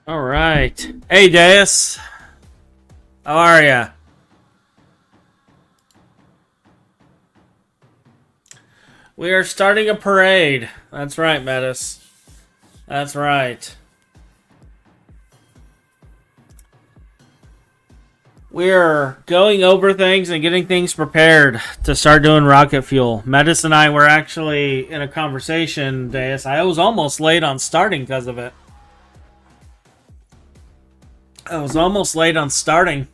All right. Hey, Deus. How are ya? We are starting a parade. That's right, Metis. That's right. We're going over things and getting things prepared to start doing rocket fuel. Metis and I were actually in a conversation, Deus. I was almost late on starting because of it. I was almost late on starting.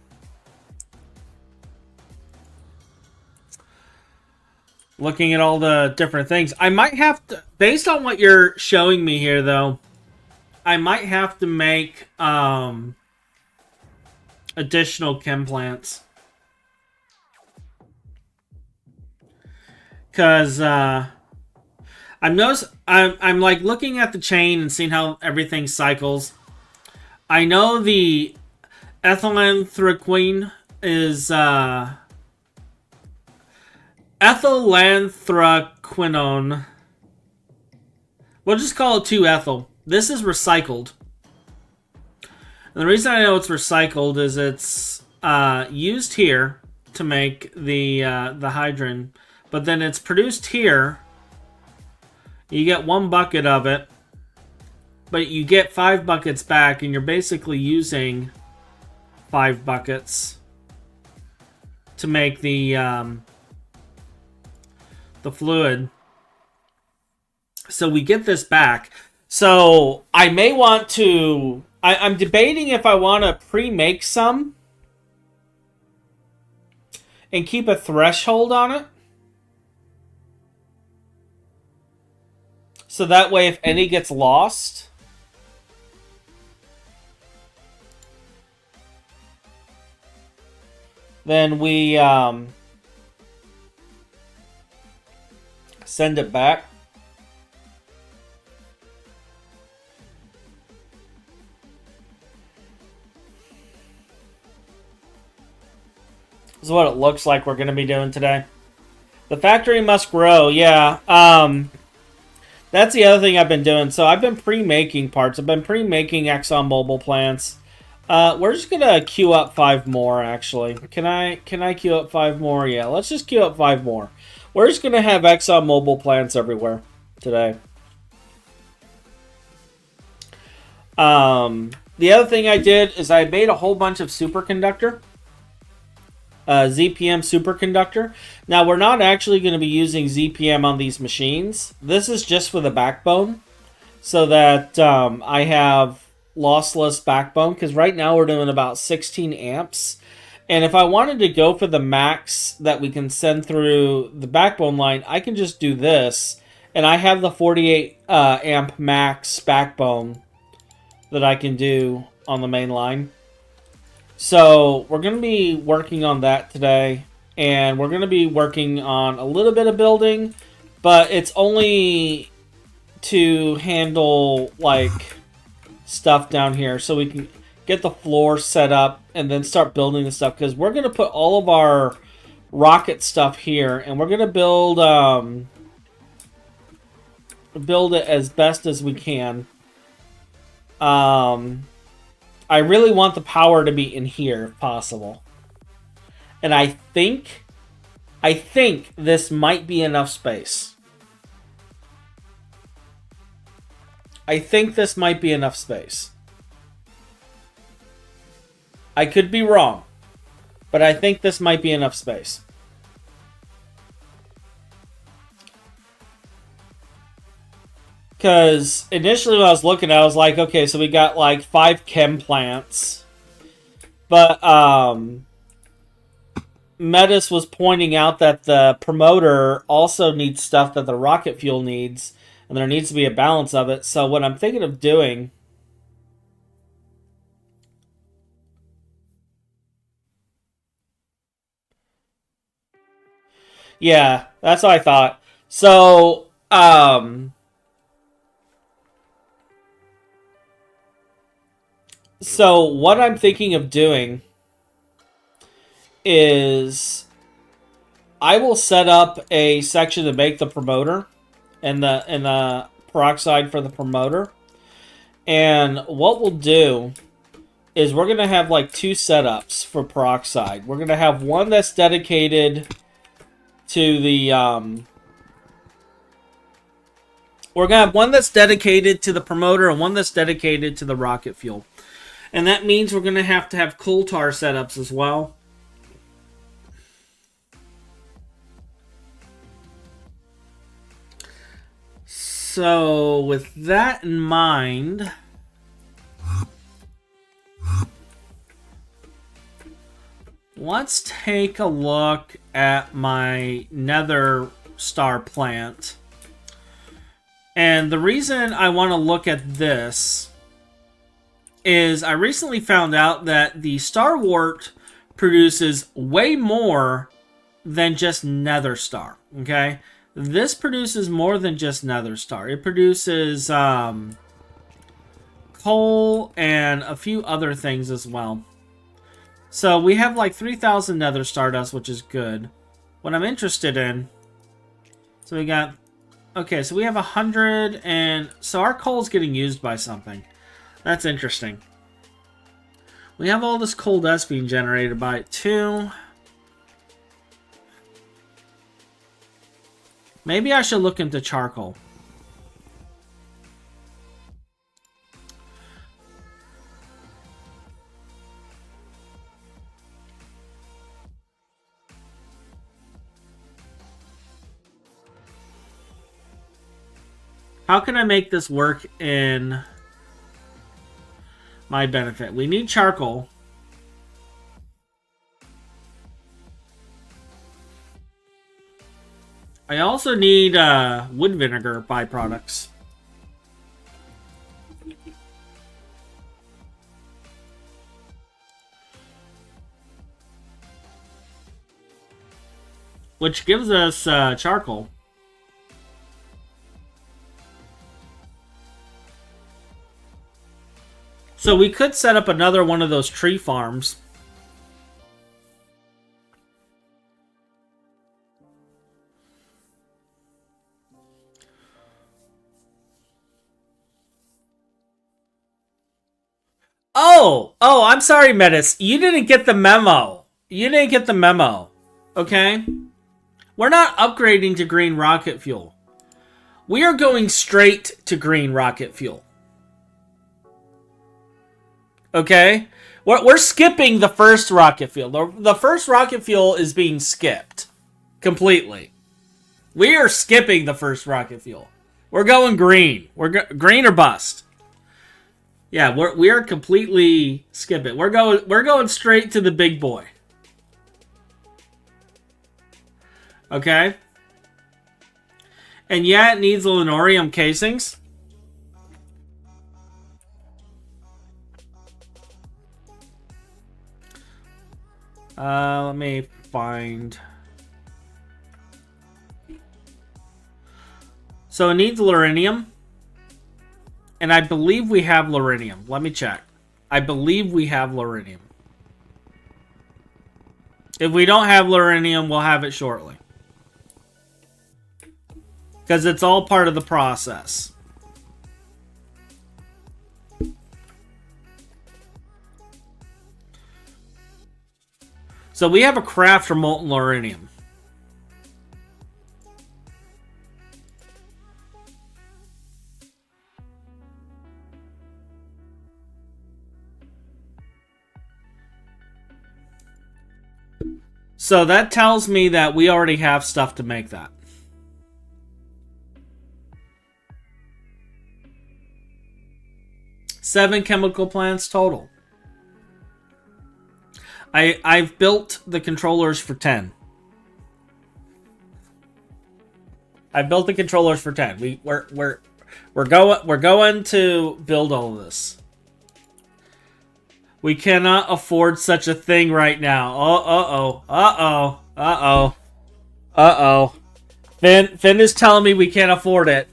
Looking at all the different things. I might have to, based on what you're showing me here, though, I might have to make additional chem plants. Because I'm like looking at the chain and seeing how everything cycles. I know the ethylanthraquine is ethylanthraquinone. We'll just call it 2-ethyl. This is recycled. And the reason I know it's recycled is it's used here to make the hydrogen, but then it's produced here. You get 1 bucket of it, but you get 5 buckets back, and you're basically using 5 buckets to make the fluid. So we get this back. So I may want to... I'm debating if I want to pre-make some and keep a threshold on it. So that way if any gets lost, then we send it back. This is what it looks like we're going to be doing today. The factory must grow. Yeah. That's the other thing I've been doing. So I've been pre-making parts. I've been pre-making ExxonMobil plants. We're just going to queue up 5 more, actually. Can I queue up 5 more? Yeah, let's just queue up 5 more. We're just going to have ExxonMobil plants everywhere today. The other thing I did is I made a whole bunch of superconductor. ZPM superconductor. Now, we're not actually going to be using ZPM on these machines. This is just for the backbone, so that I have lossless backbone, because right now we're doing about 16 amps. And if I wanted to go for the max that we can send through the backbone line, I can just do this. And I have the 48 amp max backbone that I can do on the main line. So we're going to be working on that today, and we're going to be working on a little bit of building, but it's only to handle like stuff down here so we can get the floor set up and then start building the stuff, because we're going to put all of our rocket stuff here, and we're going to build it as best as we can. I really want the power to be in here if possible. And I think this might be enough space. I think this might be enough space. I could be wrong, but I think this might be enough space. Because initially when I was looking, I was like, okay, so we got like 5 chem plants. But Metis was pointing out that the promoter also needs stuff that the rocket fuel needs. And there needs to be a balance of it. So what I'm thinking of doing... Yeah, that's what I thought. So, So what I'm thinking of doing is I will set up a section to make the promoter and the peroxide for the promoter. And what we'll do is we're going to have like 2 setups for peroxide. We're going to have one that's dedicated to the... we're going to have one that's dedicated to the promoter and one that's dedicated to the rocket fuel. And that means we're going to have coal tar setups as well. So, with that in mind, let's take a look at my nether star plant. And the reason I want to look at this is I recently found out that the star wart produces way more than just nether star, okay? This produces more than just nether star. It produces coal and a few other things as well. So we have like 3,000 nether stardust, which is good. What I'm interested in... So we got... Okay, so we have 100 and... So our coal's getting used by something. That's interesting. We have all this coal dust being generated by it too. Maybe I should look into charcoal. How can I make this work in my benefit? We need charcoal. I also need wood vinegar byproducts. Which gives us charcoal. So we could set up another one of those tree farms. Oh, I'm sorry, Metis. You didn't get the memo. You didn't get the memo. Okay? We're not upgrading to green rocket fuel. We are going straight to green rocket fuel. Okay? We're skipping the first rocket fuel. The first rocket fuel is being skipped. Completely. We are skipping the first rocket fuel. We're going green. Green or bust. Yeah, we are completely skipping. We're going straight to the big boy. Okay? And yeah, it needs linorium casings. Let me find... So it needs lurinium. And I believe we have lurinium. Let me check. I believe we have lurinium. If we don't have lurinium, we'll have it shortly. Because it's all part of the process. So we have a craft for molten lurinium. So that tells me that we already have stuff to make that. Seven chemical plants total. I've built the controllers for 10. I've built the controllers for 10. We're going to build all of this. We cannot afford such a thing right now. Uh-oh. Finn is telling me we can't afford it.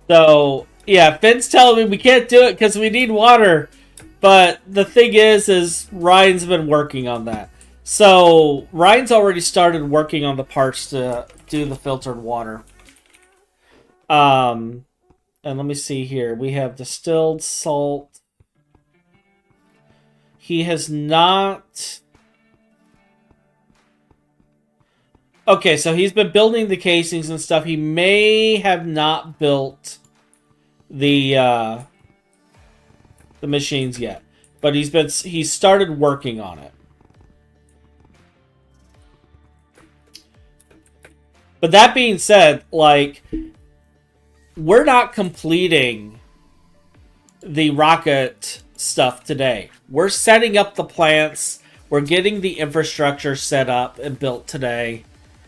So, yeah, Finn's telling me we can't do it because we need water. But the thing is Ryan's been working on that. So, Ryan's already started working on the parts to do the filtered water. And let me see here. We have distilled salt. He has not... Okay, so he's been building the casings and stuff. He may have not built the machines yet, but he's started working on it. But that being said, like, we're not completing the rocket stuff today. We're setting up the plants. We're getting the infrastructure set up and built today.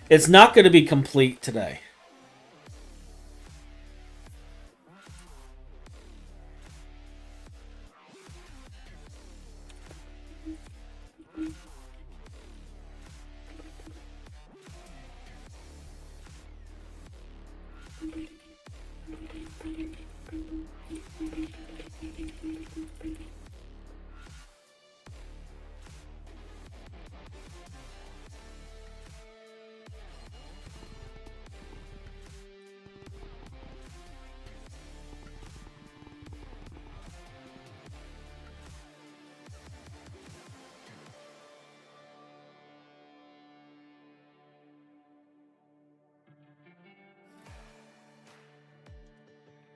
It's not going to be complete today.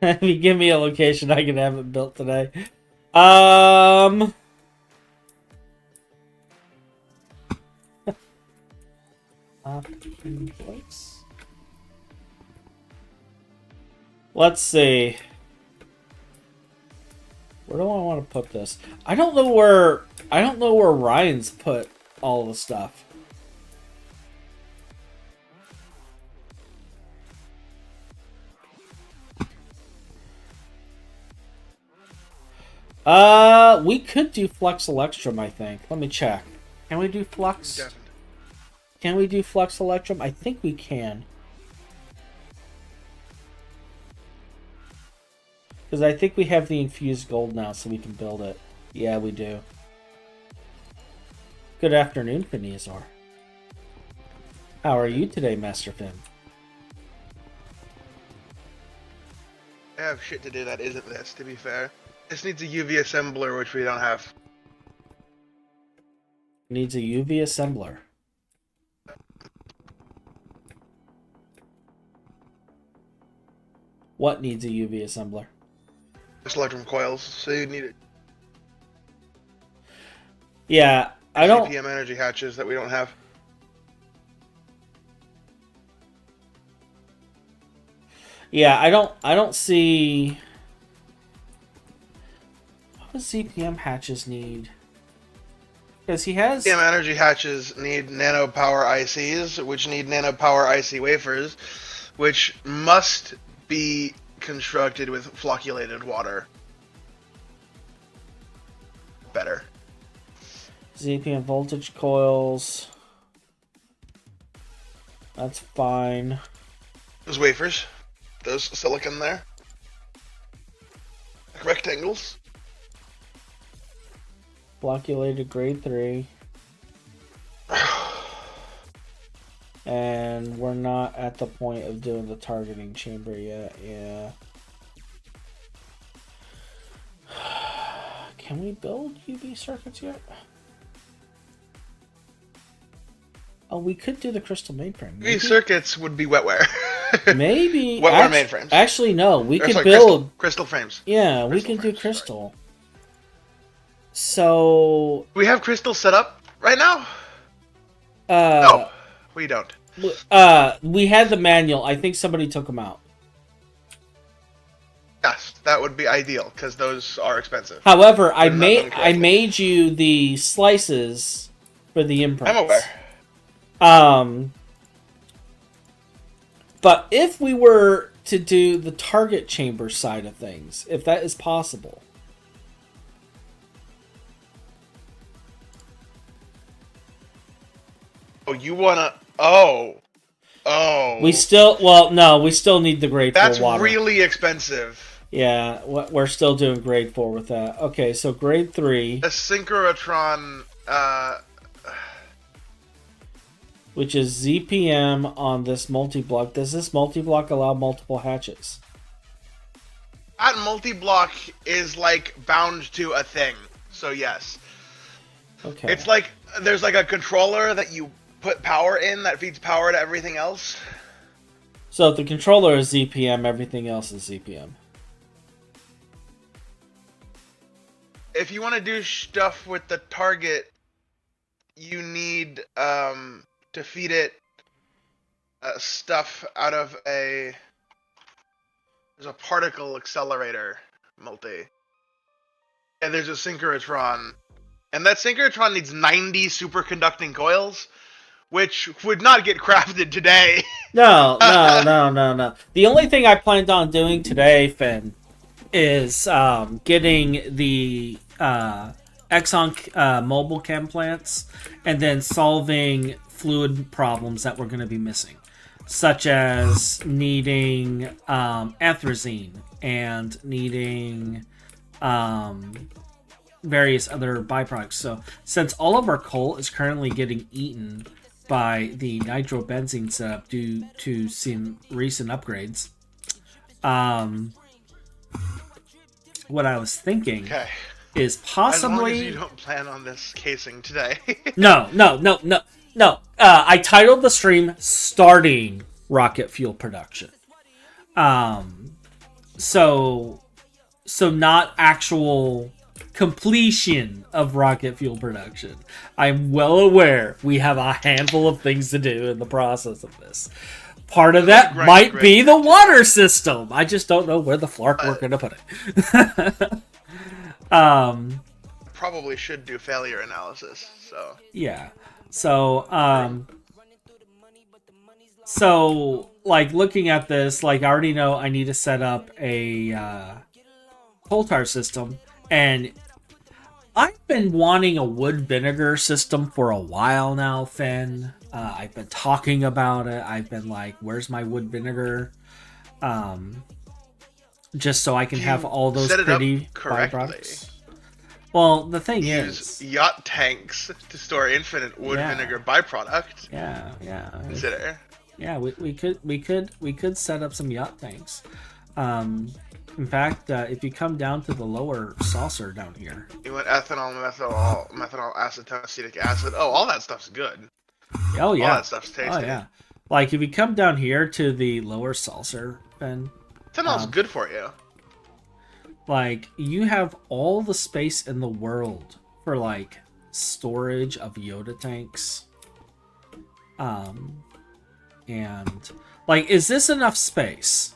If you give me a location, I can have it built today. Let's see. Where do I want to put this? I don't know where Ryan's put all the stuff. We could do Flux Electrum, I think. Let me check. Can we do Flux? Definitely. Can we do Flux Electrum? I think we can. Because I think we have the infused gold now, so we can build it. Yeah, we do. Good afternoon, Finizor. How are you today, Master Finn? I have shit to do that isn't this, to be fair. This needs a UV assembler, which we don't have. Needs a UV assembler. What needs a UV assembler? Just electrum coils, so you need it. Yeah, I don't... CPM energy hatches that we don't have. Yeah, I don't see... What does CPM hatches need? Because he has... CPM energy hatches need nano power ICs, which need nano power IC wafers, which must be constructed with flocculated water. Better. ZPM voltage coils. That's fine. Those wafers. Those silicon there. Like rectangles. Flocculated grade 3. And we're not at the point of doing the targeting chamber yet. Yeah. Can we build UV circuits yet? Oh, we could do the crystal mainframe. UV circuits would be wetware. Maybe. Wetware mainframes. Actually, no. We can build... Crystal frames. Yeah, we can do crystal. Sorry. So... We have crystal set up right now? No, we don't. We had the manual. I think somebody took them out. Yes, that would be ideal, because those are expensive. However, I made you the slices for the imprints. I'm aware. But if we were to do the target chamber side of things, if that is possible... Oh, you wanna... Oh. Oh. We still, well, no, we still need the grade 4 That's water. really expensive. Yeah, we're still doing grade 4 with that. Okay, so grade 3. A synchronotron, which is ZPM on this multi-block. Does this multi-block allow multiple hatches? that multi-block is like bound to a thing. So yes. Okay. It's like there's like a controller that you put power in that feeds power to everything else. So if the controller is ZPM, everything else is ZPM. If you want to do stuff with the target, you need to feed it stuff out of there's a particle accelerator multi. And there's a synchrotron. And that synchrotron needs 90 superconducting coils, which would not get crafted today. No. The only thing I planned on doing today, Finn, is getting the Exxon mobile chem plants and then solving fluid problems that we're going to be missing, such as needing atrazine and needing various other byproducts. So since all of our coal is currently getting eaten by the nitrobenzene setup due to some recent upgrades, what I was thinking is possibly... As long as you don't plan on this casing today. No. I titled the stream "Starting Rocket Fuel Production." So not actual completion of rocket fuel production. I'm well aware we have a handful of things to do in the process of this. Part of that might be the water system. I just don't know where the flark we're going to put it. Probably should do failure analysis. So yeah. So like looking at this, like I already know I need to set up a coal tar system, and I've been wanting a wood vinegar system for a while now, Finn. I've been talking about it. I've been like, where's my wood vinegar? Just so I can have all those pretty byproducts. Well, the thing is, yacht tanks to store infinite wood vinegar byproduct. Yeah. Consider. Yeah, we could set up some yacht tanks. In fact, if you come down to the lower saucer down here, you want ethanol, methanol, acetone, acetic acid. Oh, all that stuff's good. Oh yeah, all that stuff's tasty. Oh yeah, like if you come down here to the lower saucer, then ethanol's good for you. Like you have all the space in the world for like storage of Yoda tanks. And like, is this enough space?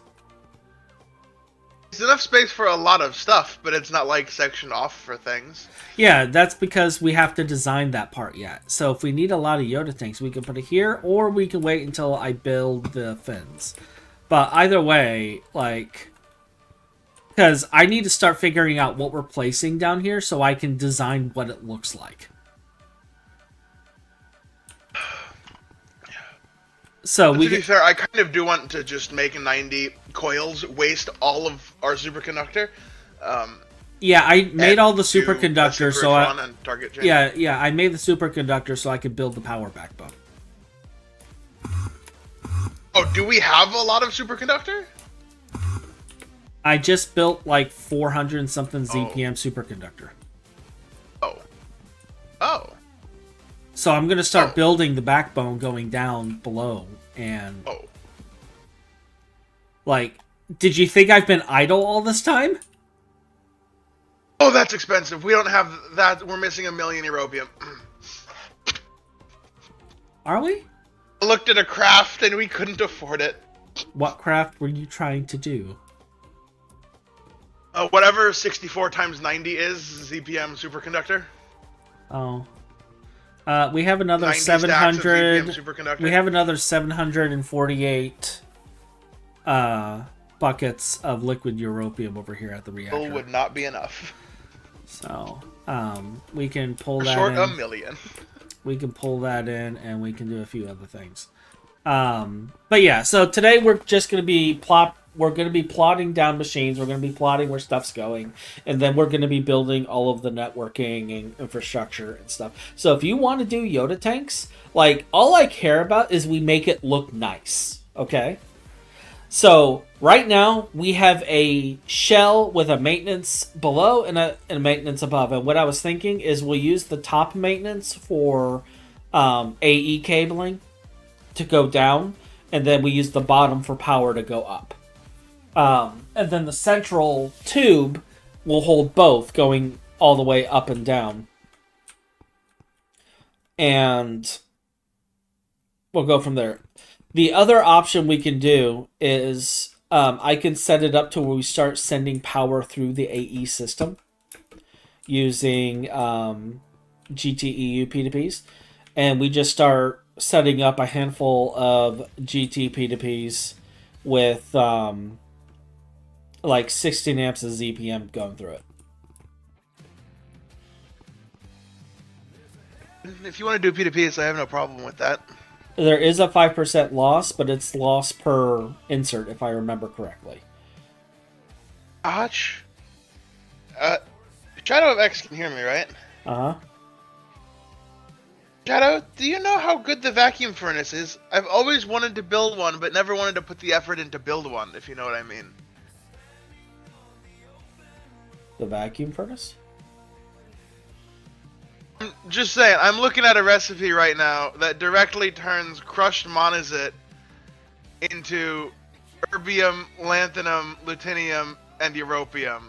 It's enough space for a lot of stuff, but it's not like sectioned off for things. Yeah, that's because we have to design that part yet. So if we need a lot of Yoda tanks, we can put it here, or we can wait until I build the fins. But either way, like, because I need to start figuring out what we're placing down here so I can design what it looks like. So to be fair, I kind of do want to just make 90 coils, waste all of our superconductor. Yeah, I made all the superconductors, so I made the superconductor so I could build the power backbone. Oh, do we have a lot of superconductor? I just built like 400 and something ZPM superconductor. Oh. So I'm going to start building the backbone going down below. And like, did you think I've been idle all this time? Oh, that's expensive. We don't have that. We're missing 1 million europium. Are we? I looked at a craft and we couldn't afford it. What craft were you trying to do? Whatever 64 times 90 is, ZPM superconductor. Oh. We have another 700. We have another 748 buckets of liquid europium over here at the reactor. It would not be enough. So, we can pull that short in. $1 million. We can pull that in, and we can do a few other things. But yeah, so today we're just going to be we're going to be plotting down machines. We're going to be plotting where stuff's going, and then we're going to be building all of the networking and infrastructure and stuff. So if you want to do Yoda tanks, like all I care about is we make it look nice. Okay. So right now we have a shell with a maintenance below and a maintenance above. And what I was thinking is we'll use the top maintenance for AE cabling to go down, and then we use the bottom for power to go up. And then the central tube will hold both, going all the way up and down. And we'll go from there. The other option we can do is I can set it up to where we start sending power through the AE system using GTEU P2Ps. And we just start setting up a handful of GT P2Ps with like 16 amps of ZPM going through it. If you want to do P2Ps, I have no problem with that. There is a 5% loss, but it's loss per insert, if I remember correctly. Arch? Shadow of X can hear me, right? Uh-huh. Shadow, do you know how good the vacuum furnace is? I've always wanted to build one, but never wanted to put the effort in to build one, if you know what I mean. The vacuum furnace? I'm just saying, I'm looking at a recipe right now that directly turns crushed monazite into erbium, lanthanum, lutetium, and europium.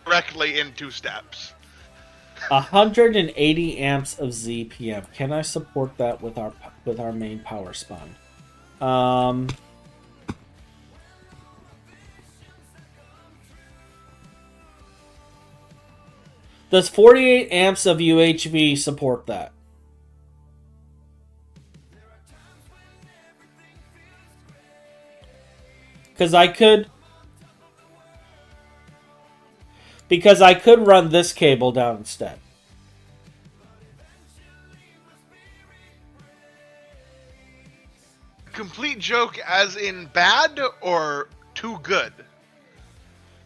Directly in 2 steps. 180 amps of ZPM. Can I support that with our main power spawn? Does 48 amps of UHV support that? Because I could run this cable down instead. Complete joke as in bad or too good?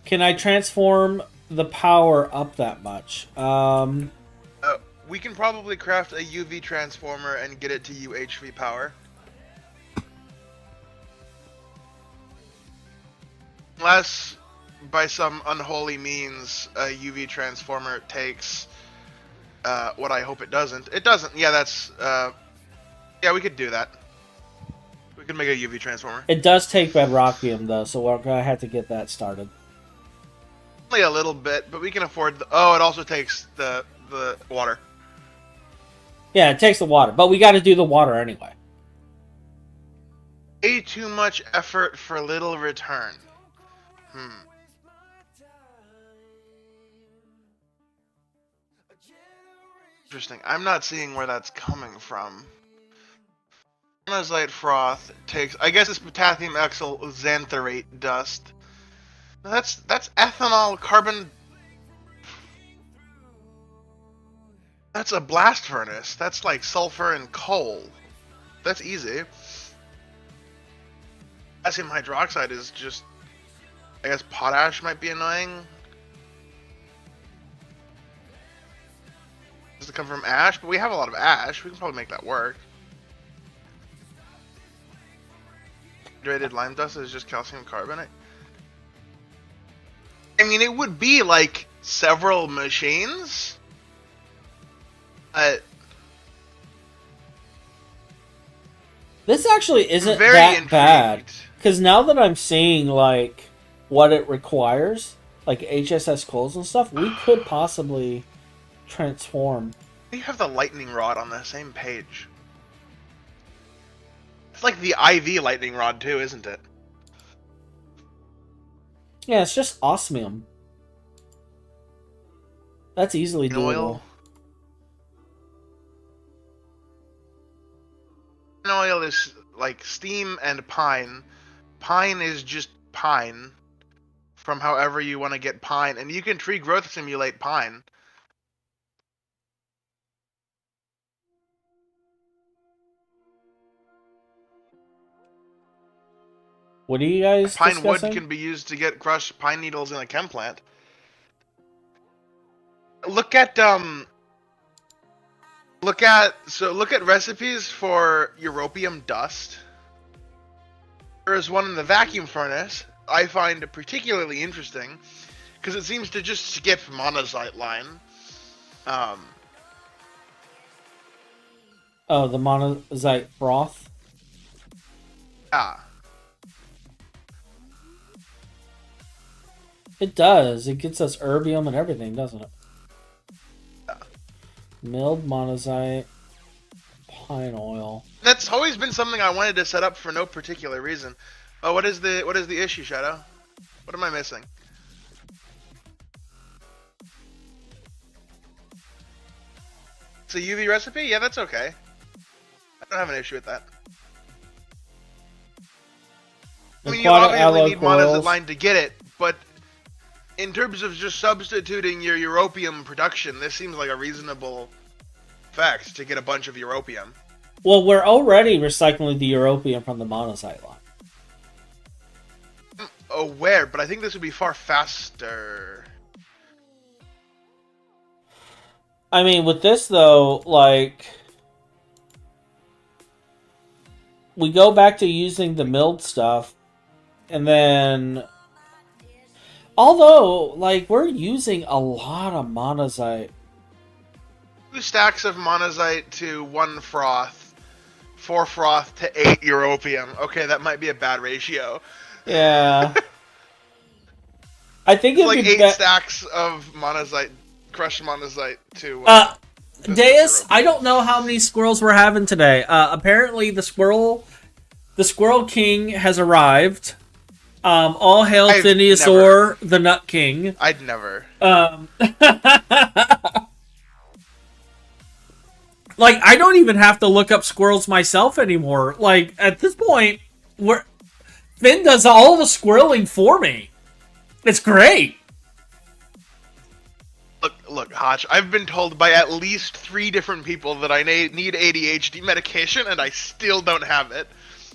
Can I transform the power up that much? We can probably craft a UV transformer and get it to UHV power. Unless, by some unholy means, a UV transformer takes what I hope it doesn't. It doesn't. Yeah, that's... yeah, we could do that. We could make a UV transformer. It does take bedrockium, though, so we're going to have to get that started. Only a little bit, but we can afford... Oh, it also takes the water. Yeah, it takes the water, but we got to do the water anyway. Way too much effort for little return. Interesting. I'm not seeing where that's coming from. Monazite froth takes... I guess it's potassium xylxantharate dust. That's ethanol carbon... That's a blast furnace. That's like sulfur and coal. That's easy. Potassium hydroxide is just... I guess potash might be annoying. Does it come from ash? But we have a lot of ash. We can probably make that work. Hydrated lime dust is just calcium carbonate. I mean, it would be like several machines. This actually isn't very that intrigued. bad. Because now that I'm seeing, like, what it requires, like HSS coals and stuff, we could possibly transform. You have the lightning rod on the same page. It's like the IV lightning rod too, isn't it? Yeah, it's just osmium. That's easily doable. Oil. Oil is like steam and pine. Pine is just pine from however you want to get pine. And you can tree growth simulate pine. What are you guys Pine discussing? wood can be used to get crushed pine needles in a chem plant. Look at recipes for europium dust. There is one in the vacuum furnace I find particularly interesting because it seems to just skip monazite line. Oh, the monazite broth. Yeah. It does. It gets us erbium and everything, doesn't it? Yeah. Milled monazite, pine oil. That's always been something I wanted to set up for no particular reason. Oh, what is the issue, Shadow? What am I missing? It's a UV recipe? Yeah, that's okay. I don't have an issue with that. I mean, you obviously need monazite line to get it, but in terms of just substituting your europium production, this seems like a reasonable fact to get a bunch of europium. Well, we're already recycling the europium from the monazite line. I'm aware, but I think this would be far faster. I mean, with this, though, like, we go back to using the milled stuff, and then, although, like, we're using a lot of monazite. 2 stacks of monazite to 1 froth, 4 froth to 8 europium. Okay, that might be a bad ratio. Yeah. I think it's like 8 stacks of monazite, crushed monazite to... Deus, I don't know how many squirrels we're having today. Apparently the Squirrel King has arrived. All hail Phineas Orr, the Nut King. I'd never. Like, I don't even have to look up squirrels myself anymore. Like, at this point, Finn does all the squirreling for me. It's great. Look, Hotch, I've been told by at least 3 different people that I need ADHD medication, and I still don't have it.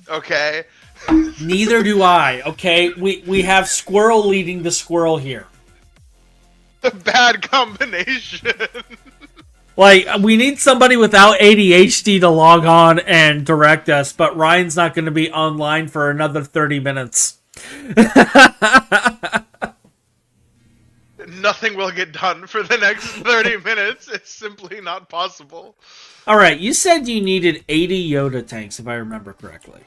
Okay? Neither do I, okay? We have Squirrel leading the squirrel here. A bad combination. Like, we need somebody without ADHD to log on and direct us, but Ryan's not going to be online for another 30 minutes. Nothing will get done for the next 30 minutes. It's simply not possible. Alright, you said you needed 80 Yoda tanks, if I remember correctly.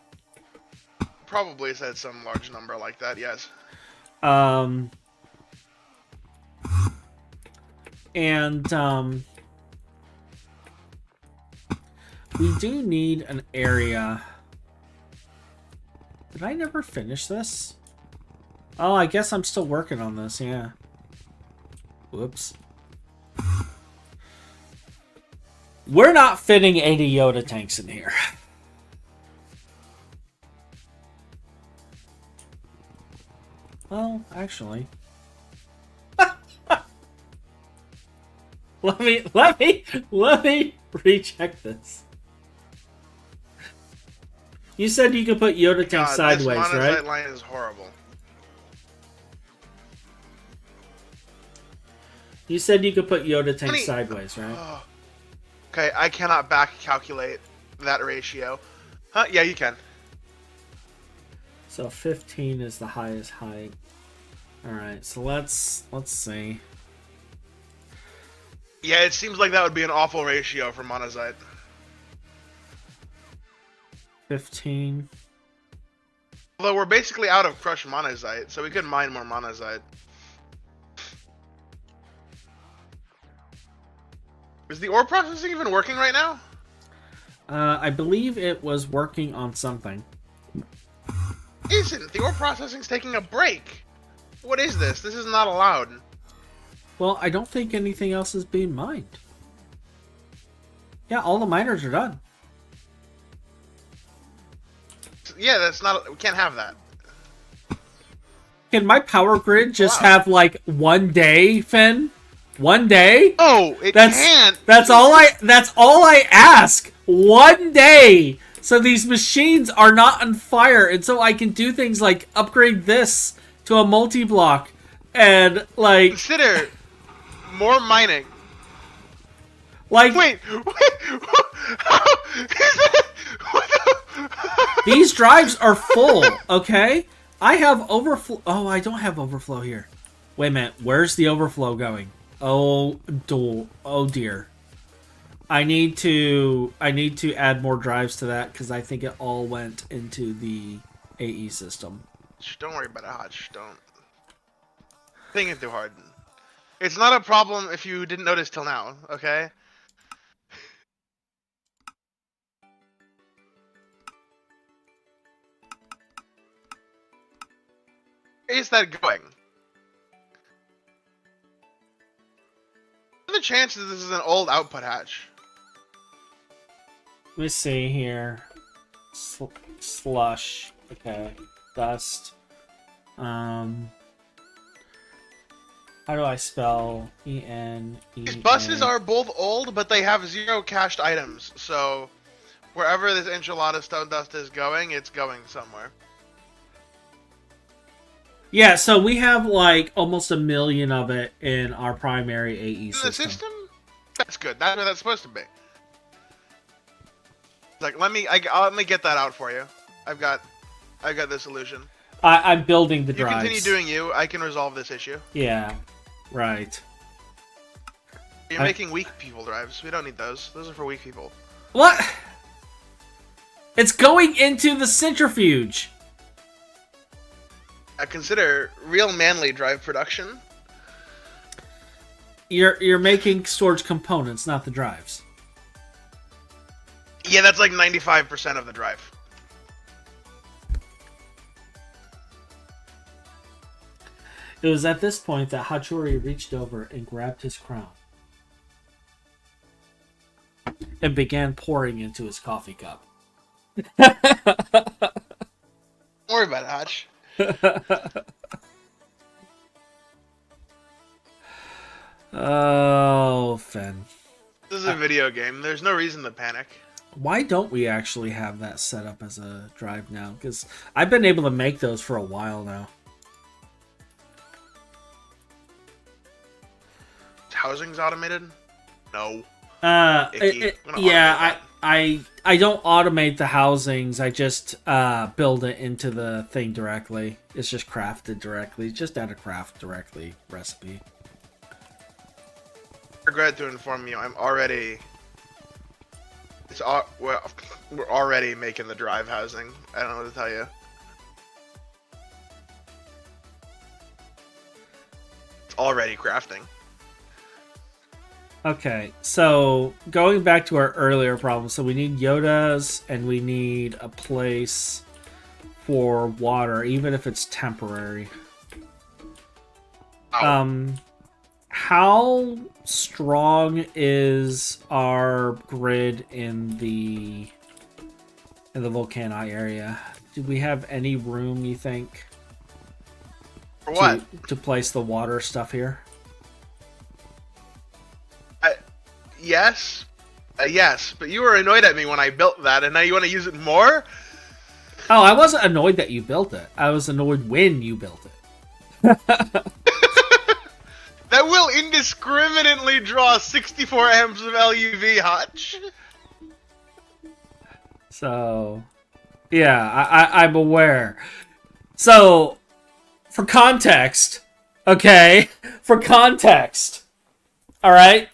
Probably said some large number like that, yes. We do need an area. Did I never finish this? Oh, I guess I'm still working on this, yeah. Whoops. We're not fitting 80 Yoda tanks in here. Well, actually. Let me recheck this. You said you could put Yoda tank sideways, this right? This line is horrible. You said you could put Yoda tank sideways, right? Oh. Okay, I cannot back calculate that ratio. Huh? Yeah, you can. So 15 is the highest height. All right, so let's see. Yeah, it seems like that would be an awful ratio for monazite. 15. Although we're basically out of crushed monazite, so we could mine more monazite. Is the ore processing even working right now? I believe it was working on something. Isn't. The ore processing's taking a break. What is this? This is not allowed. Well, I don't think anything else is being mined. Yeah, all the miners are done. Yeah, that's not... We can't have that. Can my power grid just have, like, 1 day, Finn? 1 day? Oh, it can't! That's all I ask! 1 day! So these machines are not on fire, and so I can do things like upgrade this to a multi-block, and like consider more mining. Like wait. These drives are full. Okay, I have overflow. Oh, I don't have overflow here. Wait a minute. Where's the overflow going? Oh dear. I need to add more drives to that because I think it all went into the AE system. Don't worry about it, Hodge. Don't think it too hard. It's not a problem if you didn't notice till now, okay? Where is that going? What are the chances this is an old output hatch? Let me see here. Slush. Okay. Dust. How do I spell E-N? These buses are both old, but they have 0 cached items. So, wherever this enchilada stone dust is going, it's going somewhere. Yeah, so we have like almost 1 million of it in our primary AE system. In the system? That's good. That's what that's supposed to be. Like, let me get that out for you. I've got the solution. I'm building the drives. You continue doing you. I can resolve this issue. Yeah, right. You're making weak people drives. We don't need those. Those are for weak people. What? It's going into the centrifuge. I consider real manly drive production. You're making storage components, not the drives. Yeah, that's like 95% of the drive. It was at this point that Hachori reached over and grabbed his crown and began pouring into his coffee cup. Don't worry about it, Hutch. Oh, Finn. This is a video game. There's no reason to panic. Why don't we actually have that set up as a drive now? Because I've been able to make those for a while now. Housing's automated? No. Yeah, I don't automate the housings. I just build it into the thing directly. It's just crafted directly. Just add a craft directly recipe. I regret to inform you, I'm already... we're already making the drive housing. I don't know what to tell you. It's already crafting. Okay, so going back to our earlier problem, so we need Yodas and we need a place for water, even if it's temporary. Ow. How strong is our grid in the Volcani area? Do we have any room, you think? For what? To place the water stuff here? Yes. Yes, but you were annoyed at me when I built that, and now you want to use it more? Oh, I wasn't annoyed that you built it. I was annoyed when you built it. That will indiscriminately draw 64 amps of LUV, Hutch. So, yeah, I'm aware. So, for context, okay? For context, alright?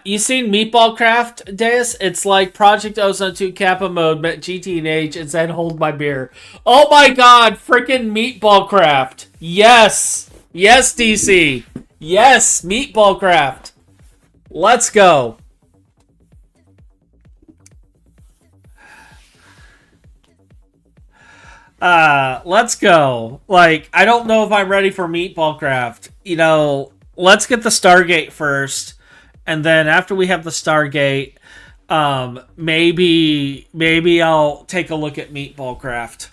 You seen Meatball Craft, Deus? It's like Project Ozone 2 Kappa mode, met GT and H, and then hold my beer. Oh my god, freaking Meatball Craft. Yes! Yes, DC! Yes, Meatball Craft. Let's go. Let's go. Like, I don't know if I'm ready for Meatball Craft. You know, let's get the Stargate first. And then after we have the Stargate, maybe I'll take a look at Meatball Craft.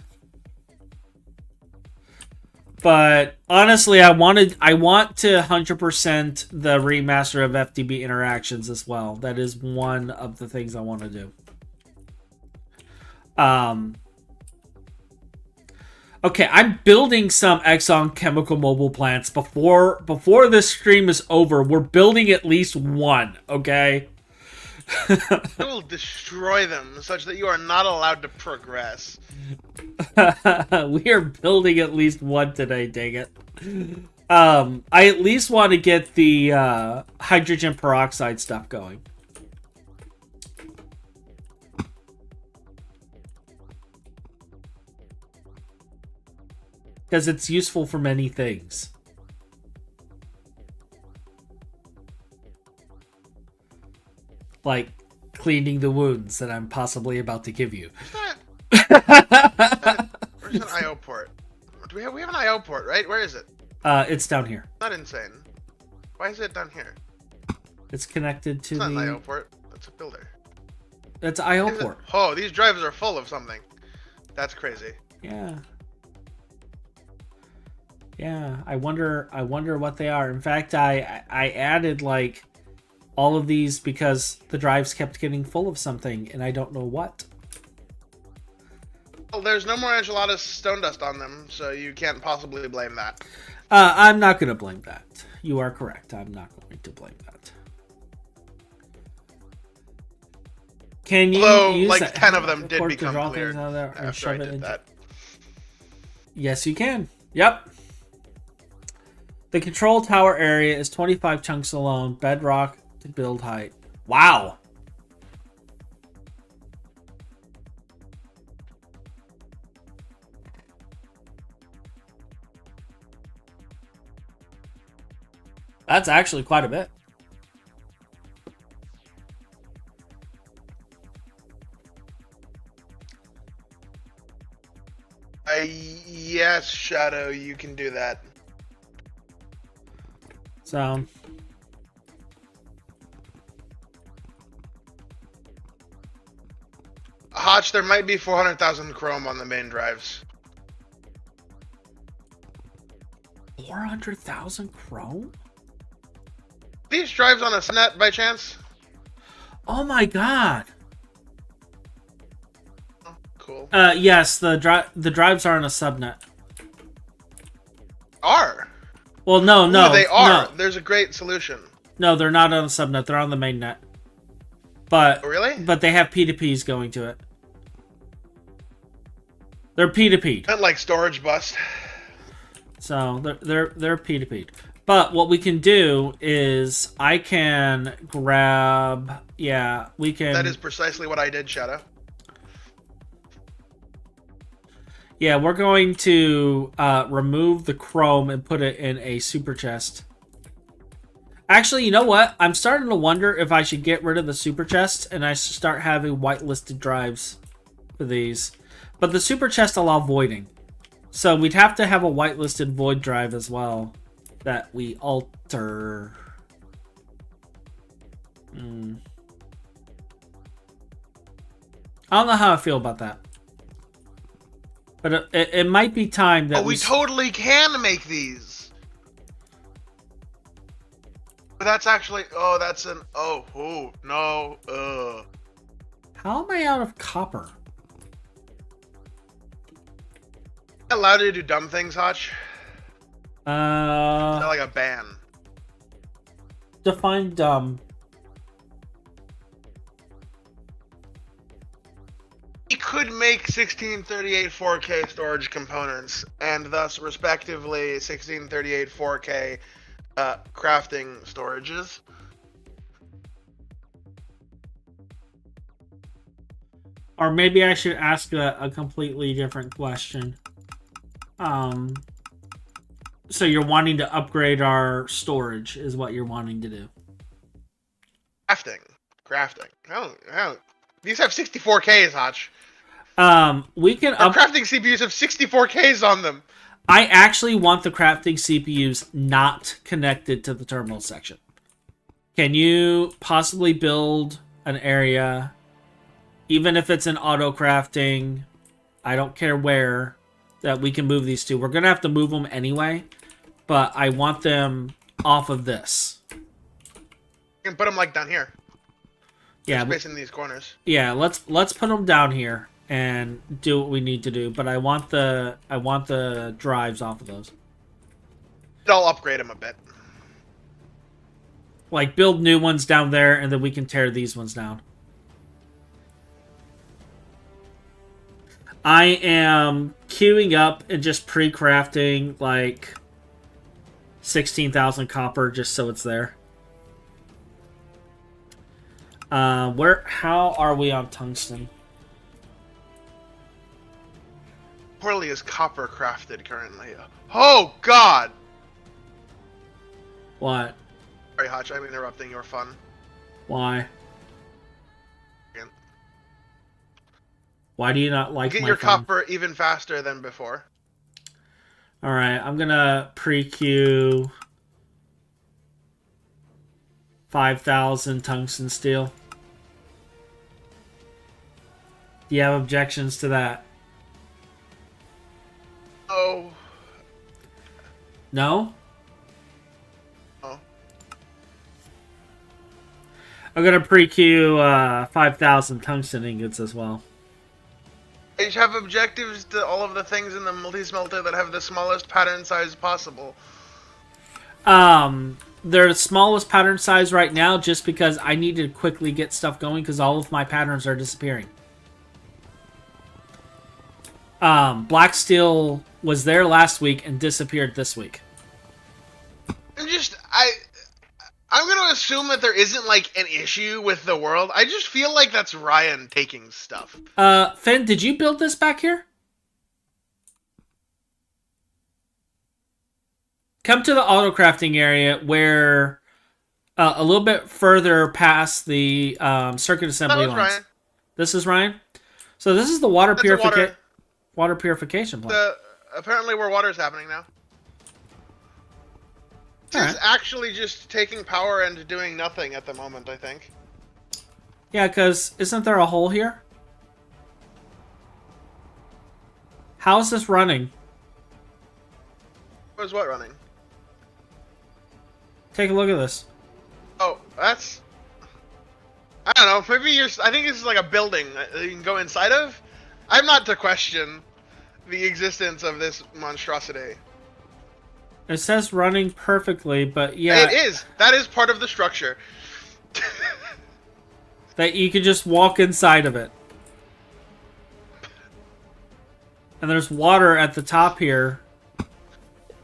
But honestly, I want to 100% the remaster of FTB Interactions as well. That is one of the things I want to do. Okay, I'm building some Exxon chemical mobile plants before this stream is over. We're building at least one, okay? I will destroy them such that you are not allowed to progress. We are building at least one today, dang it. I at least want to get the hydrogen peroxide stuff going. Because it's useful for many things. Like cleaning the wounds that I'm possibly about to give you. Where's an IO port? We have an IO port, right? Where is it? It's down here. Not insane. Why is it down here? It's connected to it's the... not an IO port. That's a builder. It's an IO port. Oh, these drives are full of something. That's crazy. Yeah. Yeah, I wonder what they are. In fact, I added like all of these because the drives kept getting full of something and I don't know what. Well, there's no more enchiladas stone dust on them, so you can't possibly blame that. I'm not going to blame that. You are correct. I'm not going to blame that. Can you use like that 10 of them did to become draw clear things out of there and after shove I it did into... that. Yes, you can. Yep. The control tower area is 25 chunks alone. Bedrock to build height. Wow. That's actually quite a bit. Yes, Shadow, you can do that. So... Hotch, there might be 400,000 chrome on the main drives. 400,000 chrome? These drives on a subnet by chance? Oh my god. Oh, cool. Yes, the drives are on a subnet. Are? Well, no. Ooh, they are. No. There's a great solution. No, they're not on the subnet. They're on the mainnet. But oh, really? But they have P2Ps going to it. They're P2P. Not like storage bust. So they're P2P. But what we can do is I can grab... Yeah, we can... That is precisely what I did, Shadow. Yeah, we're going to remove the chrome and put it in a super chest. Actually, you know what? I'm starting to wonder if I should get rid of the super chest and I should start having whitelisted drives for these. But the super chest allow voiding. So we'd have to have a whitelisted void drive as well that we alter. I don't know how I feel about that. But it might be time that we totally can make these. But that's actually... Oh, that's an... Oh, no. How am I out of copper? Allowed to do dumb things, Hotch? Is that like a ban? Define dumb. We could make 1638 4K storage components, and thus, respectively, 1638 4K crafting storages. Or maybe I should ask a completely different question. So you're wanting to upgrade our storage, is what you're wanting to do. Crafting. I don't. These have 64Ks, Hotch. We can Our crafting CPUs have 64Ks on them. I actually want the crafting CPUs not connected to the terminal section. Can you possibly build an area, even if it's an auto crafting, I don't care where, that we can move these to? We're going to have to move them anyway, but I want them off of this. You can put them like down here. Yeah, spacing these corners. Yeah, let's put them down here, and do what we need to do. But I want the drives off of those. I'll upgrade them a bit. Like, build new ones down there, and then we can tear these ones down. I am queuing up and just pre-crafting, like, 16,000 copper just so it's there. How are we on tungsten? Poorly is copper crafted currently. Oh, God! What? Sorry, Hutch, I'm interrupting your fun. Why? Why do you not like Get my your fun? copper even faster than before. Alright, I'm gonna pre-queue 5,000 tungsten steel. Do you have objections to that? Oh. No? Oh. I'm gonna pre-queue 5,000 tungsten ingots as well. I just have objectives to all of the things in the multi-smelter that have the smallest pattern size possible. They're the smallest pattern size right now just because I need to quickly get stuff going because all of my patterns are disappearing. Black steel was there last week and disappeared this week. I'm gonna assume that there isn't, like, an issue with the world. I just feel like that's Ryan taking stuff. Finn, did you build this back here? Come to the auto crafting area where a little bit further past the circuit assembly lines. Ryan. This is Ryan. So this is the water That's water purification plant. Apparently where water's happening now. It's actually just taking power and doing nothing at the moment, I think. Yeah, because isn't there a hole here? How is this running? Where's what running? Take a look at this. Oh, that's... I don't know, maybe I think this is like a building that you can go inside of? I'm not to question the existence of this monstrosity. It says running perfectly, but yeah... It is! That is part of the structure. That you could just walk inside of it. And there's water at the top here.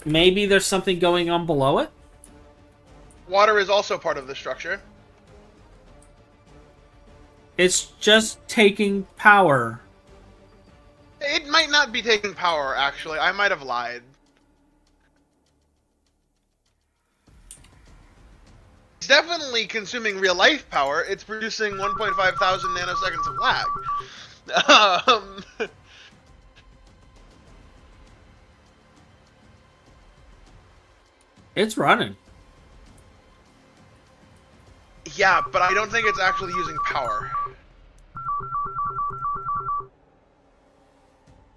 Maybe there's something going on below it? Water is also part of the structure. It's just taking power. It might not be taking power, actually. I might have lied. It's definitely consuming real-life power. It's producing 1.5 thousand nanoseconds of lag. It's running. Yeah, but I don't think it's actually using power.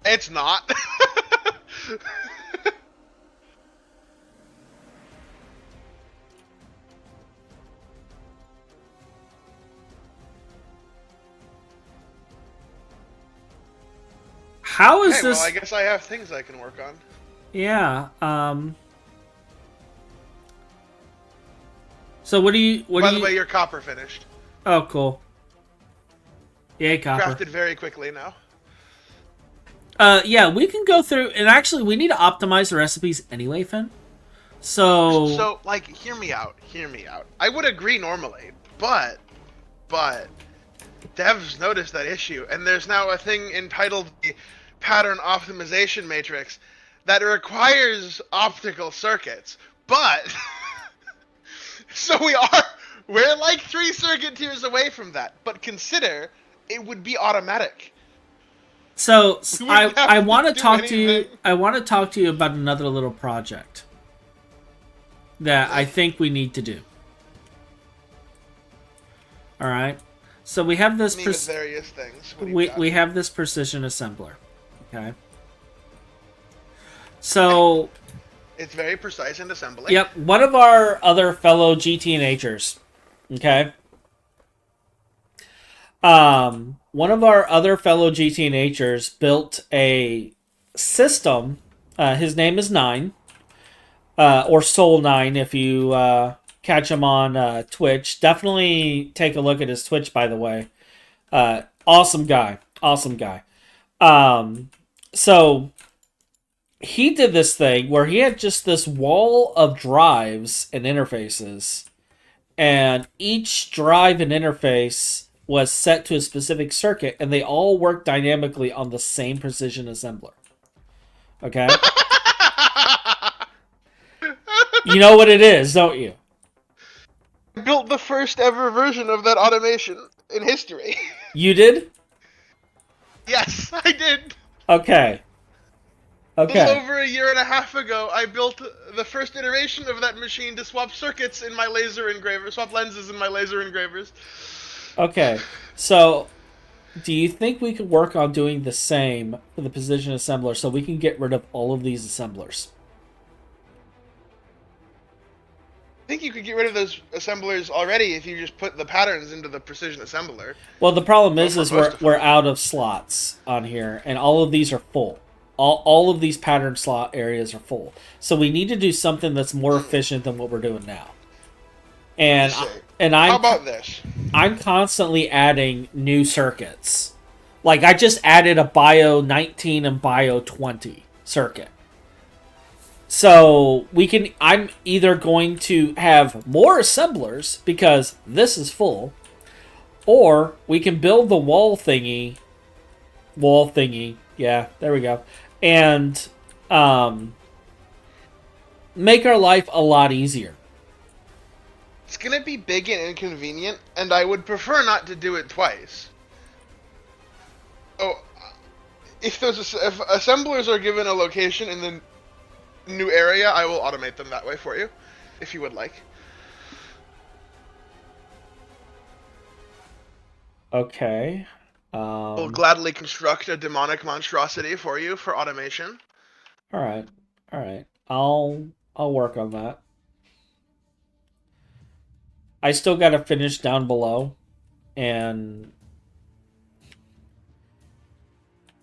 It's not. How is this? Well, I guess I have things I can work on. Yeah. So what do you? By the way, your copper finished. Oh, cool. Yay, copper. Crafted very quickly now. Yeah, we can go through, and actually, we need to optimize the recipes anyway, Finn. So, like, hear me out. I would agree normally, but devs noticed that issue, and there's now a thing entitled the pattern optimization matrix that requires optical circuits, but so we're like 3 circuit tiers away from that, but consider it would be automatic. So I want to talk to you. I want to talk to you about another little project that I think we need to do. All right. So we have this. Various things. We have this precision assembler. Okay. So it's very precise in assembling. Yep. One of our other fellow GTNHers. Okay. one of our other fellow GTNHers built a system. His name is Nine, or Soul Nine if you catch him on Twitch. Definitely take a look at his Twitch, by the way. Awesome guy. Awesome guy. So he did this thing where he had just this wall of drives and interfaces, and each drive and interface was set to a specific circuit, and they all work dynamically on the same precision assembler. Okay? You know what it is, don't you? I built the first ever version of that automation in history. You did? Yes, I did. Okay. A Okay. little over a year and a half ago, I built the first iteration of that machine to swap circuits in my laser engraver, swap lenses in my laser engravers. Okay. So, do you think we could work on doing the same for the precision assembler so we can get rid of all of these assemblers? I think you could get rid of those assemblers already if you just put the patterns into the precision assembler. Well, the problem is we're out of slots on here, and all of these are full. All of these pattern slot areas are full. So we need to do something that's more efficient than what we're doing now. And how about this? I'm constantly adding new circuits. Like I just added a Bio 19 and Bio 20 circuit. So I'm either going to have more assemblers because this is full, or we can build the wall thingy. Yeah, there we go. And make our life a lot easier. It's gonna be big and inconvenient, and I would prefer not to do it twice. Oh, if assemblers are given a location in the new area, I will automate them that way for you, if you would like. Okay. I'll gladly construct a demonic monstrosity for you for automation. All right. I'll work on that. I still got to finish down below, and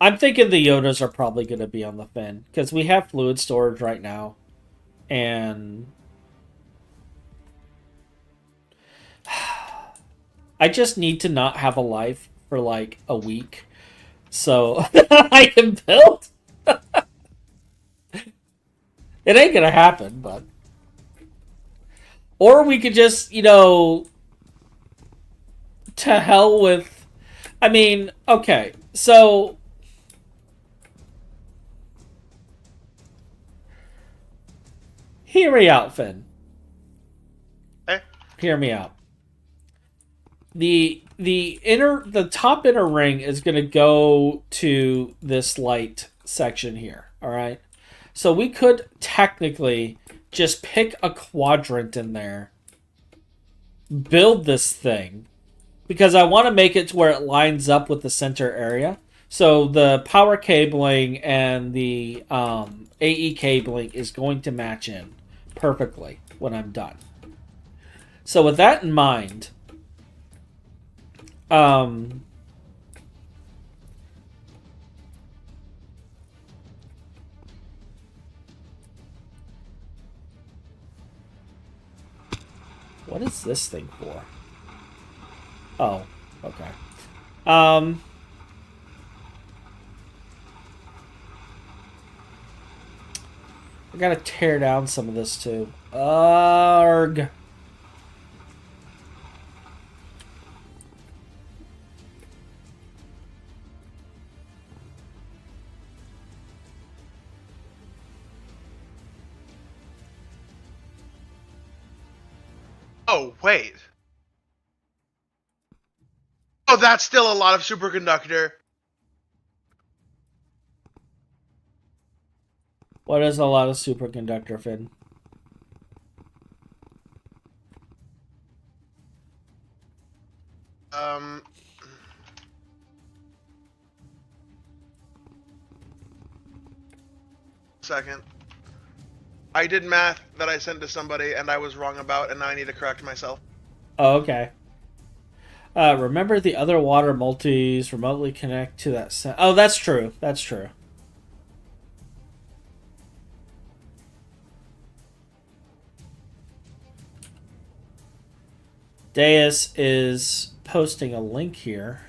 I'm thinking the Yodas are probably going to be on the fin because we have fluid storage right now, and I just need to not have a life for like a week so I can build. It ain't gonna happen, but or we could just, to hell with. I mean, okay, so hear me out, Finn. Eh? Hear me out. The top inner ring is going to go to this light section here, all right? So we could technically just pick a quadrant in there, build this thing, because I want to make it to where it lines up with the center area. So the power cabling and the AE cabling is going to match in perfectly when I'm done. So with that in mind, what is this thing for? Oh, okay. I gotta tear down some of this too. Arg. Oh, wait. Oh, that's still a lot of superconductor. What is a lot of superconductor, Finn? Second. I did math that I sent to somebody and I was wrong about, and now I need to correct myself. Oh, okay. Remember the other water multis remotely connect to that. Oh, that's true. That's true. Deus is posting a link here.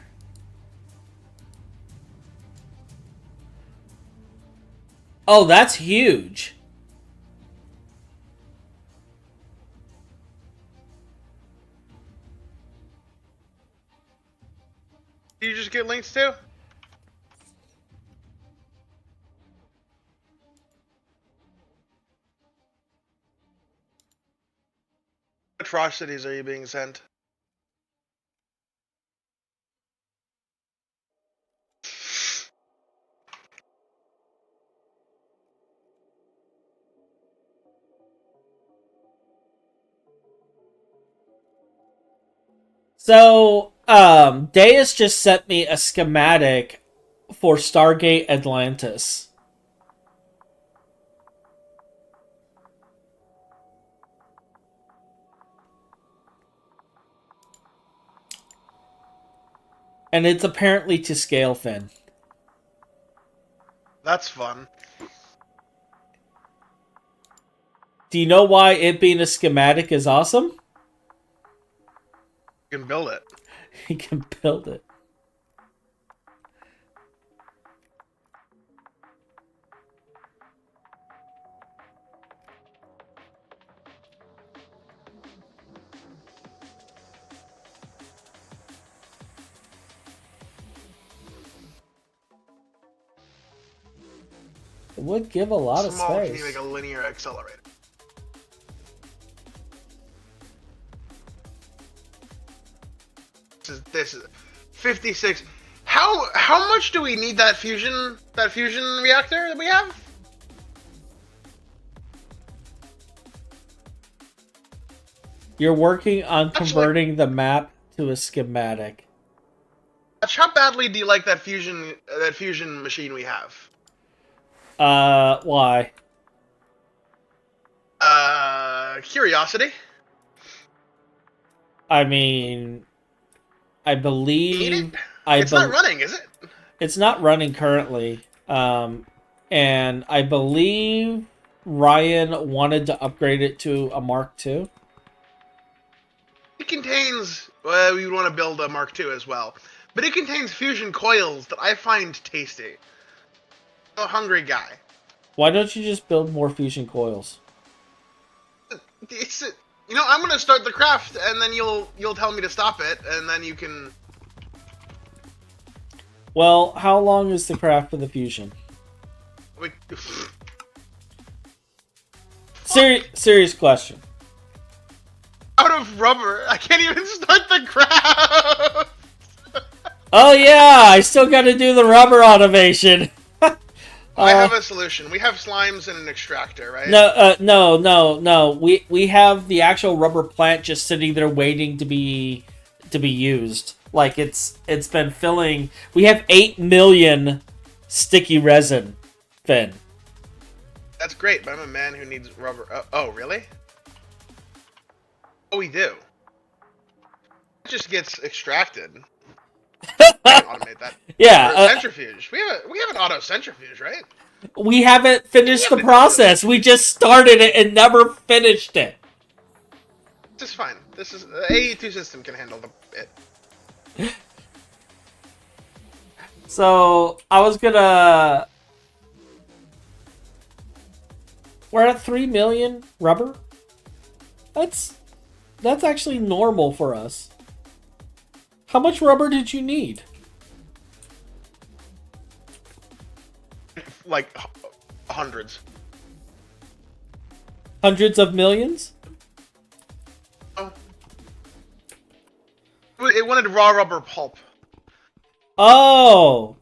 Oh, that's huge. Do you just get links to? What atrocities are you being sent? So, Deus just sent me a schematic for Stargate Atlantis. And it's apparently to scale, Finn. That's fun. Do you know why it being a schematic is awesome? You can build it. You can build it. It would give a lot of Small, space. can you make a linear accelerator? This is 56. How much do we need that fusion reactor that we have? You're working on converting the map to a schematic. How badly do you like that fusion machine we have? Why? Curiosity. I mean, I believe It's not running, is it? It's not running currently. And I believe Ryan wanted to upgrade it to a Mark II. It contains. Well, we want to build a Mark II as well, but it contains fusion coils that I find tasty. I'm a hungry guy. Why don't you just build more fusion coils? You know, I'm gonna start the craft, and then you'll tell me to stop it, and then you can. Well, how long is the craft for the fusion? Serious question. Out of rubber, I can't even start the craft. Oh yeah, I still got to do the rubber automation. I have a solution. We have slimes and an extractor, right? No. We have the actual rubber plant just sitting there waiting to be used. Like it's been filling. We have 8 million sticky resin, Finn. That's great, but I'm a man who needs rubber. Oh, really? Oh, we do. It just gets extracted. Automate that. Yeah, centrifuge. We have an auto centrifuge, right? We haven't finished the process. We just started it and never finished it. This is fine. This is the AE2 system can handle it. So I was gonna. We're at 3 million rubber. That's actually normal for us. How much rubber did you need? Like hundreds. Hundreds of millions? Oh. It wanted raw rubber pulp. Oh,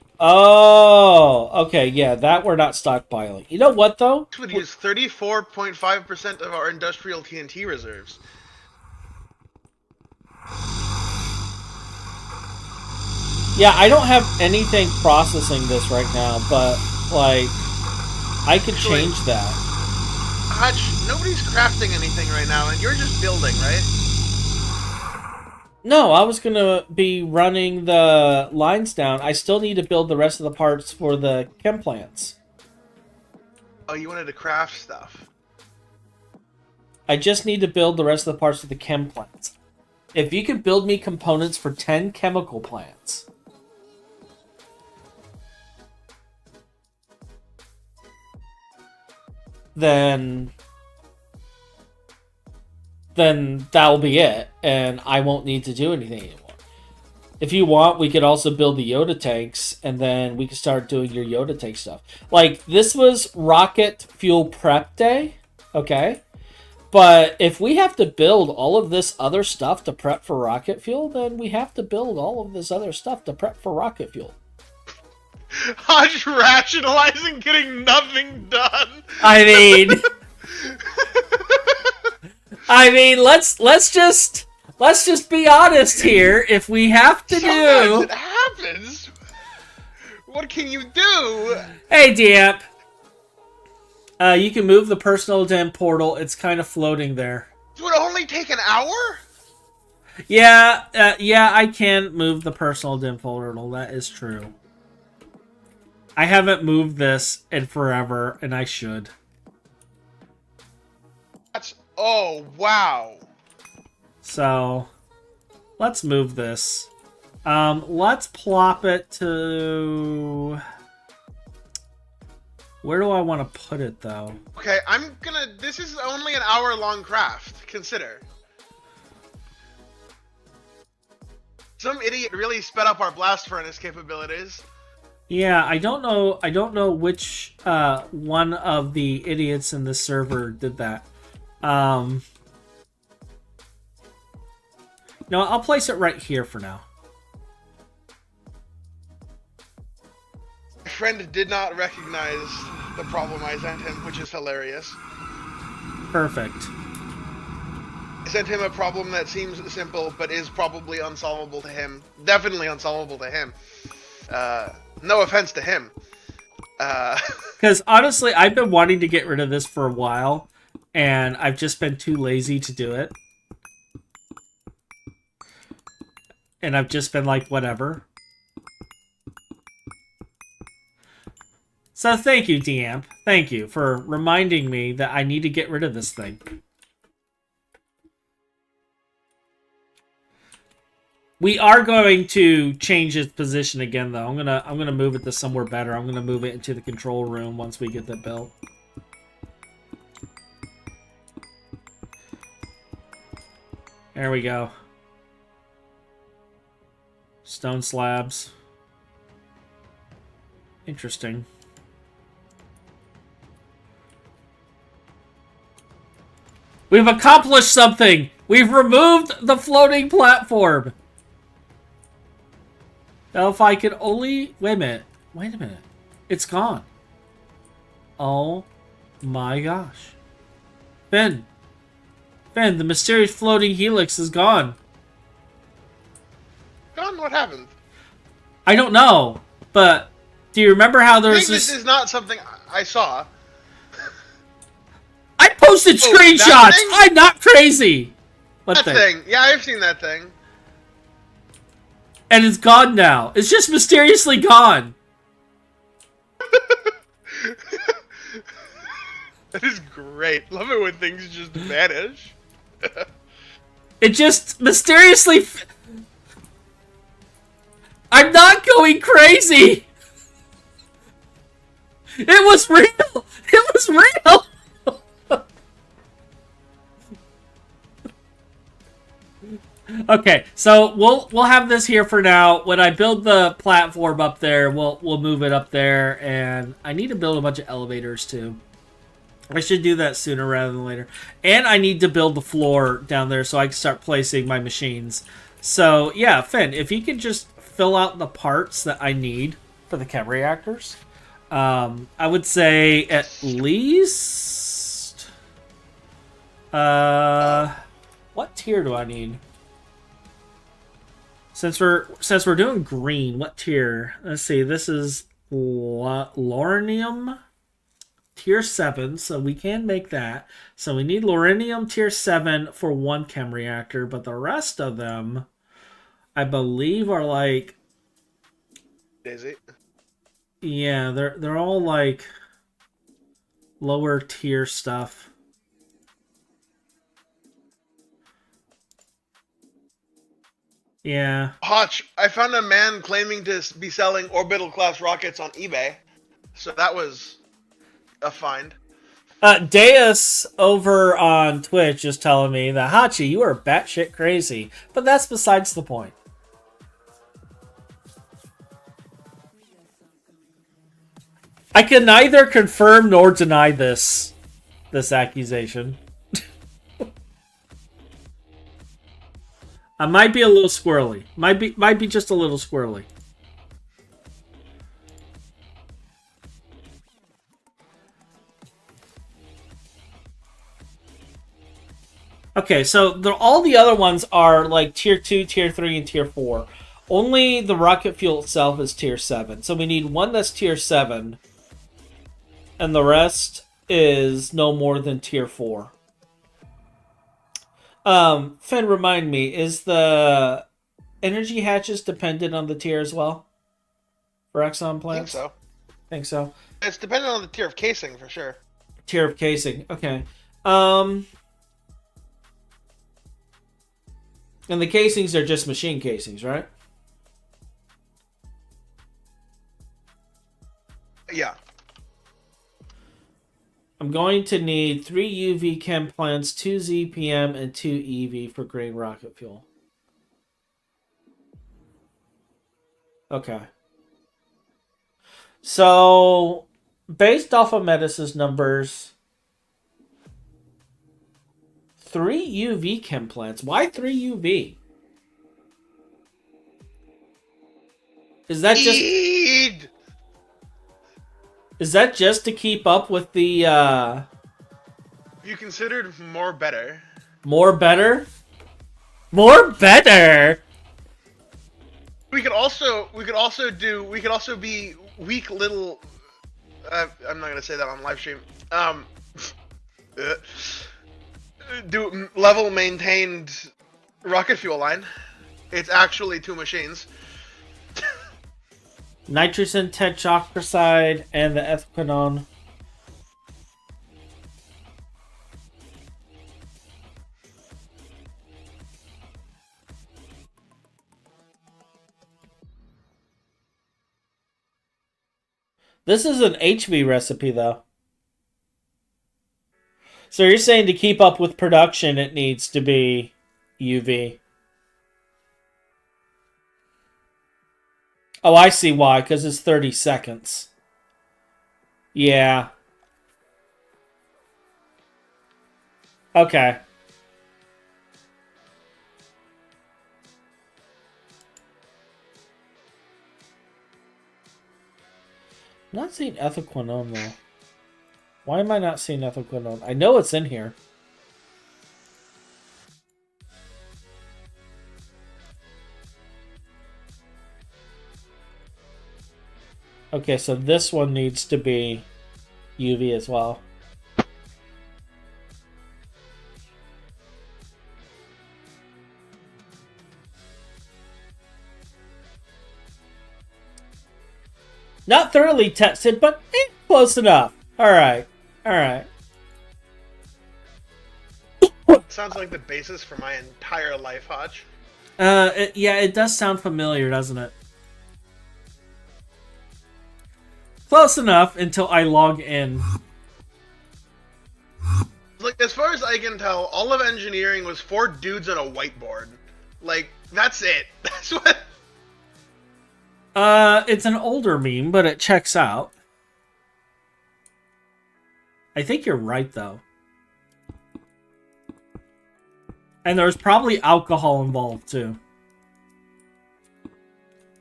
okay, yeah, that we're not stockpiling. You know what, though? This would use 34.5% of our industrial TNT reserves. Yeah, I don't have anything processing this right now, but, like, I could change that. Hutch, nobody's crafting anything right now, and you're just building, right? No, I was gonna be running the lines down. I still need to build the rest of the parts for the chem plants. Oh, you wanted to craft stuff. I just need to build the rest of the parts of the chem plants. If you could build me components for 10 chemical plants, then that'll be it, and I won't need to do anything anymore. If you want, we could also build the Yoda tanks, and then we could start doing your Yoda tank stuff. Like, this was rocket fuel prep day, okay? But if we have to build all of this other stuff to prep for rocket fuel, then we have to build all of this other stuff to prep for rocket fuel. Hodge rationalizing getting nothing done. I mean, let's just be honest here. If we have to Sometimes it happens. What can you do? Hey, Diep. You can move the personal den portal. It's kind of floating there. It would only take an hour? Yeah, I can move the personal den portal. That is true. I haven't moved this in forever, and I should. Oh, wow. So, let's move this. Let's plop it to... Where do I want to put it, though? Okay, this is only an hour-long craft. Consider. Some idiot really sped up our blast furnace capabilities. Yeah, I don't know which one of the idiots in this server did that. No, I'll place it right here for now. My friend did not recognize the problem I sent him, which is hilarious. Perfect. I sent him a problem that seems simple, but is probably unsolvable to him. Definitely unsolvable to him. No offense to him. Because honestly, I've been wanting to get rid of this for a while, and I've just been too lazy to do it. And I've just been like, whatever. So thank you, Deamp. Thank you for reminding me that I need to get rid of this thing. We are going to change its position again, though. I'm gonna move it to somewhere better. I'm gonna move it into the control room once we get that built. There we go. Stone slabs. Interesting. We've accomplished something! We've removed the floating platform! Now, if I could only... Wait a minute. Wait a minute. It's gone. Oh my gosh. Ben, the mysterious floating helix is gone. Gone? What happened? I don't know, but do you remember how there was this is not something I saw. I posted screenshots! I'm not crazy! What thing? Yeah, I've seen that thing. And it's gone now. It's just mysteriously gone. That is great. Love it when things just vanish. It just mysteriously... I'm not going crazy! It was real! It was real! Okay, so we'll have this here for now. When I build the platform up there, we'll move it up there, and I need to build a bunch of elevators too. I should do that sooner rather than later. And I need to build the floor down there so I can start placing my machines. So yeah, Finn, if you can just fill out the parts that I need for the chem reactors, I would say at least what tier do I need? Since we're doing green, what tier? Let's see. This is Loranium tier 7, so we can make that. So we need Loranium tier 7 for one chem reactor, but the rest of them, I believe are like, Daisy. yeah, they're all like lower tier stuff. Yeah. Hotch, I found a man claiming to be selling orbital class rockets on eBay, so that was a find. Deus over on Twitch is telling me that Hachi, you are batshit crazy, but that's besides the point. I can neither confirm nor deny this accusation. I might be a little squirrely. Might be just a little squirrely. Okay, so all the other ones are like tier 2, tier 3, and tier 4. Only the rocket fuel itself is tier 7. So we need one that's tier 7. And the rest is no more than tier 4. Finn, remind me, is the energy hatches dependent on the tier as well? For Exxon plants? Think so. It's dependent on the tier of casing, for sure. Tier of casing, okay. And the casings are just machine casings, right? Yeah. I'm going to need 3 UV chem plants, 2 ZPM, and 2 EV for green rocket fuel. Okay. So, based off of Metis's numbers, 3 UV chem plants. Why 3 UV? Is that just... Is that just to keep up with the, You considered more better. More better? More better? We could also be weak little... I'm not gonna say that on live stream. Do level maintained rocket fuel line. It's actually 2 machines. Nitrogen tetroxide and the ethquinone. This is an HV recipe, though. So you're saying to keep up with production, it needs to be UV. Oh, I see why, because it's 30 seconds. Yeah. Okay. I'm not seeing ethylquinone, though. Why am I not seeing ethylquinone? I know it's in here. Okay, so this one needs to be UV as well. Not thoroughly tested, but close enough. Alright. Alright. Sounds like the basis for my entire life, Hodge. Yeah, it does sound familiar, doesn't it? Close enough until I log in. Like, as far as I can tell, all of engineering was 4 dudes on a whiteboard. Like, that's it. That's what... It's an older meme, but it checks out. I think you're right, though. And there's probably alcohol involved, too.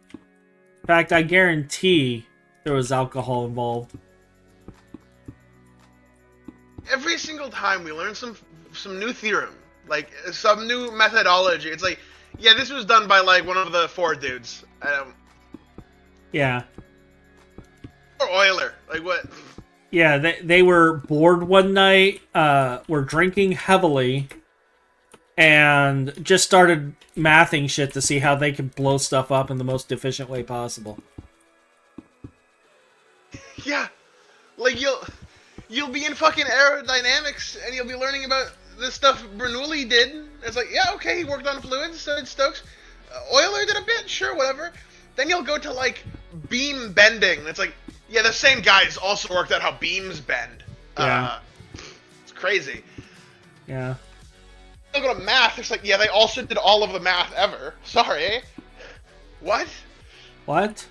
In fact, I guarantee there was alcohol involved. Every single time we learn some new theorem, like, some new methodology, it's like, yeah, this was done by, like, one of the 4 dudes. Yeah. Or Euler. Like, what? Yeah, they were bored one night, were drinking heavily, and just started mathing shit to see how they could blow stuff up in the most efficient way possible. Yeah, like you'll be in fucking aerodynamics and you'll be learning about this stuff Bernoulli did. It's like, yeah, okay, he worked on fluids, so did Stokes. Euler did a bit, sure, whatever. Then you'll go to like beam bending. It's like, yeah, the same guys also worked out how beams bend. Yeah. It's crazy. Yeah. You'll go to math. It's like, yeah, they also did all of the math ever. Sorry. What? What?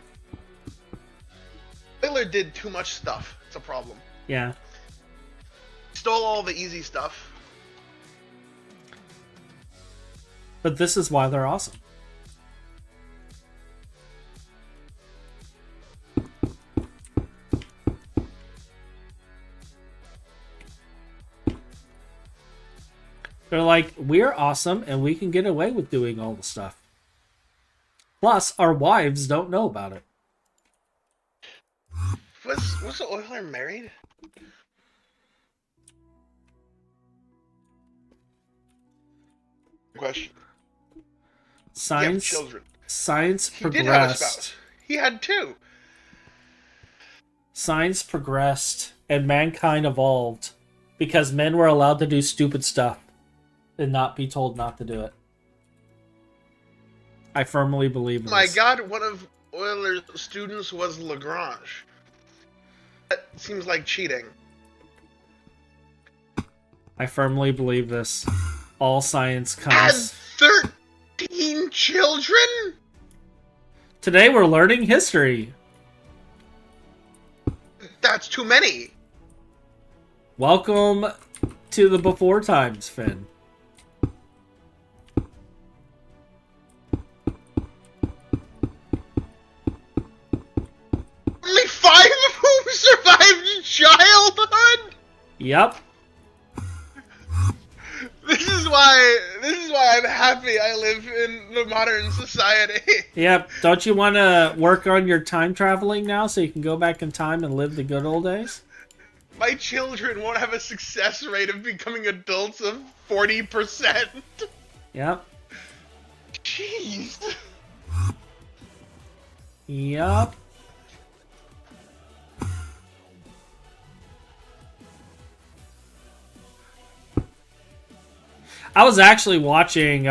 Euler did too much stuff. It's a problem. Yeah. Stole all the easy stuff. But this is why they're awesome. They're like, we're awesome and we can get away with doing all the stuff. Plus, our wives don't know about it. Was Euler married? Question. Science, children. Science He progressed. did have a spouse. He had two. Science progressed and mankind evolved because men were allowed to do stupid stuff and not be told not to do it. I firmly believe this. My God, one of Euler's students was Lagrange. That seems like cheating. I firmly believe this. All science Had comes. 13 children? Today we're learning history. That's too many. Welcome to the before times, Finn. Only 5 of whom survived childhood? Yep. This is why I'm happy I live in the modern society. Yep. Don't you want to work on your time traveling now so you can go back in time and live the good old days? My children won't have a success rate of becoming adults of 40%. Yep. Jeez. Yep. I was actually watching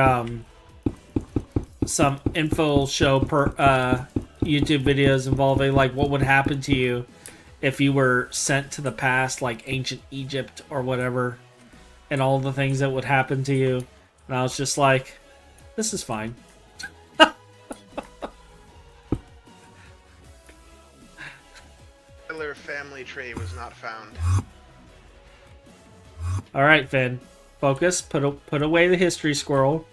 some info show YouTube videos involving like what would happen to you if you were sent to the past, like ancient Egypt or whatever, and all the things that would happen to you. And I was just like, this is fine. Euler family tree was not found. All right, Finn. Focus. Put away the history squirrel.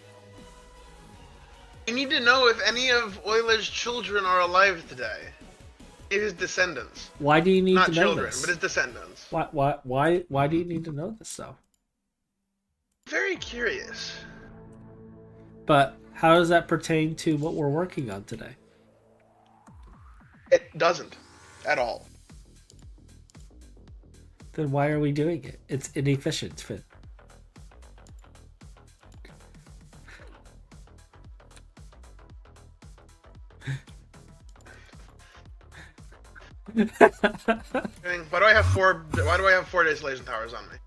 I need to know if any of Euler's children are alive today. His descendants. Why do you need Not to know children, this? but his descendants. Why do you need to know this though? Very curious. But how does that pertain to what we're working on today? It doesn't. At all. Then why are we doing it? It's inefficient, Finn. Why do I have 4 distillation towers on me?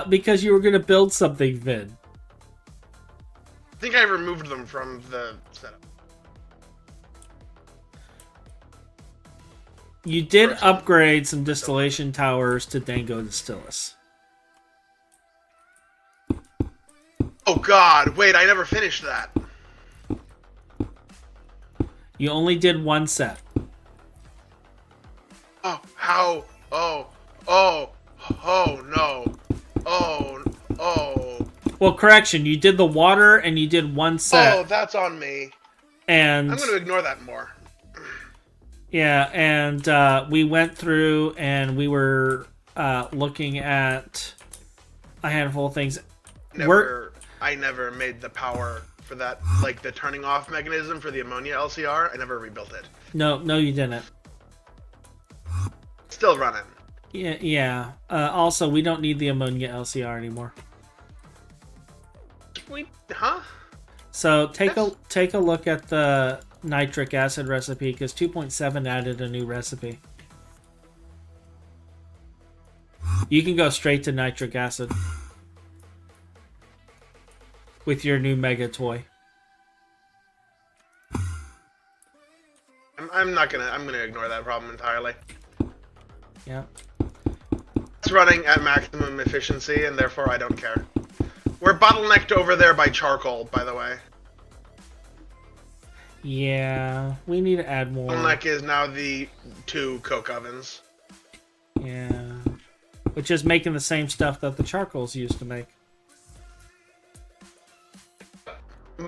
Because you were going to build something, Finn. I think I removed them from the setup. You did upgrade some distillation towers to Dango Distillus. Oh God! Wait, I never finished that. You only did one set. Oh, how? Oh, no. Oh. Well, correction. You did the water and you did one set. Oh, that's on me. And I'm going to ignore that more. yeah, and we went through and we were looking at a handful of things. I never made the power for that, like the turning off mechanism for the ammonia LCR. I never rebuilt it. No, you didn't. Still running. Yeah. Also, we don't need the ammonia LCR anymore. Huh? So take Yes. a look at the nitric acid recipe, because 2.7 added a new recipe. You can go straight to nitric acid with your new mega toy. I'm gonna ignore that problem entirely. Yeah. It's running at maximum efficiency, and therefore I don't care. We're bottlenecked over there by charcoal, by the way. Yeah, we need to add more. Bottleneck is now the 2 coke ovens. Yeah. Which is making the same stuff that the charcoals used to make.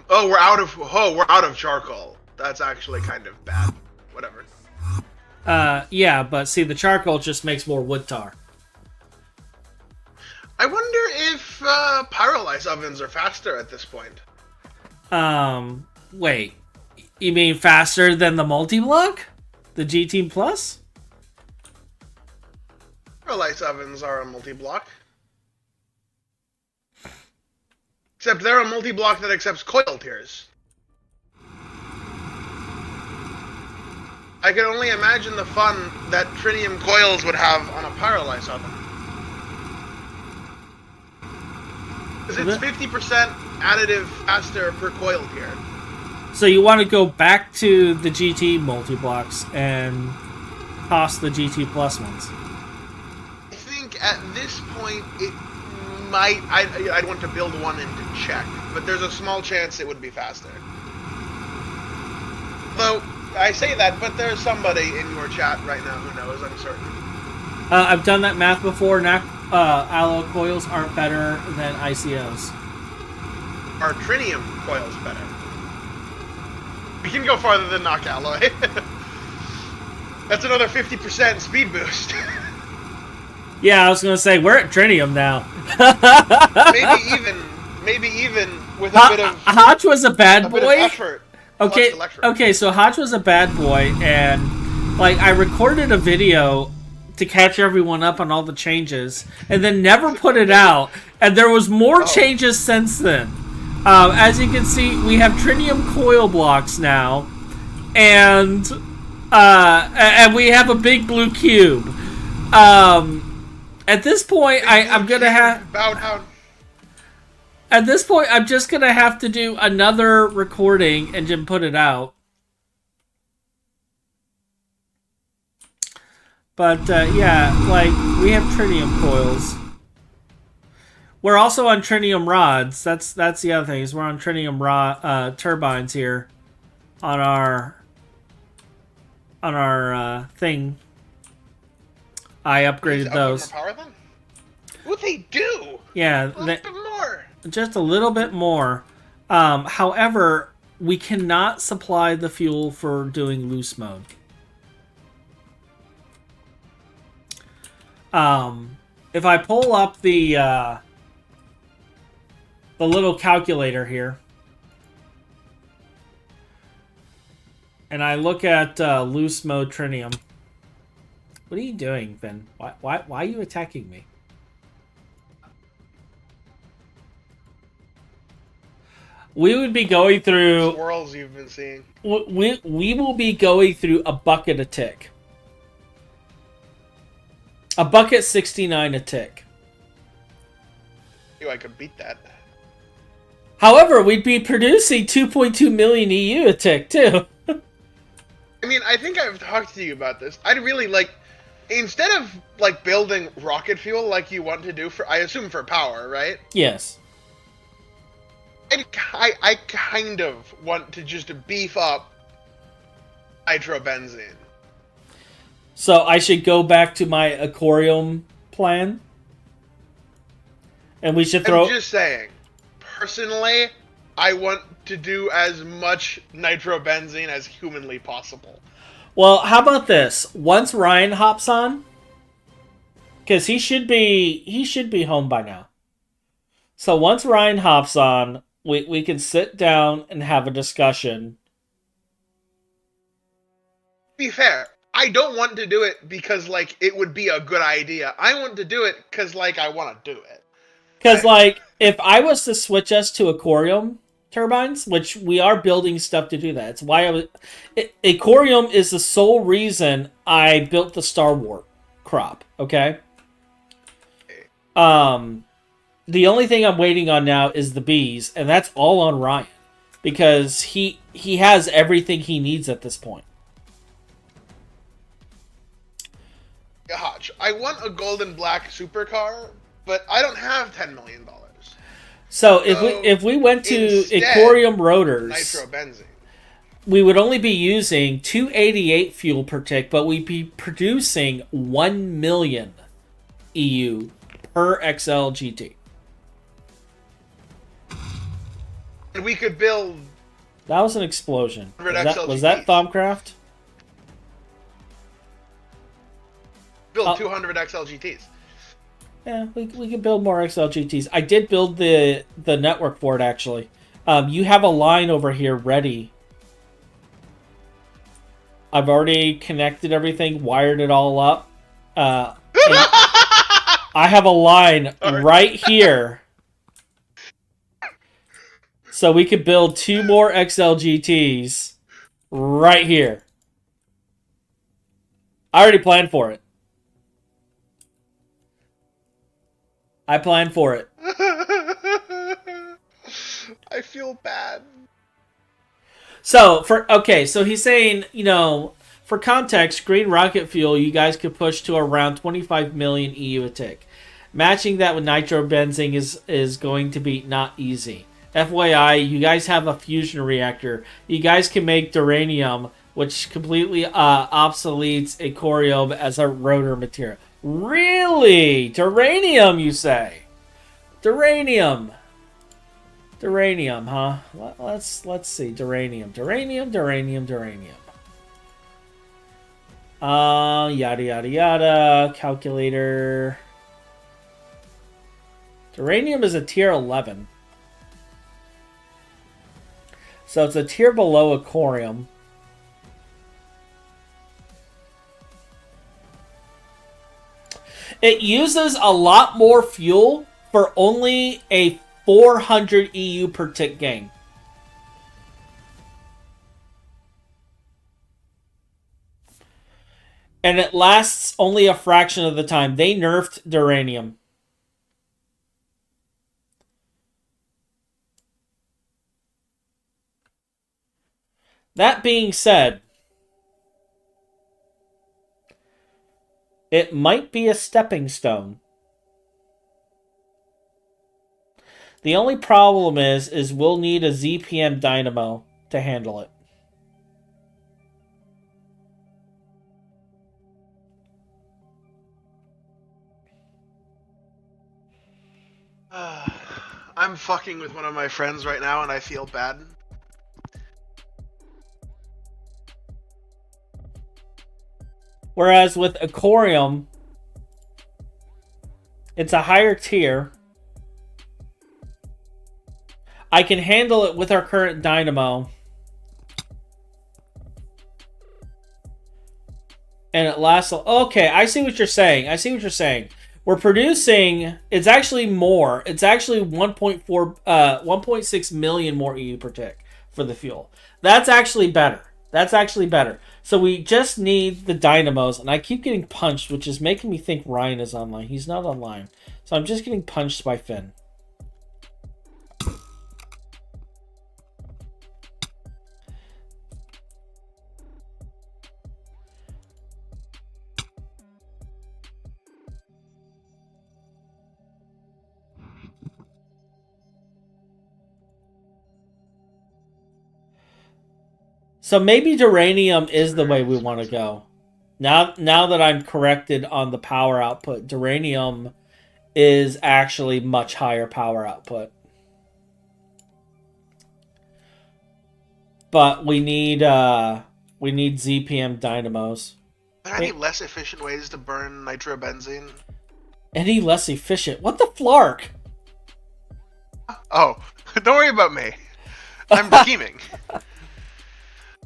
Oh, we're out of charcoal. That's actually kind of bad. Whatever. Yeah, but see, the charcoal just makes more wood tar. I wonder if pyrolyze ovens are faster at this point. Wait. You mean faster than the multi-block? The GT Plus? Pyrolyze ovens are a multi-block. Except they're a multi-block that accepts coil tiers. I can only imagine the fun that tritium coils would have on a pyrolyze oven. Because it's 50% additive faster per coil tier. So you want to go back to the GT multi-blocks and toss the GT Plus ones? I think at this point it might... I'd want to build one and to check, but there's a small chance it would be faster. Though, I say that, but there's somebody in your chat right now who knows, I'm certain. I've done that math before. Alloy coils aren't better than ICOs. Are tritium coils better? We can go farther than knock alloy. That's another 50% speed boost. Yeah, I was gonna say we're at tritium now. maybe even with a bit of Hotch was a bad boy. Bit of effort. Okay, so Hotch was a bad boy, and like I recorded a video to catch everyone up on all the changes, and then never put it out. And there was more changes since then. As you can see, we have tritium coil blocks now, and we have a big blue cube. At this point, I'm gonna have. At this point, I'm just gonna have to do another recording and then put it out. But yeah, like we have tritium coils. We're also on tritium rods. That's the other thing, is we're on tritium rod turbines here on our thing. I upgraded those. More power then? What they do? Yeah, a little bit more. Just a little bit more. However, we cannot supply the fuel for doing loose mode. If I pull up the little calculator here, and I look at loose mode tritium. What are you doing, Ben? Why are you attacking me? We would be going through Squirrels you've been seeing. We will be going through a bucket a tick. A bucket 69 a tick. I could beat that. However, we'd be producing 2.2 million EU a tick too. I mean, I think I've talked to you about this. I'd really like, instead of like building rocket fuel like you want to do for, I assume for power, right? Yes. I kind of want to just beef up nitrobenzene. So I should go back to my aquarium plan? And we should throw... I'm just saying, personally, I want to do as much nitrobenzene as humanly possible. Well, how about this? Once Ryan hops on, because he should be home by now. So once Ryan hops on, we can sit down and have a discussion. Be fair, I don't want to do it because like it would be a good idea. I want to do it because like I want to do it. Because, like, if I was to switch us to aquarium turbines, which we are building stuff to do that. It's why I was... Aquarium is the sole reason I built the Star Wars crop, okay? The only thing I'm waiting on now is the bees, and that's all on Ryan. Because he has everything he needs at this point. Hodge, I want a golden black supercar, but I don't have $10 million. So if we went to instead, aquarium rotors, nitrobenzene, we would only be using 288 fuel per tick, but we'd be producing 1 million EU per XLGT. and we could build. That was an explosion. Was 100 that Thumbcraft? Build 200 XLGTs. Yeah, we could build more XLGTs. I did build the network for it, actually. You have a line over here ready. I've already connected everything, wired it all up. I have a line right here. So we could build 2 more XLGTs right here. I already planned for it. I planned for it. I feel bad. So he's saying, for context, green rocket fuel you guys could push to around 25 million EU a tick. Matching that with nitrobenzene is going to be not easy. FYI, you guys have a fusion reactor. You guys can make duranium, which completely obsoletes aquarium as a rotor material. Really? Duranium, you say? Duranium, huh? Let's see. Duranium. Yada yada yada. Calculator. Duranium is a tier 11. So it's a tier below aquarium. It uses a lot more fuel for only a 400 EU per tick gain. And it lasts only a fraction of the time. They nerfed duranium. That being said, it might be a stepping stone. The only problem is we'll need a ZPM dynamo to handle it. I'm fucking with one of my friends right now and I feel bad. Whereas with aquarium, it's a higher tier. I can handle it with our current dynamo. And it lasts... Okay, I see what you're saying. We're producing... It's actually more. It's actually 1.6 million more EU per tick for the fuel. That's actually better. So we just need the dynamos, and I keep getting punched, which is making me think Ryan is online. He's not online. So I'm just getting punched by Finn. So maybe duranium is the way we want to go. Now that I'm corrected on the power output, duranium is actually much higher power output. But we need ZPM dynamos. Are there any less efficient ways to burn nitrobenzene? Any less efficient? What the flark? Oh, don't worry about me. I'm scheming.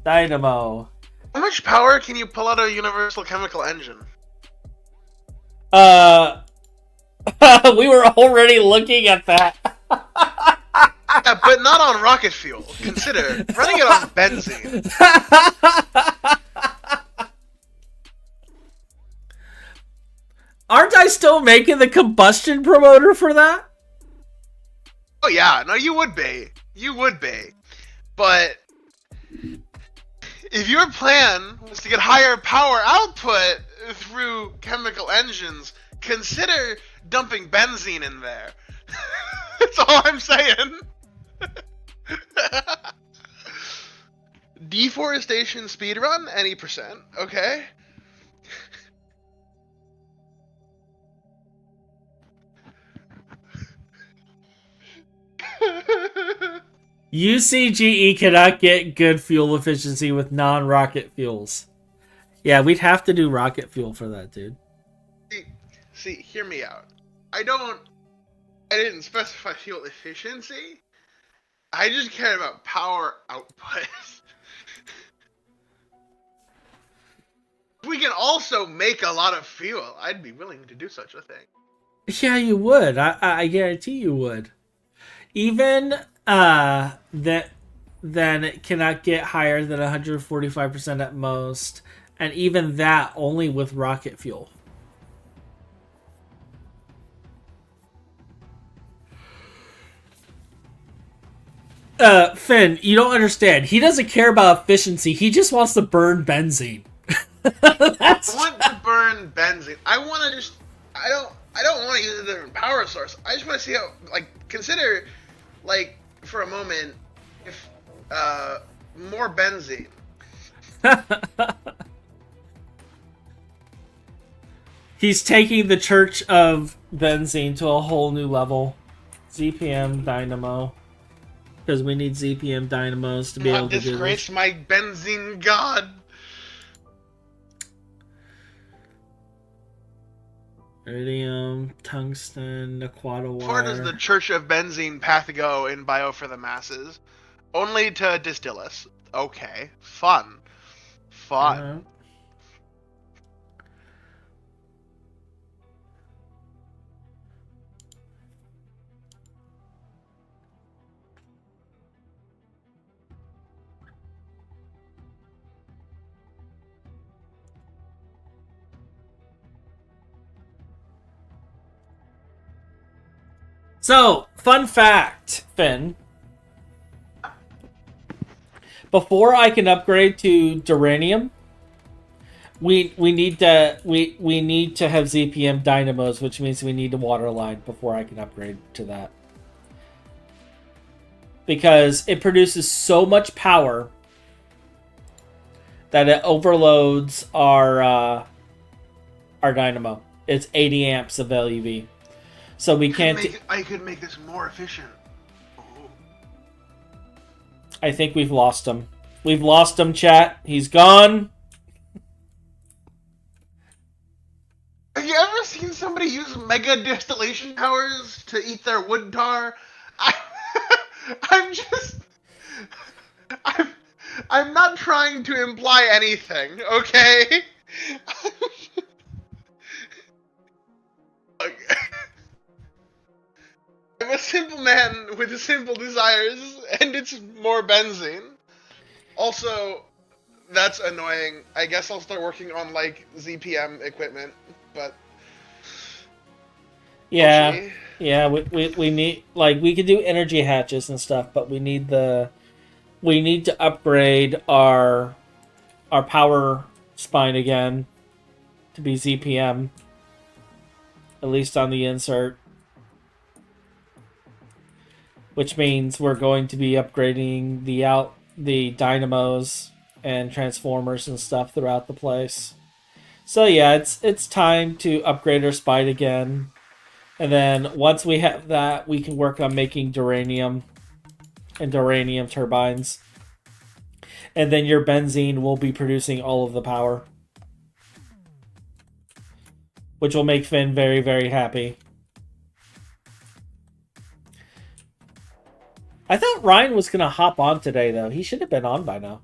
Dynamo. How much power can you pull out of a universal chemical engine? We were already looking at that. Yeah, but not on rocket fuel. Consider running it on benzene. Aren't I still making the combustion promoter for that? Oh yeah, no, you would be. You would be. But if your plan was to get higher power output through chemical engines, consider dumping benzene in there. That's all I'm saying. Deforestation speedrun, any percent, okay? UCGE cannot get good fuel efficiency with non-rocket fuels. Yeah, we'd have to do rocket fuel for that, dude. See, hear me out. I didn't specify fuel efficiency. I just cared about power output. We can also make a lot of fuel. I'd be willing to do such a thing. Yeah, you would. I guarantee you would. Even that then it cannot get higher than 145% at most, and even that only with rocket fuel. Finn, you don't understand. He doesn't care about efficiency. He just wants to burn benzene. I want to burn benzene. I want to just. I don't want to use a different power source. I just want to see how. Like, consider, like, for a moment, if more benzene. He's taking the Church of Benzene to a whole new level. ZPM Dynamo. Because we need ZPM Dynamos to be able to do this. Disgrace my benzene god. Iridium, tungsten, aquata wire. Where does the Church of Benzene path go in Bio for the Masses? Only to distill us. Okay. Fun. So, fun fact, Finn. Before I can upgrade to Duranium, we need to have ZPM dynamos, which means we need a water line before I can upgrade to that. Because it produces so much power that it overloads our dynamo. It's 80 amps of LUV. So we can't. I could make this more efficient. Oh. I think we've lost him. We've lost him, chat. He's gone. Have you ever seen somebody use mega distillation powers to eat their wood tar? I'm not trying to imply anything, okay? I'm a simple man with simple desires, and it's more benzene. Also, that's annoying. I guess I'll start working on, like, ZPM equipment, but... Yeah, yeah, we need, like, we could do energy hatches and stuff, but we need to upgrade our power spine again to be ZPM, at least on the insert. Which means we're going to be upgrading the dynamos and transformers and stuff throughout the place. So yeah, it's time to upgrade our spine again. And then once we have that, we can work on making duranium and duranium turbines. And then your benzene will be producing all of the power. Which will make Finn very, very happy. I thought Ryan was going to hop on today, though. He should have been on by now.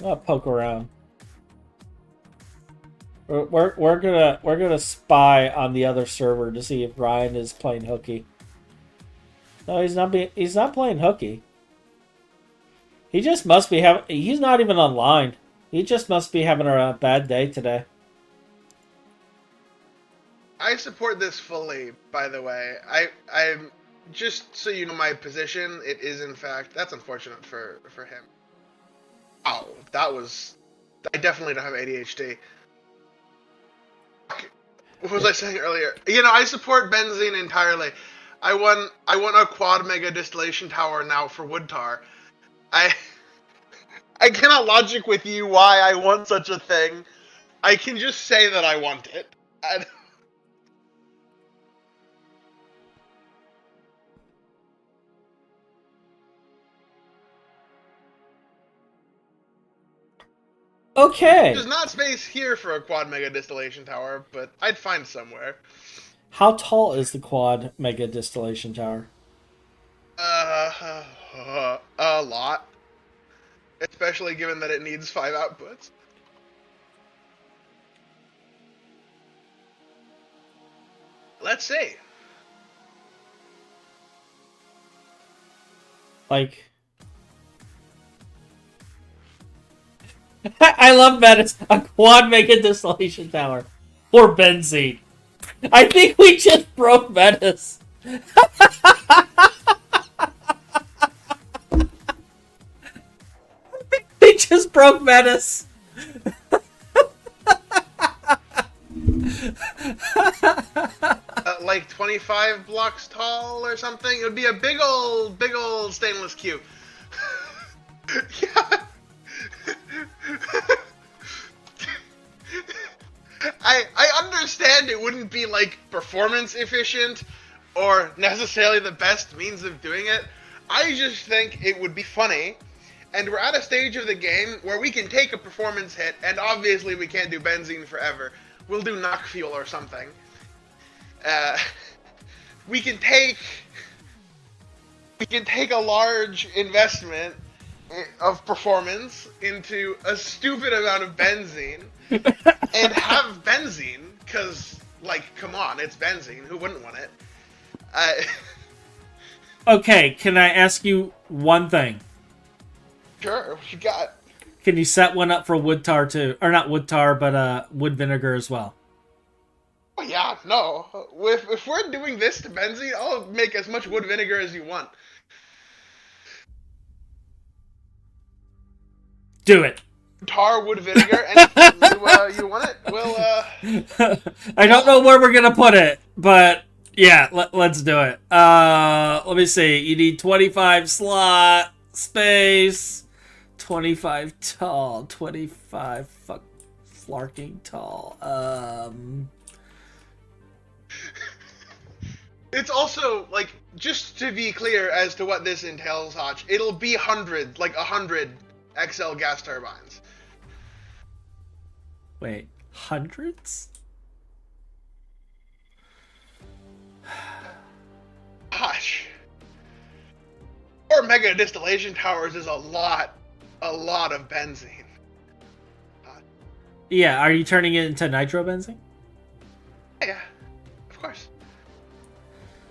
I'll poke around. We're gonna spy on the other server to see if Ryan is playing hooky. No, he's not playing hooky. He just must be having. He's not even online. He just must be having a bad day today. I support this fully, by the way. I'm just so you know my position. It is in fact that's unfortunate for him. Oh, that was. I definitely don't have ADHD. What was I saying earlier? You know, I support benzene entirely. I want a quad mega distillation tower now for wood tar. I cannot logic with you why I want such a thing. I can just say that I want it. Okay. There's not space here for a quad mega distillation tower, but I'd find somewhere. How tall is the quad mega distillation tower? A lot. Especially given that it needs 5 outputs. Let's see. Like... I love Menace. A quad mega distillation tower. Or benzene. I think we just broke Menace. We just broke Menace. Like 25 blocks tall or something. It would be a big old stainless cube. Yeah. I understand it wouldn't be like performance efficient or necessarily the best means of doing it. I just think it would be funny, and we're at a stage of the game where we can take a performance hit, and obviously we can't do benzene forever. We'll do knock fuel or something. We can take a large investment of performance into a stupid amount of benzene and have benzene, because, like, come on, it's benzene. Who wouldn't want it? Okay, can I ask you one thing? Sure, what you got? Can you set one up for wood tar too? Or not wood tar, but wood vinegar as well? Oh, yeah, no. If we're doing this to benzene, I'll make as much wood vinegar as you want. Do it. Tar, wood vinegar, anything you want it? We'll, I don't know where we're gonna put it, but yeah, let's do it. Let me see. You need 25 slot space, 25 tall, 25 flarking tall. It's also, like, just to be clear as to what this entails, Hotch, it'll be 100 XL gas turbines. Wait, hundreds? Gosh. 4 mega distillation towers is a lot of benzene. Yeah, are you turning it into nitrobenzene? Yeah, of course.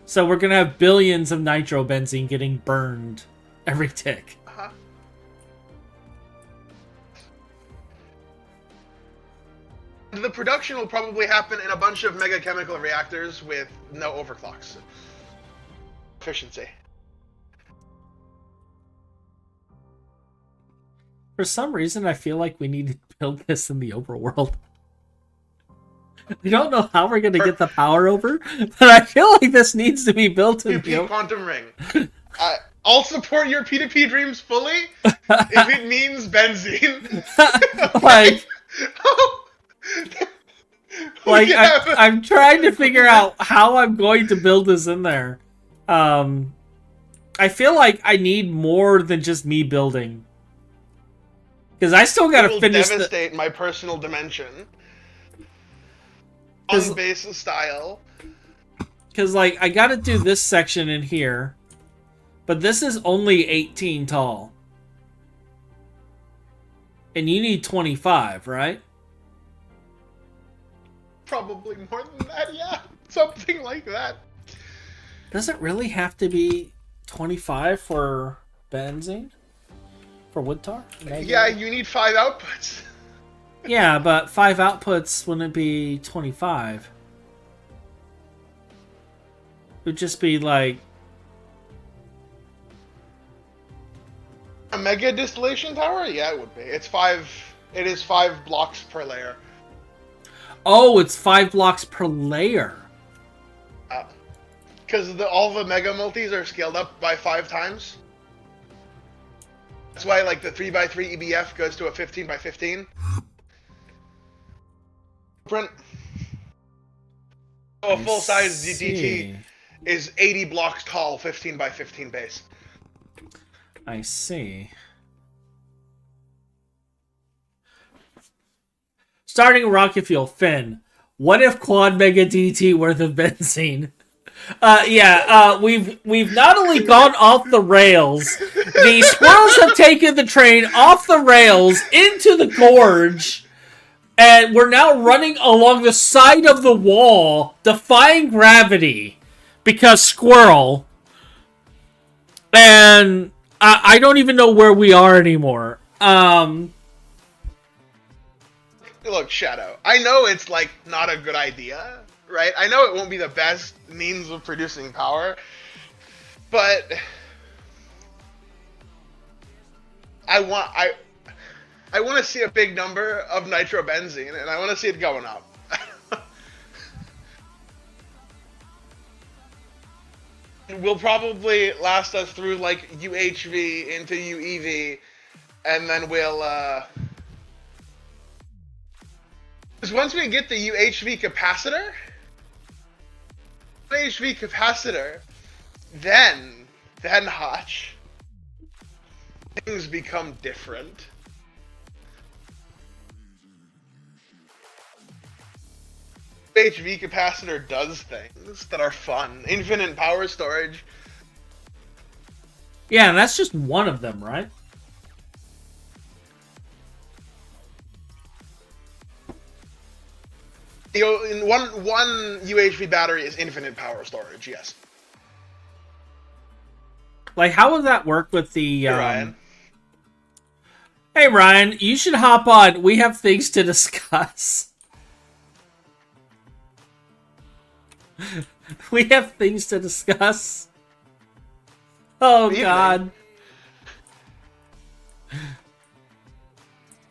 So we're gonna have billions of nitrobenzene getting burned every tick. Uh-huh. The production will probably happen in a bunch of mega chemical reactors with no overclocks. Efficiency. For some reason, I feel like we need to build this in the overworld. I don't know how we're going to get the power over, but I feel like this needs to be built in the quantum ring. I'll support your P2P dreams fully if it means benzene. I'm trying to figure out how I'm going to build this in there. I feel like I need more than just me building. Because I still got to finish. Devastate my personal dimension. On base style. Because, like, I got to do this section in here, but this is only 18 tall. And you need 25, right? Probably more than that, yeah. Something like that. Does it really have to be 25 for benzene? For wood tar? Yeah, you need 5 outputs. Yeah, but 5 outputs wouldn't it be 25? It would just be like... A mega distillation tower? Yeah, it would be. It is 5 blocks per layer. Oh, it's 5 blocks per layer. Because all the mega multis are scaled up by 5 times. That's why, like, the 3x3 EBF goes to a 15x15. Print. So a full-size DT is 80 blocks tall, 15x15 base. I see. Starting rocket fuel, Finn. What if quad mega DT worth of benzene? We've not only gone off the rails, the squirrels have taken the train off the rails into the gorge, and we're now running along the side of the wall, defying gravity, because squirrel. And I don't even know where we are anymore. Look, Shadow, I know it's, like, not a good idea, right? I know it won't be the best means of producing power, but I want to see a big number of nitrobenzene, and I want to see it going up. It will probably last us through, like, UHV into UEV, and then we'll, because once we get the UHV capacitor, then Hotch, things become different. UHV capacitor does things that are fun. Infinite power storage. Yeah, and that's just one of them, right? In one UHV battery is infinite power storage, yes. Like, how would that work with the... Hey, Ryan. Hey, Ryan, you should hop on. We have things to discuss. We have things to discuss. Oh, God.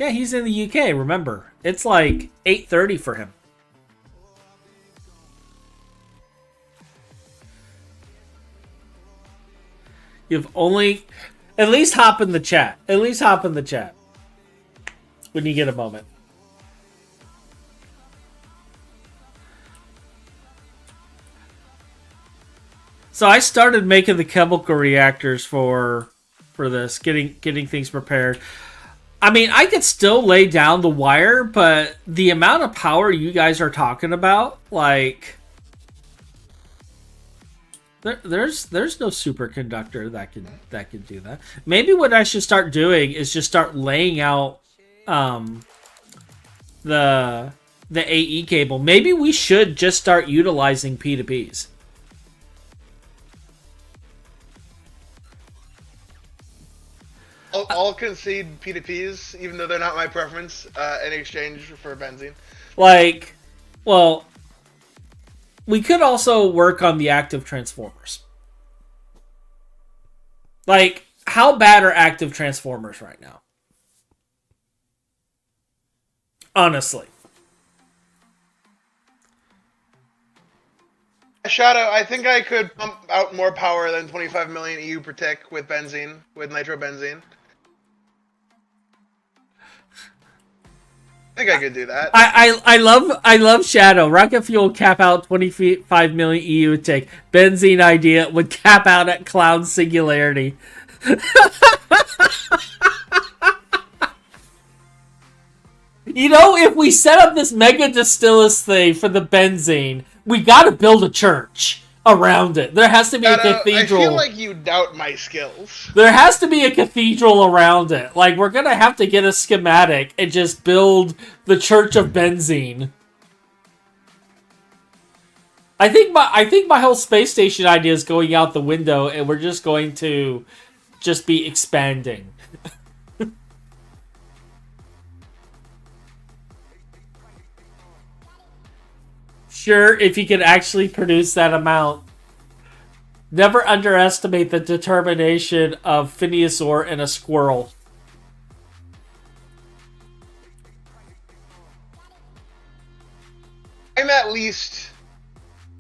Yeah, he's in the UK, remember. It's like 8:30 for him. You've only... At least hop in the chat. At least hop in the chat. When you get a moment. So I started making the chemical reactors for this, getting things prepared. I mean, I could still lay down the wire, but the amount of power you guys are talking about, like... There's no superconductor that can do that. Maybe what I should start doing is just start laying out the AE cable. Maybe we should just start utilizing P2Ps. I'll concede P2Ps, even though they're not my preference, in exchange for benzene. Like, well... We could also work on the active transformers. Like, how bad are active transformers right now? Honestly. Shadow, I think I could pump out more power than 25 million EU per tick with benzene, with nitrobenzene. I think I could do that. I love Shadow. Rocket fuel cap out 25 million EU a tick. Benzene idea would cap out at cloud singularity. You know, if we set up this mega distillers thing for the benzene, we gotta build a church. around it. There has to be a cathedral. I feel like you doubt my skills. There has to be a cathedral around it. Like, we're gonna have to get a schematic and just build the Church of Benzene. I think my whole space station idea is going out the window, and we're just going to just be expanding. Sure, if you can actually produce that amount. Never underestimate the determination of Phineasaur and a squirrel. I'm at least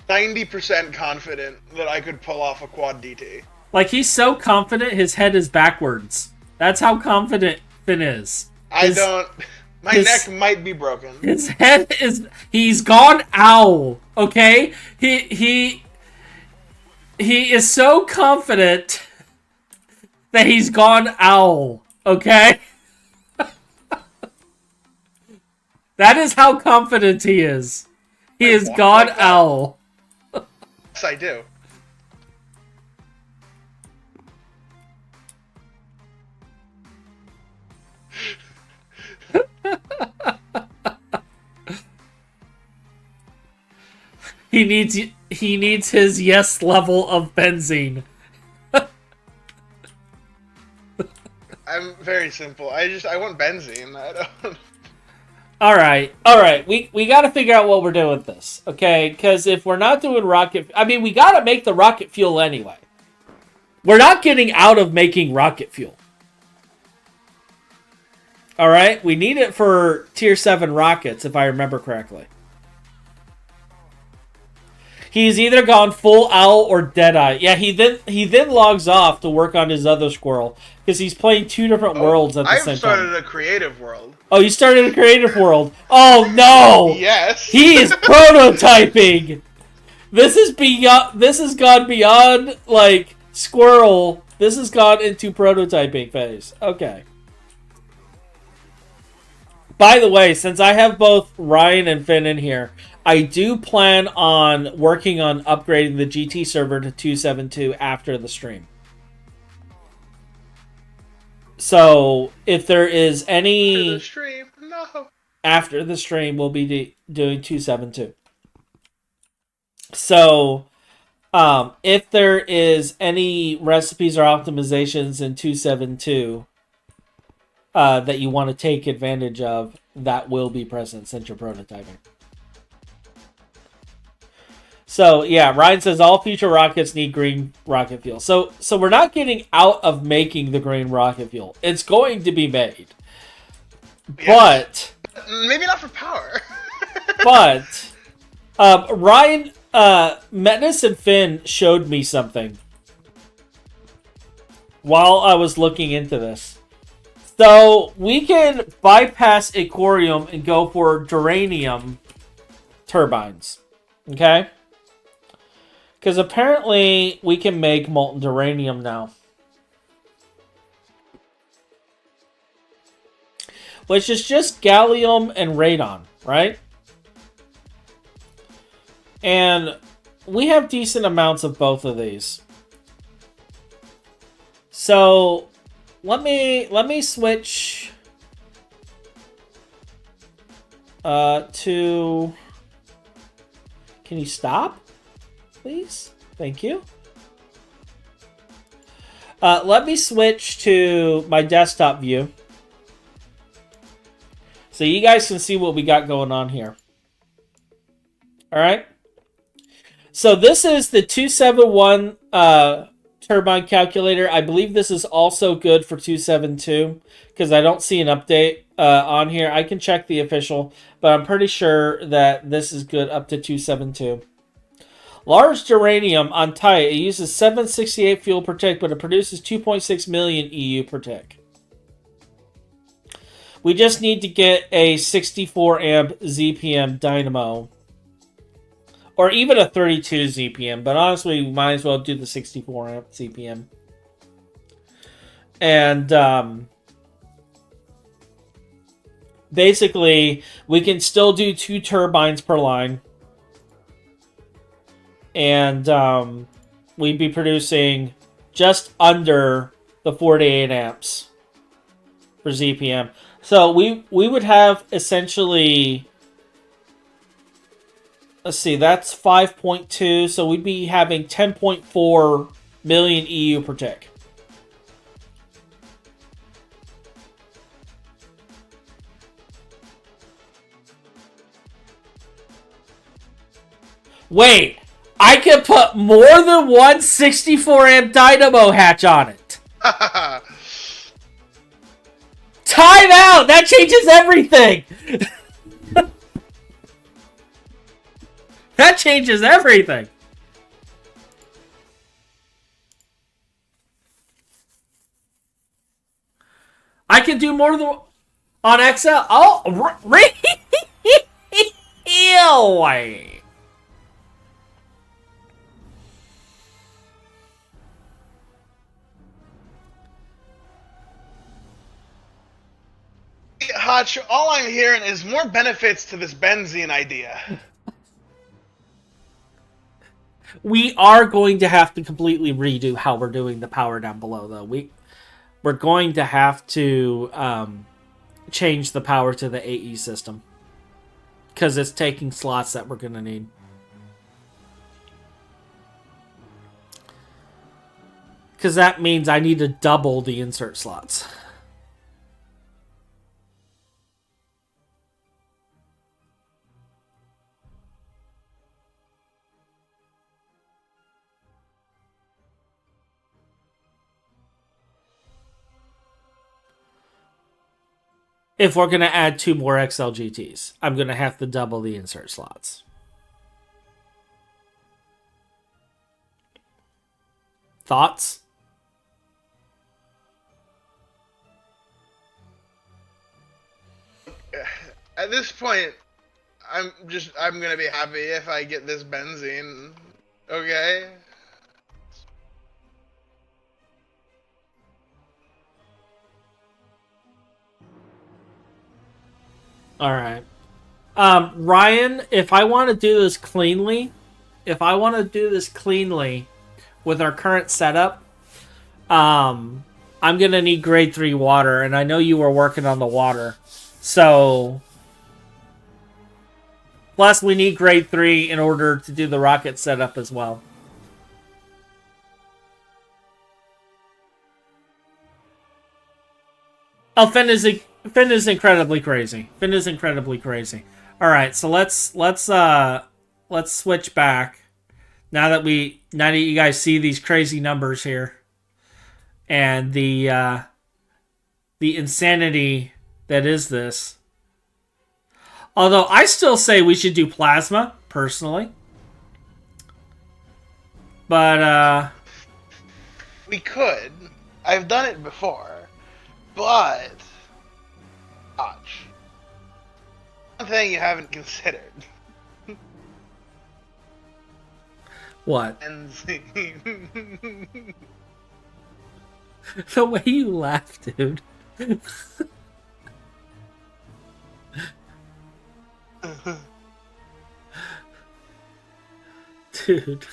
90% confident that I could pull off a quad DT. Like, he's so confident his head is backwards. That's how confident Finn is. My neck might be broken. His head is... He's gone owl, okay? He is so confident that he's gone owl, okay? That is how confident he is. He is gone owl. Yes, I do. He needs his yes level of benzene. I'm very simple. I want benzene. I don't. All right. We got to figure out what we're doing with this, okay? Because if we're not doing rocket, I mean, we got to make the rocket fuel anyway. We're not getting out of making rocket fuel. All right, we need it for tier 7 rockets, if I remember correctly. He's either gone full owl or deadeye. Yeah, he then logs off to work on his other squirrel because he's playing 2 different worlds at the same time. I've started a creative world. Oh, you started a creative world. Oh no! Yes. He is prototyping. This has gone beyond like squirrel. This has gone into prototyping phase. Okay. By the way, since I have both Ryan and Finn in here, I do plan on working on upgrading the GT server to 272 after the stream. So, if there is any... After the stream, no. After the stream, we'll be doing 272. So, if there is any recipes or optimizations in 272... that you want to take advantage of, that will be present since you're prototyping. So, yeah, Ryan says all future rockets need green rocket fuel. So we're not getting out of making the green rocket fuel. It's going to be made. Yes. But... maybe not for power. But, Ryan, Metis and Finn showed me something while I was looking into this. So, we can bypass aquarium and go for geranium turbines. Okay? Because apparently, we can make molten geranium now. Which is just gallium and radon, right? And we have decent amounts of both of these. So... Let me switch to... Can you stop, please? Thank you. Let me switch to my desktop view so you guys can see what we got going on here. All right. So this is the 271 turbine calculator. I believe this is also good for 272 because I don't see an update on here. I can check the official, but I'm pretty sure that this is good up to 272. Large geranium on tight. It uses 768 fuel per tick, but it produces 2.6 million EU per tick. We just need to get a 64 amp ZPM dynamo. Or even a 32 ZPM. But honestly, we might as well do the 64 amp ZPM. And basically, we can still do 2 turbines per line. and we'd be producing just under the 48 amps for ZPM. So we would have essentially, let's see, that's 5.2, so we'd be having 10.4 million EU per tick. Wait, I can put more than one 64 amp dynamo hatch on it. Time out! That changes everything! That changes everything! I can do more than on XL. Oh, really? Hotch, all I'm hearing is more benefits to this benzene idea. We are going to have to completely redo how we're doing the power down below, though. We're going to have to change the power to the AE system. Because it's taking slots that we're going to need. Because that means I need to double the insert slots. If we're going to add 2 more XLGTs, I'm going to have to double the insert slots. Thoughts? At this point, I'm going to be happy if I get this benzene. Okay? All right. Ryan, if I want to do this cleanly, with our current setup, I'm going to need grade 3 water, and I know you were working on the water. So, plus we need grade 3 in order to do the rocket setup as well. Oh, Finn is incredibly crazy. All right, so let's switch back. Now that you guys see these crazy numbers here, and the insanity that is this. Although I still say we should do plasma personally, but we could. I've done it before, but Hotch, one thing you haven't considered. What? Benzene. The way you laugh, dude. Dude.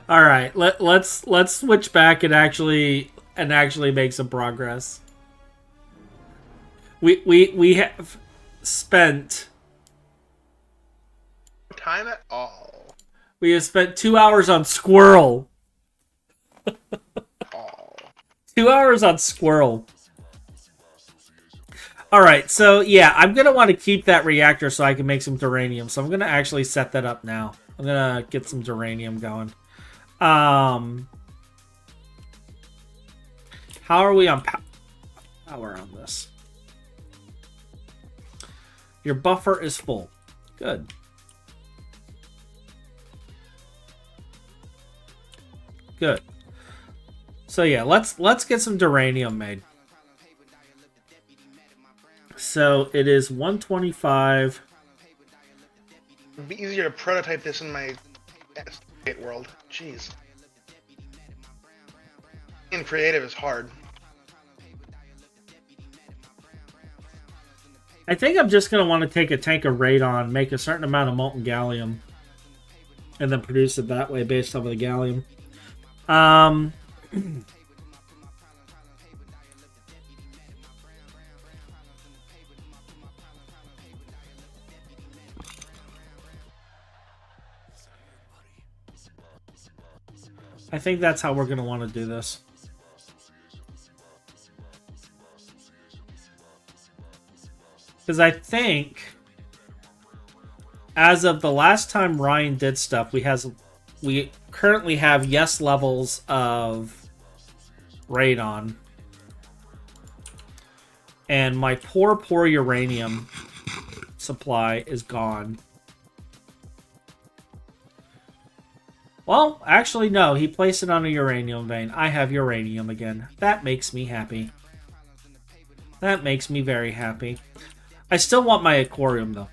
All right, let's switch back and actually make some progress. We have spent time at all. We have spent 2 hours on Squirrel. 2 hours on Squirrel. Alright, so yeah, I'm going to want to keep that reactor so I can make some duranium. So I'm going to actually set that up now. I'm going to get some duranium going. How are we on power on this? Your buffer is full. Good. Good. So yeah, let's get some duranium made. So it is 125. It'd be easier to prototype this in my world. Jeez. Being creative is hard. I think I'm just going to want to take a tank of radon, make a certain amount of molten gallium, and then produce it that way based off of the gallium. I think that's how we're going to want to do this. Because I think, as of the last time Ryan did stuff, we currently have yes levels of radon. And my poor uranium supply is gone. Well, actually, no. He placed it on a uranium vein. I have uranium again. That makes me happy. That makes me very happy. I still want my aquarium, though.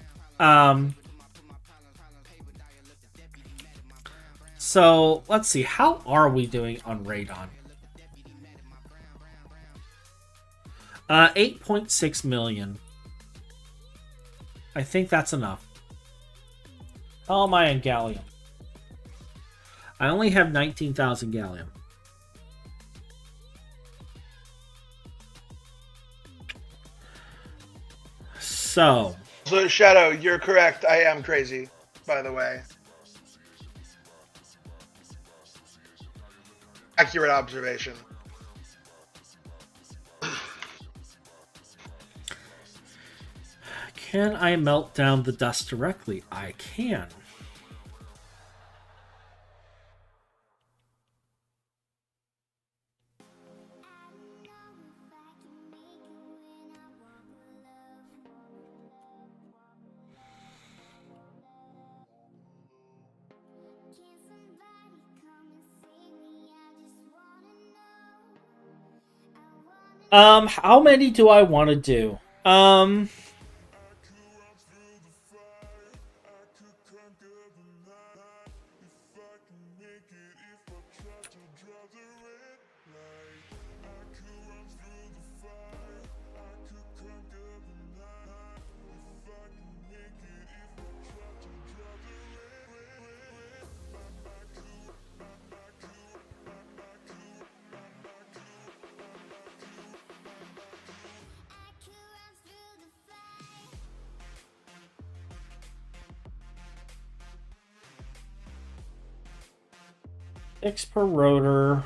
So, let's see. How are we doing on radon? 8.6 million. I think that's enough. How am I on gallium? I only have 19,000 gallium. So, Shadow, you're correct. I am crazy, by the way. Accurate observation. Can I melt down the dust directly? I can. How many do I want to do? Six per rotor.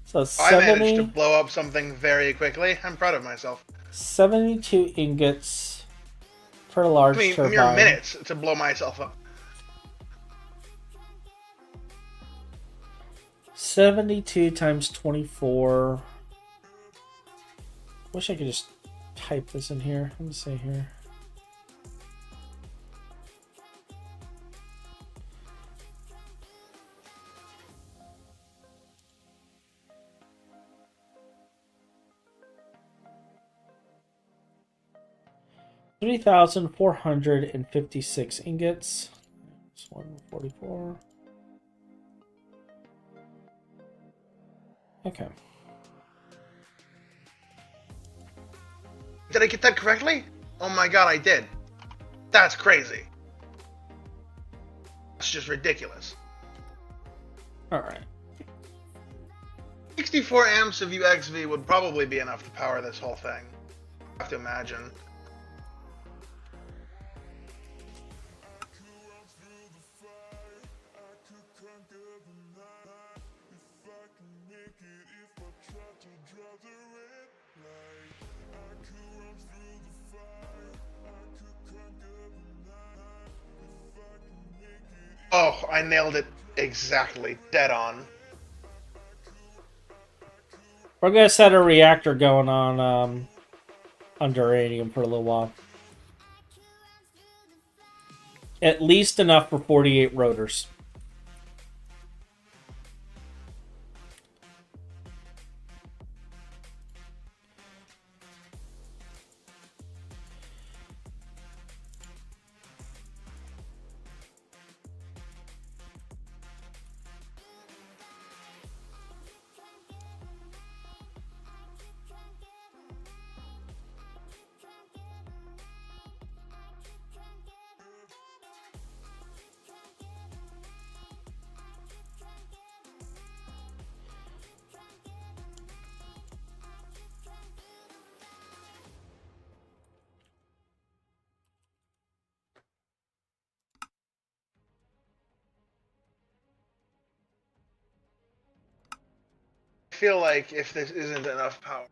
So 70, I managed to blow up something very quickly. I'm proud of myself. 72 ingots per large turbine. Mere minutes to blow myself up. 72 times 24. Wish I could just type this in here. Let me see here. $3,456 ingots. It's 144. Okay. Did I get that correctly? Oh my god, I did. That's crazy. That's just ridiculous. Alright. 64 amps of UXV would probably be enough to power this whole thing. I have to imagine. Oh, I nailed it exactly. Dead on. We're going to set a reactor going on under uranium for a little while. At least enough for 48 rotors. feel like if this isn't enough power.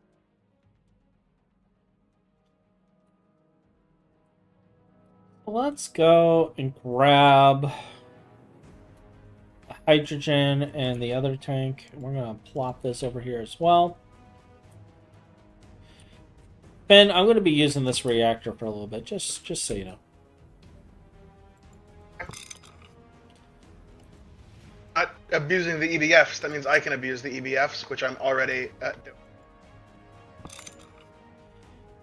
Let's go and grab hydrogen and the other tank. We're going to plop this over here as well. Ben, I'm going to be using this reactor for a little bit, just so you know. Not abusing the EBFs, that means I can abuse the EBFs, which I'm already doing.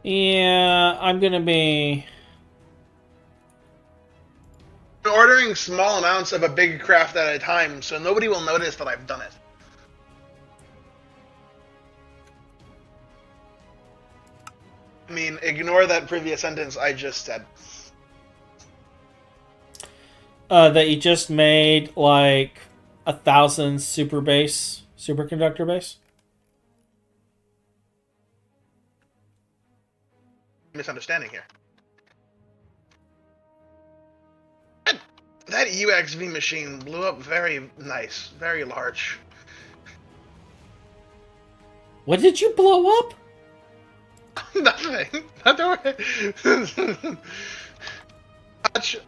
Yeah, I'm going to be ordering small amounts of a big craft at a time, so nobody will notice that I've done it. I mean, ignore that previous sentence I just said. That you just made like 1,000 superconductor base. Misunderstanding here. That UXV machine blew up very nice, very large. What did you blow up? Nothing.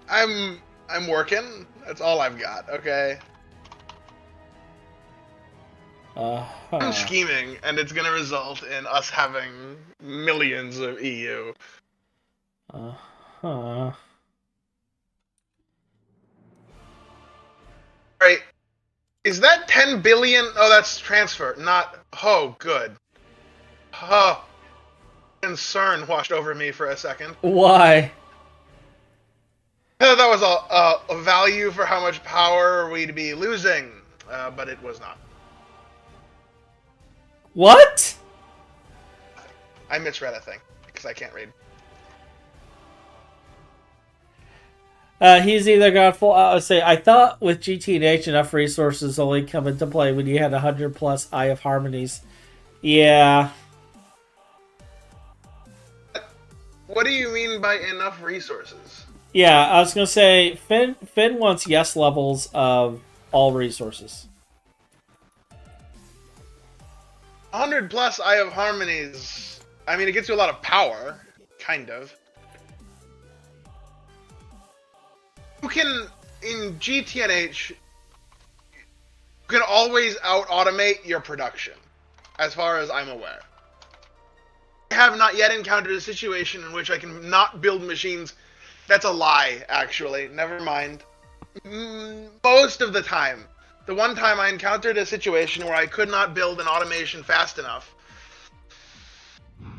I'm working. That's all I've got. Okay. I'm scheming, and it's gonna result in us having millions of EU. Right. Is that 10 billion? Oh, that's transfer, not... Oh, good. Oh. Concern washed over me for a second. Why? That was a value for how much power we'd be losing, but it was not. What? I misread a thing, because I can't read. He's either got full... I thought with GT&H enough resources only come into play when you had 100 plus Eye of Harmonies. Yeah. What do you mean by enough resources? Yeah, I was going to say, Finn wants yes levels of all resources. 100 plus Eye of Harmonies. I mean, it gets you a lot of power, kind of. You can, in GT&H, you can always out-automate your production, as far as I'm aware. I have not yet encountered a situation in which I can not build machines. That's a lie, actually. Never mind. Most of the time. The one time I encountered a situation where I could not build an automation fast enough,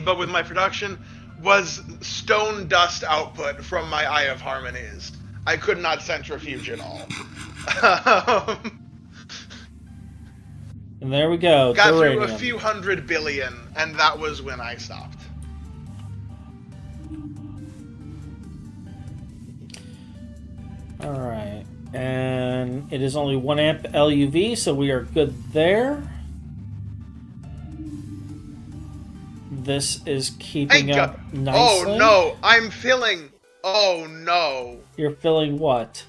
but with my production, was stone dust output from my Eye of Harmonies. I could not centrifuge it all. And there we go. Got through a few 100 billion, and that was when I stopped. Alright. And it is only 1 amp LUV, so we are good there. This is keeping up nicely. Oh no, I'm filling. Oh no. You're filling what?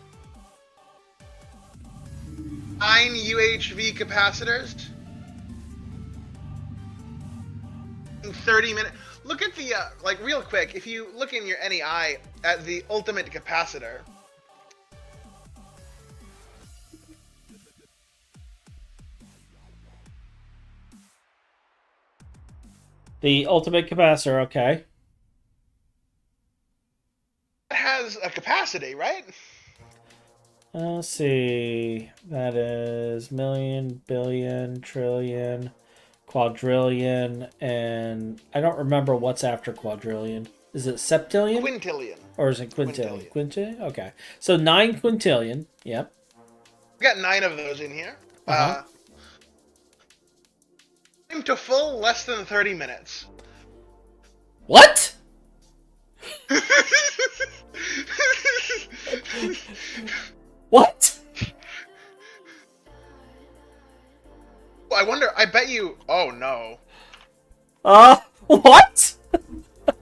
9 UHV capacitors in 30 minutes. Look at the, like, real quick, if you look in your NEI at the ultimate capacitor. The ultimate capacitor, okay. It has a capacity, right? Let's see. That is million, billion, trillion, quadrillion, and I don't remember what's after quadrillion. Is it septillion? Quintillion. Or is it quintillion? Quintillion? Okay. So 9 quintillion. Yep. We got 9 of those in here. Time to full, less than 30 minutes. What? What? I wonder, I bet you... Oh, no. What? I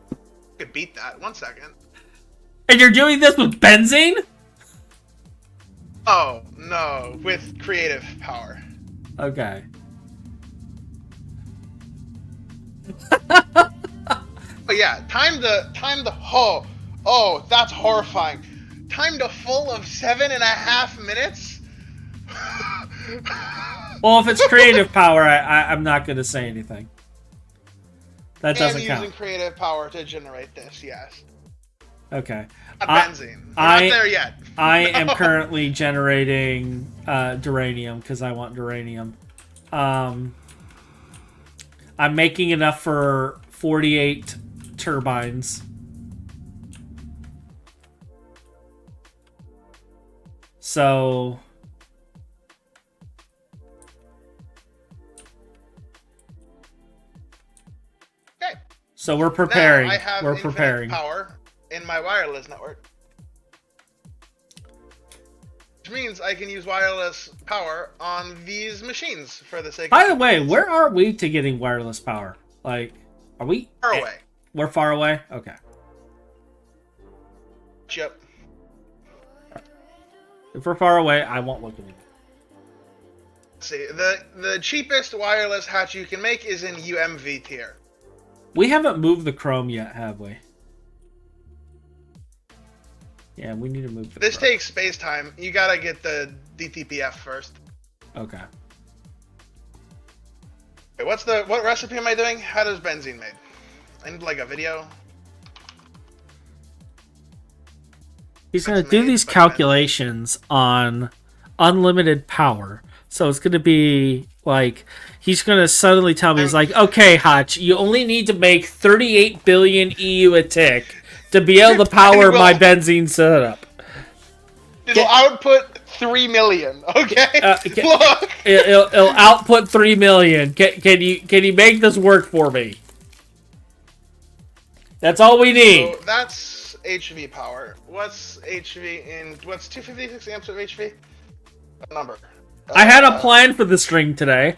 could beat that. 1 second. And you're doing this with benzene? Oh, no. With creative power. Okay. But yeah, time to that's horrifying. Time to full of 7.5 minutes. Well, if it's creative power, I'm not going to say anything. That I am doesn't count. using creative power to generate this. Yes. Okay. Not I, benzene. We're not there yet. I No. am currently generating duranium because I want duranium. I'm making enough for 48 turbines. So Okay. so we're preparing. Now I have we're infinite preparing. power in my wireless network. Which means I can use wireless power on these machines for the sake By of the way, convenience. where are we to getting wireless power? Like, are we Far away. We're far away? Okay. Yep. If we're far away, I won't look at it. See, the cheapest wireless hatch you can make is in UMV tier. We haven't moved the chrome yet, have we? Yeah, we need to move the This chrome. takes space time. You gotta get the DTPF first. Okay. Wait, what recipe am I doing? How does benzene made? I need like a video. He's going to It's do made these by calculations on unlimited power. So it's going to be like, he's going to suddenly tell me, he's like, okay, Hutch, you only need to make 38 billion EU a tick to be able to power my benzene setup. It'll output 3 million. Okay, look. It'll output 3 million. Can you make this work for me? That's all we need. So that's HV power. What's HV in? What's 256 amps of HV? What number? I had a plan for the string today.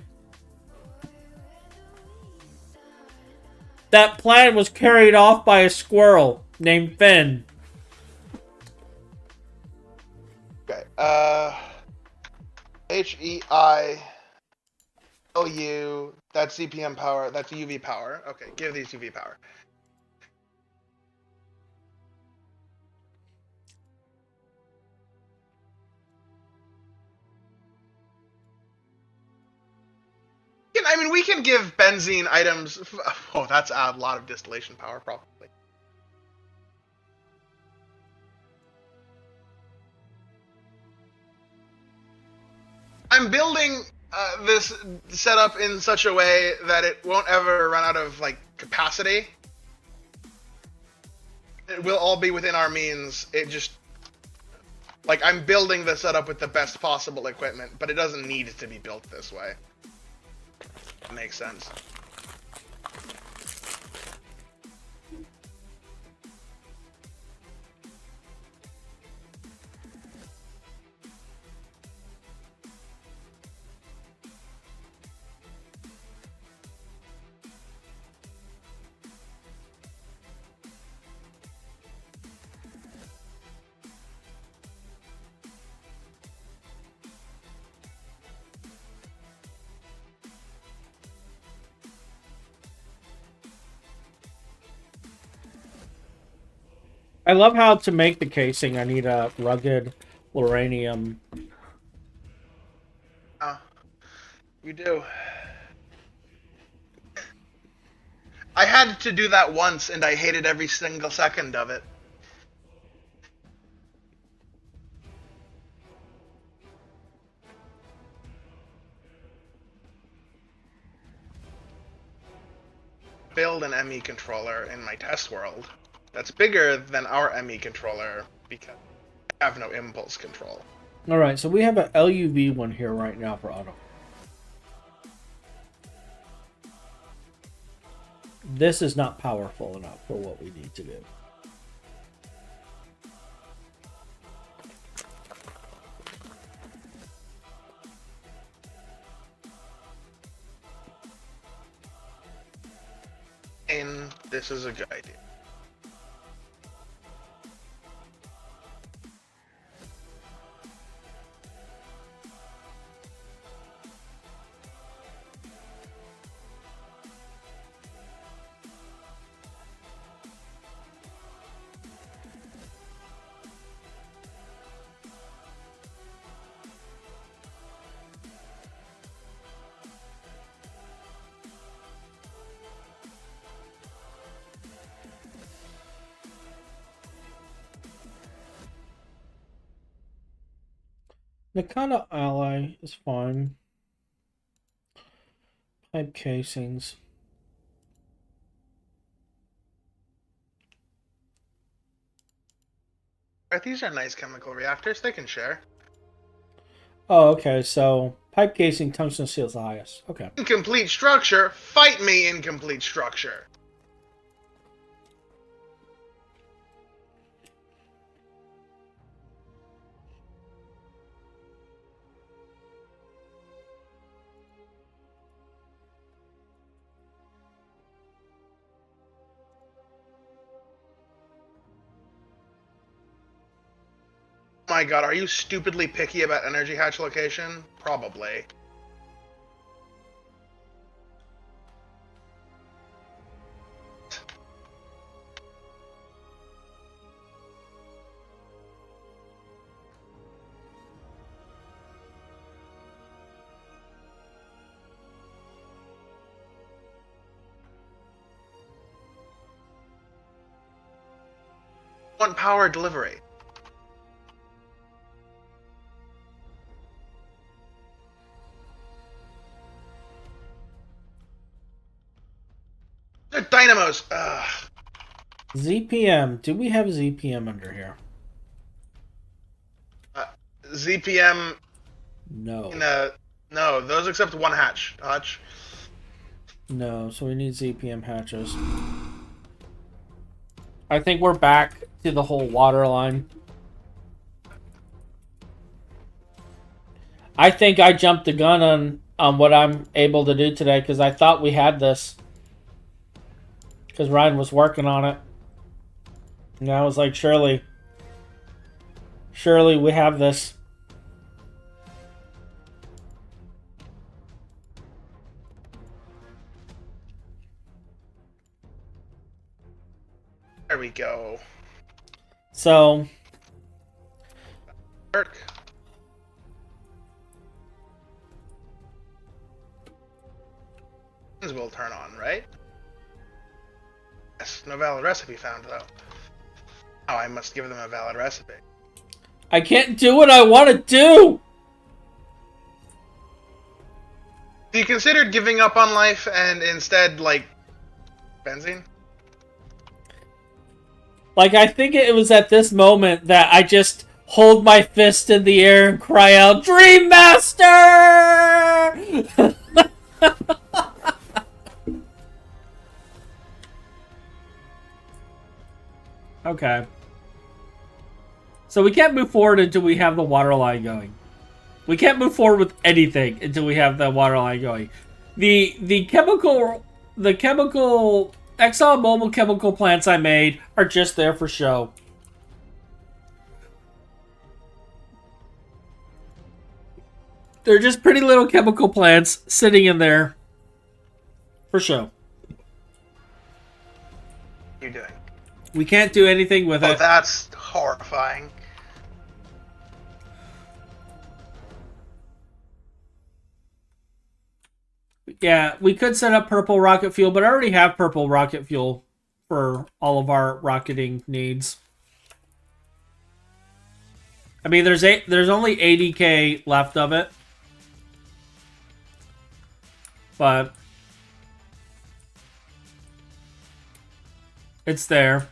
That plan was carried off by a squirrel named Finn. Okay. HEILU. That's CPM power. That's UV power. Okay, give these UV power. I mean, we can give benzene items. Oh, that's a lot of distillation power, probably. I'm building this setup in such a way that it won't ever run out of like capacity. It will all be within our means. It just like I'm building the setup with the best possible equipment, but it doesn't need to be built this way. That makes sense. I love how to make the casing I need a rugged uranium. You do. I had to do that once, and I hated every single second of it. Build an ME controller in my test world that's bigger than our ME controller because I have no impulse control. Alright, so we have an LUV one here right now for auto. This is not powerful enough for what we need to do. And this is a good idea. Nakata Ally is fine. Pipe casings. These are nice chemical reactors. They can share. Oh, okay. So pipe casing, tungsten steel is the highest. Okay. Incomplete structure. Fight me, incomplete structure. My god, are you stupidly picky about energy hatch location? Probably. Want power delivery. The dynamos. Ugh. ZPM. Do we have ZPM under here? ZPM. No. No, those except one hatch. Hutch. No, so we need ZPM hatches. I think we're back to the whole water line. I think I jumped the gun on what I'm able to do today because I thought we had this. Because Ryan was working on it. And I was like, surely we have this. There we go. So, Work. Will turn on, right? Yes, no valid recipe found though. Oh, I must give them a valid recipe. I can't do what I want to do! You considered giving up on life and instead, like, benzene? Like, I think it was at this moment that I just hold my fist in the air and cry out, Dream Master! Okay. So we can't move forward until we have the water line going. We can't move forward with anything until we have the water line going. The chemical ExxonMobil chemical plants I made are just there for show. They're just pretty little chemical plants sitting in there for show. What are you doing? We can't do anything with it. Oh, that's horrifying. Yeah, we could set up purple rocket fuel, but I already have purple rocket fuel for all of our rocketing needs. I mean, there's only 80k left of it, but it's there.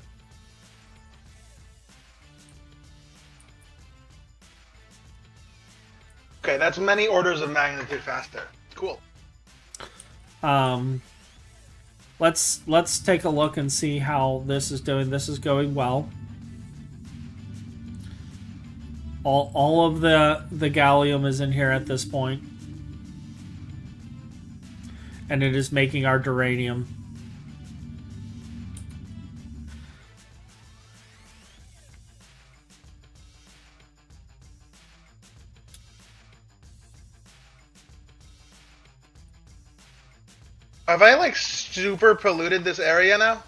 Okay, that's many orders of magnitude faster. Cool. Let's take a look and see how this is doing. This is going well. All of the gallium is in here at this point, and it is making our duranium. Have I, like, super polluted this area now?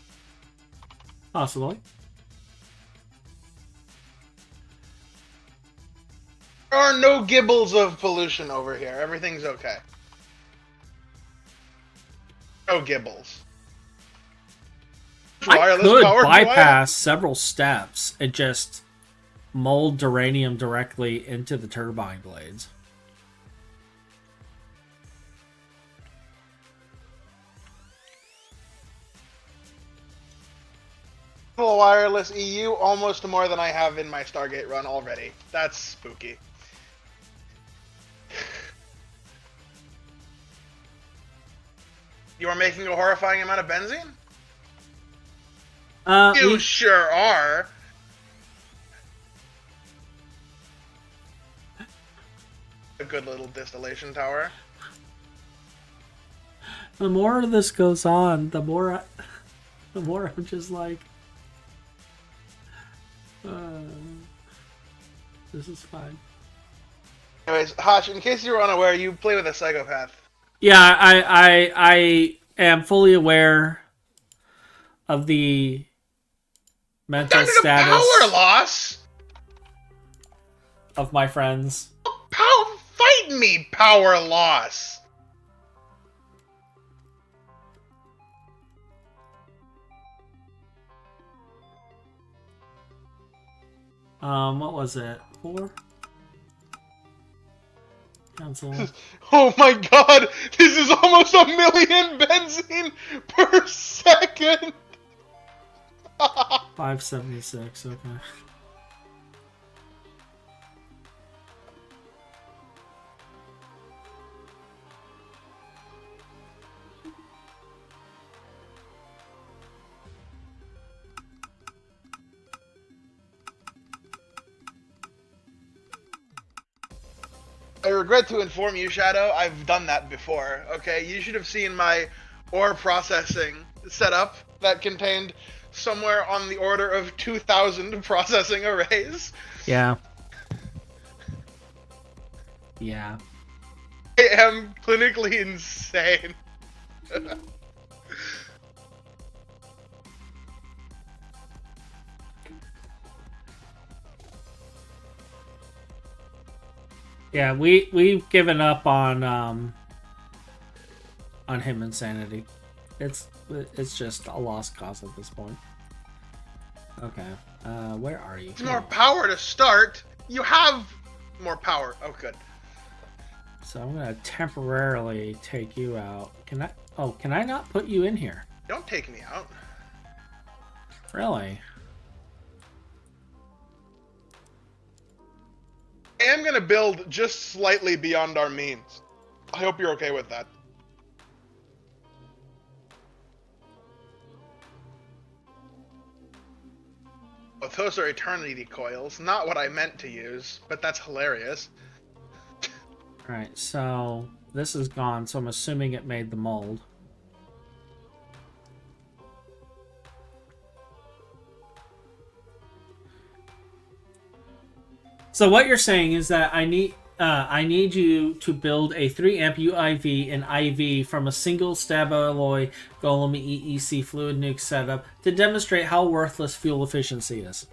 Possibly. There are no gibbles of pollution over here. Everything's okay. No gibbles. I could bypass several steps and just mold duranium directly into the turbine blades. Wireless EU, almost more than I have in my Stargate run already. That's spooky. You are making a horrifying amount of benzene? You sure are. A good little distillation tower. The more this goes on, the more I'm just like, this is fine. Anyways, Hotch, in case you were unaware, you play with a psychopath. Yeah, I am fully aware of the mental status power loss of my friends. Fight me, power loss. What was it? 4? Cancel. Oh my god! This is almost 1 million benzene per second! 576, okay. I regret to inform you, Shadow, I've done that before, okay? You should have seen my ore processing setup that contained somewhere on the order of 2,000 processing arrays. Yeah. Yeah. I am clinically insane. Yeah, we've given up on him insanity. It's just a lost cause at this point. Okay, where are you? More power to start. You have more power. Oh, good. So I'm gonna temporarily take you out. Can I? Oh, can I not put you in here? Don't take me out. Really? I am gonna build just slightly beyond our means. I hope you're okay with that. Oh, those are eternity coils. Not what I meant to use, but that's hilarious. Alright, so this is gone, so I'm assuming it made the mold. So what you're saying is that I need you to build a 3 amp UIV and IV from a single stab alloy golem EEC fluid nuke setup to demonstrate how worthless fuel efficiency is.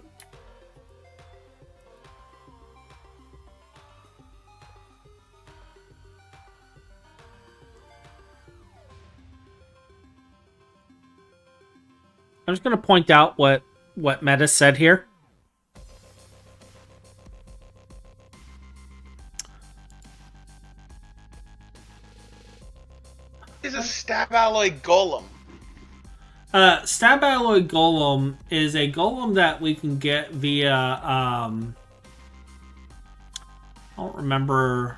I'm just going to point out what Meta said here. Is a stab alloy golem. Stab alloy golem is a golem that we can get via I don't remember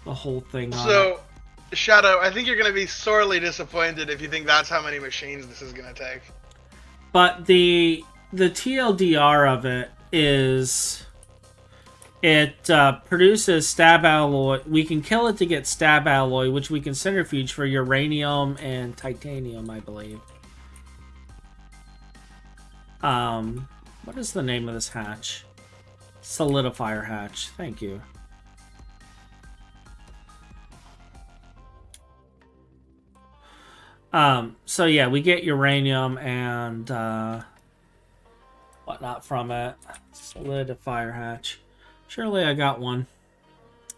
the whole thing on So, Shadow, I think you're going to be sorely disappointed if you think that's how many machines this is going to take. But the TLDR of it is it produces stab alloy. We can kill it to get stab alloy, which we can centrifuge for uranium and titanium, I believe. What is the name of this hatch? Solidifier hatch. Thank you. So yeah, we get uranium and whatnot from it. Solidifier hatch. Surely I got one.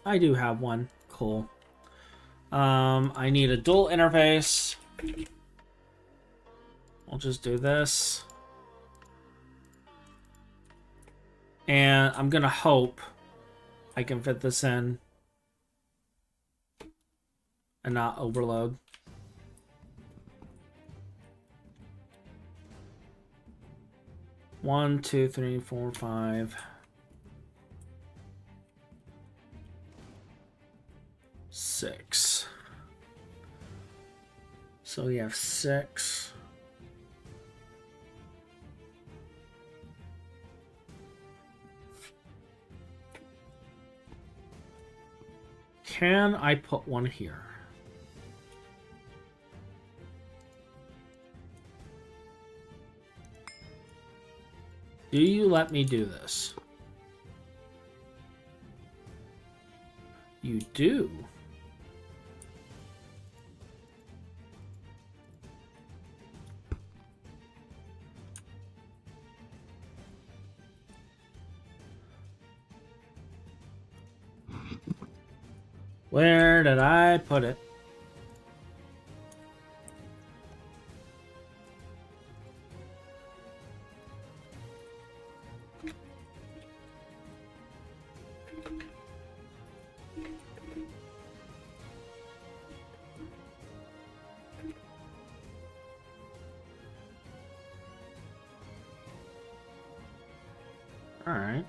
I do have one. Cool. I need a dual interface. We'll just do this. And I'm going to hope I can fit this in and not overload. One, two, three, four, 5, 6. So we have 6. Can I put one here? Do you let me do this? You do. Where did I put it? All right.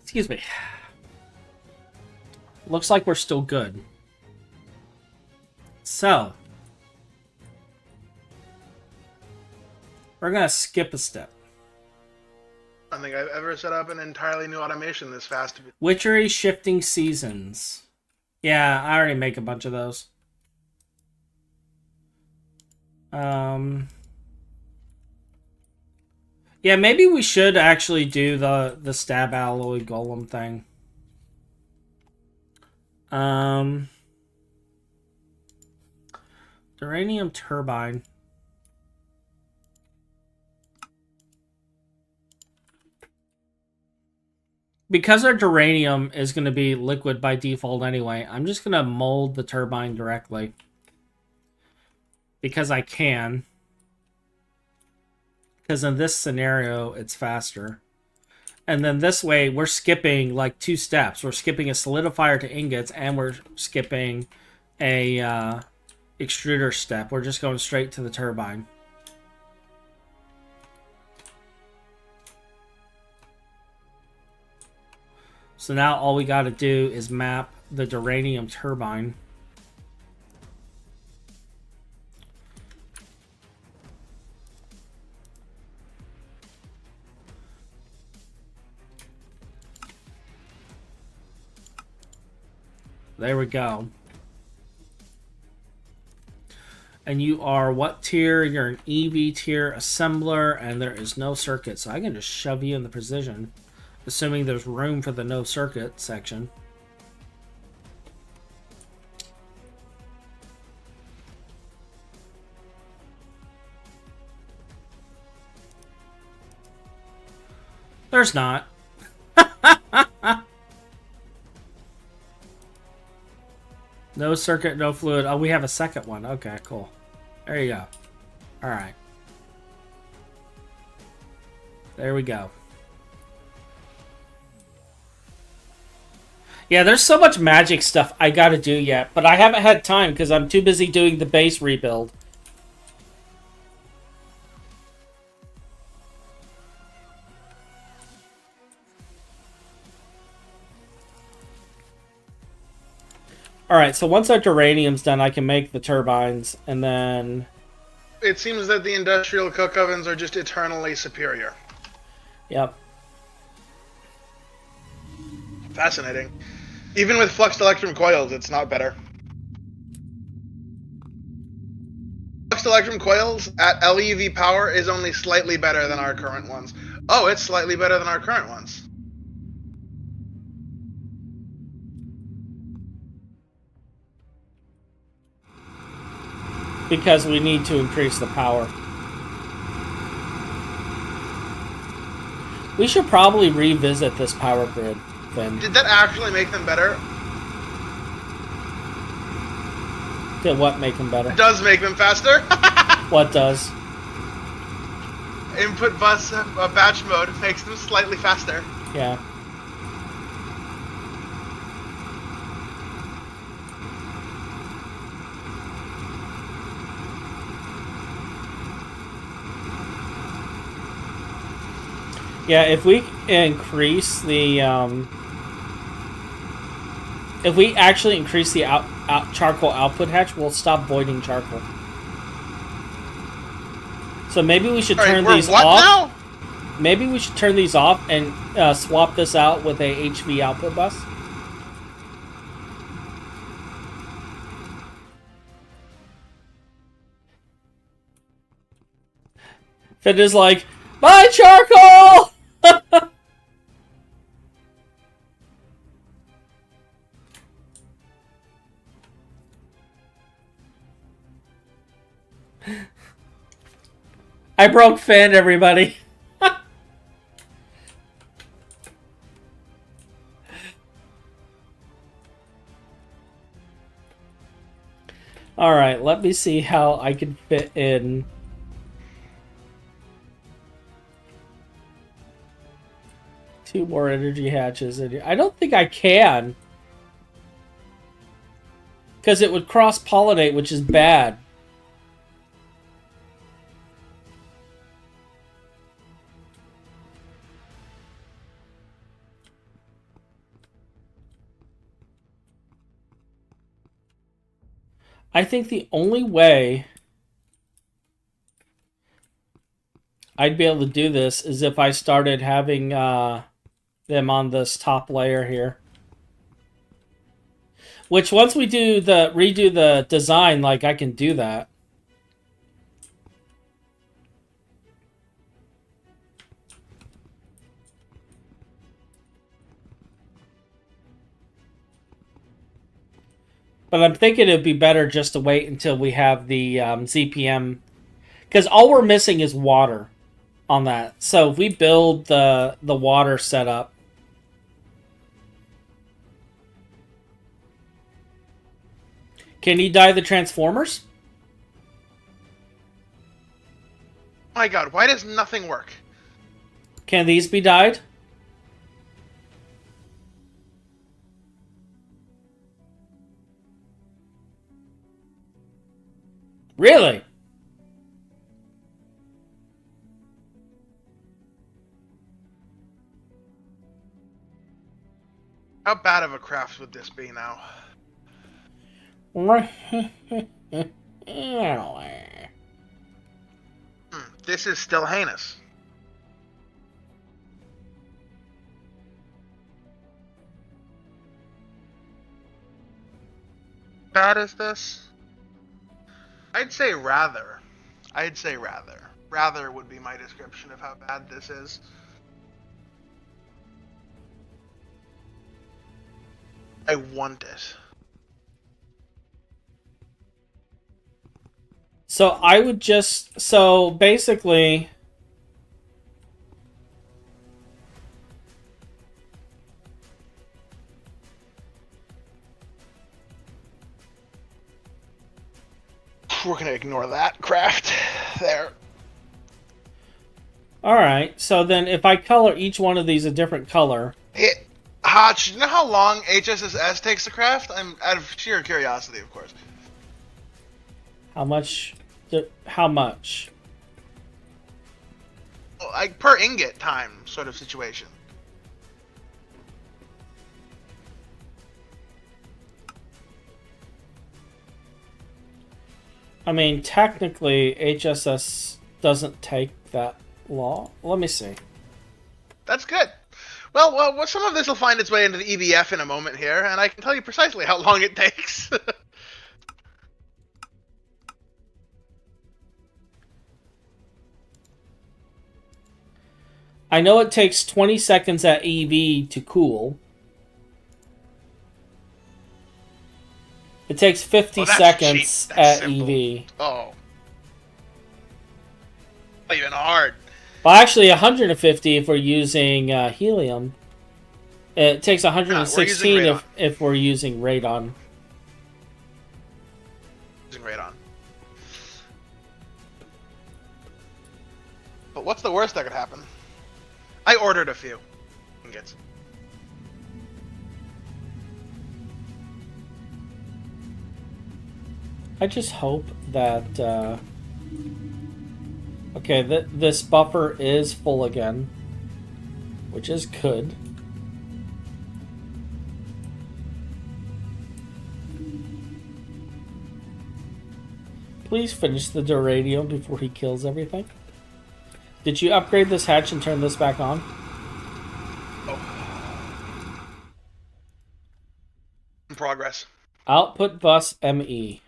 Excuse me. Looks like we're still good. So, we're going to skip a step. I don't think I've ever set up an entirely new automation this fast. Witchery shifting seasons. Yeah, I already make a bunch of those. Yeah, maybe we should actually do the stab alloy golem thing. Uranium turbine. Because our duranium is going to be liquid by default anyway, I'm just going to mold the turbine directly. Because I can. Because in this scenario, it's faster. And then this way, we're skipping like 2 steps. We're skipping a solidifier to ingots, and we're skipping a extruder step. We're just going straight to the turbine. So now all we got to do is map the duranium turbine. There we go. And you are what tier? You're an EV tier assembler, and there is no circuit. So I can just shove you in the precision, assuming there's room for the no circuit section. There's not. No circuit, no fluid. Oh, we have a second one. Okay, cool. There you go. All right. There we go. Yeah, there's so much magic stuff I gotta do yet, but I haven't had time because I'm too busy doing the base rebuild. Alright, so once our duranium's done, I can make the turbines, and then... It seems that the industrial cook ovens are just eternally superior. Yep. Fascinating. Even with fluxed electrum coils, it's not better. Fluxed electrum coils at LEV power is only slightly better than our current ones. Oh, it's slightly better than our current ones. Because we need to increase the power. We should probably revisit this power grid thing. Did that actually make them better? Did what make them better? It does make them faster. What does? Input bus batch mode makes them slightly faster. Yeah. Yeah, if we increase the, if we actually increase the charcoal output hatch, we'll stop voiding charcoal. So maybe we should turn these off. Now? Maybe we should turn these off and swap this out with a HV output bus. Finn is like, my charcoal! I broke Finn, everybody. Alright, let me see how I can fit in. Two more energy hatches. I don't think I can. Because it would cross-pollinate, which is bad. I think the only way I'd be able to do this is if I started having them on this top layer here. Which once we do redo the design, like I can do that. But I'm thinking it'd be better just to wait until we have the ZPM. Because all we're missing is water on that. So if we build the water setup. Can you dye the transformers? My god, why does nothing work? Can these be dyed? Really? How bad of a craft would this be now? This is still heinous. Bad is this? I'd say rather. I'd say rather. Rather would be my description of how bad this is. I want it. So I would just... So basically... We're going to ignore that craft there. Alright, so then if I color each one of these a different color... Hotch, you know how long HSS takes to craft? I'm out of sheer curiosity, of course. How much? How much? Like per ingot time sort of situation. I mean, technically, HSS doesn't take that long. Let me see. That's good. Well, some of this will find its way into the EBF in a moment here, and I can tell you precisely how long it takes. I know it takes 20 seconds at EV to cool. It takes 50 seconds at simple. EV. Oh. Not even hard. Well, actually, 150 if we're using helium. It takes 116 if we're using radon. using radon. But what's the worst that could happen? I ordered a few ingots. I just hope that okay, this buffer is full again, which is good. Please finish the derailed before he kills everything. Did you upgrade this hatch and turn this back on? Oh. In progress. Output bus ME.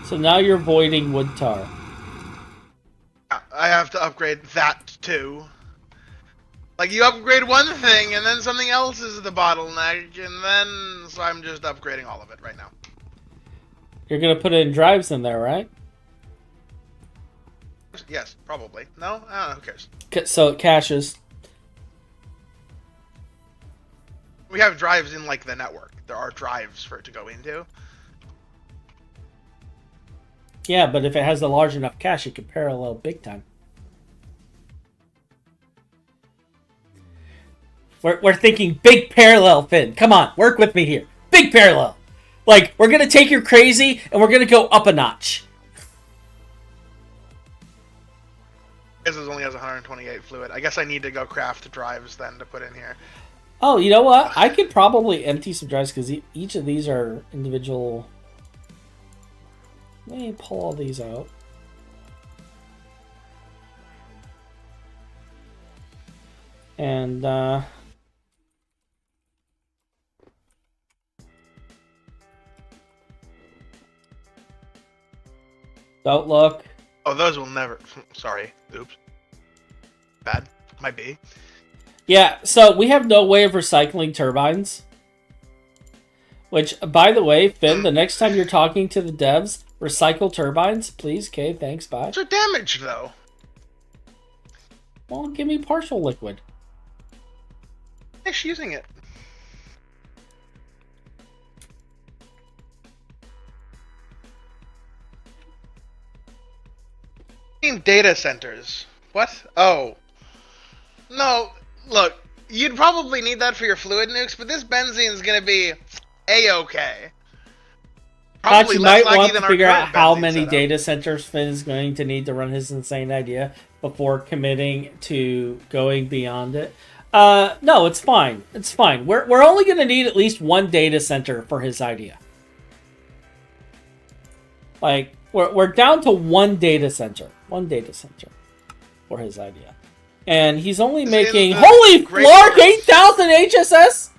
So now you're voiding wood tar. I have to upgrade that too. Like, you upgrade one thing, and then something else is the bottleneck, and then... So I'm just upgrading all of it right now. You're going to put in drives in there, right? Yes, probably. No? I don't know, who cares? So it caches. We have drives in, like, the network. There are drives for it to go into. Yeah, but if it has a large enough cache, it could parallel big time. We're thinking big parallel, Finn. Come on, work with me here. Big parallel. Like, we're going to take your crazy, and we're going to go up a notch. This only has 128 fluid. I guess I need to go craft drives then to put in here. Oh, you know what? I could probably empty some drives, because each of these are individual... Let me pull all these out. And, don't look. Oh, those will never... Sorry. Oops. Bad. Might be. Yeah, so we have no way of recycling turbines. Which, by the way, Finn, the next time you're talking to the devs, recycle turbines, please. Okay, thanks, bye. They're damaged, though. Well, give me partial liquid. Finish using it. Data centers. What? Oh. No, look, you'd probably need that for your fluid nukes, but this benzene's gonna be A-okay. Thought you might want to figure out how many data centers Finn is going to need to run his insane idea before committing to going beyond it. No, it's fine. It's fine. We're only going to need at least one data center for his idea. Like, we're down to one data center. One data center for his idea. And he's only making... Holy Flark! 8,000 HSS?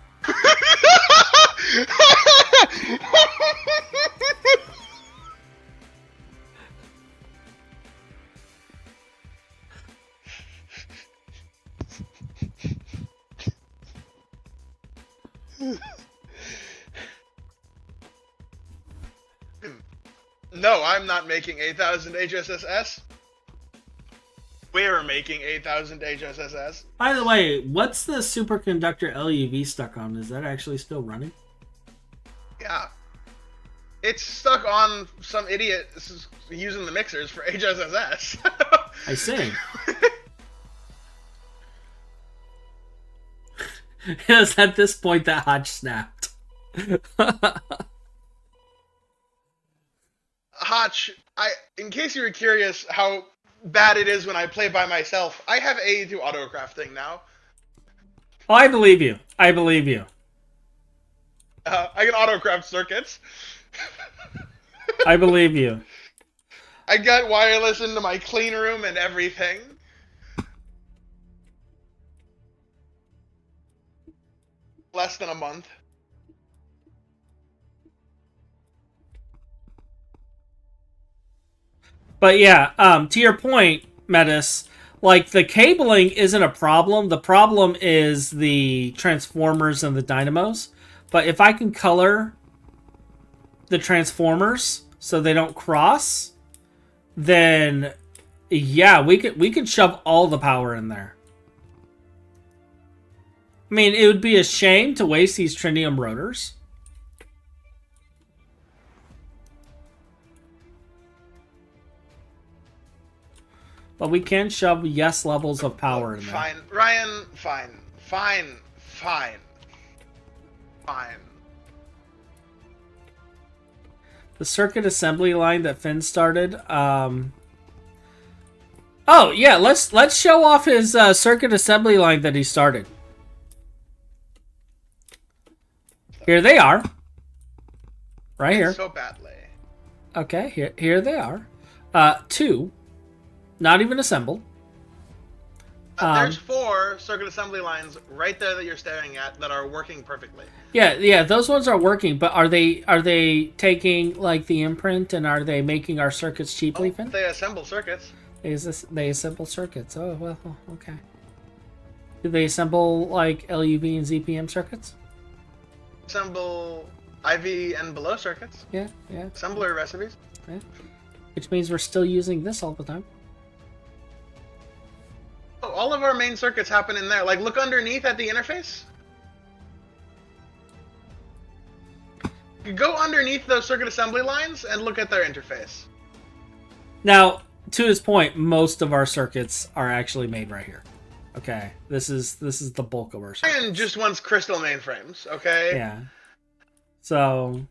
No, I'm not making 8,000 HSSS. We're making 8,000 HSSS. By the way, what's the superconductor LUV stuck on? Is that actually still running? Yeah. It's stuck on some idiot using the mixers for HSSS. I see. It was at this point that Hodge snapped. Hotch, in case you were curious how bad it is when I play by myself, I have AE2 auto-crafting now. Oh, I believe you. I believe you. I can auto-craft circuits. I believe you. I got wireless into my clean room and everything. Less than a month. But yeah, to your point, Metis, Like, the cabling isn't a problem. The problem is the transformers and the dynamos. But if I can color the transformers so they don't cross, then yeah, we could shove all the power in there. I mean, it would be a shame to waste these tritium rotors. But we can shove yes levels of power in there. Fine, Ryan. Fine. The circuit assembly line that Finn started. Oh yeah, let's show off his circuit assembly line that he started. Here they are. Right here. So badly. Okay, here they are. 2. Not even assembled. There's 4 circuit assembly lines right there that you're staring at that are working perfectly. Yeah, those ones are working, but are they taking like the imprint and are they making our circuits cheaply, Finn? They assemble circuits. They assemble circuits. Oh well, okay. Do they assemble like LUV and ZPM circuits? Assemble IV and below circuits. Yeah. Assembler recipes. Yeah. Which means we're still using this all the time. Oh, all of our main circuits happen in there. Like, look underneath at the interface. You go underneath those circuit assembly lines and look at their interface. Now, to his point, most of our circuits are actually made right here. Okay, this is the bulk of our circuits. Ryan just wants crystal mainframes, okay? Yeah. So.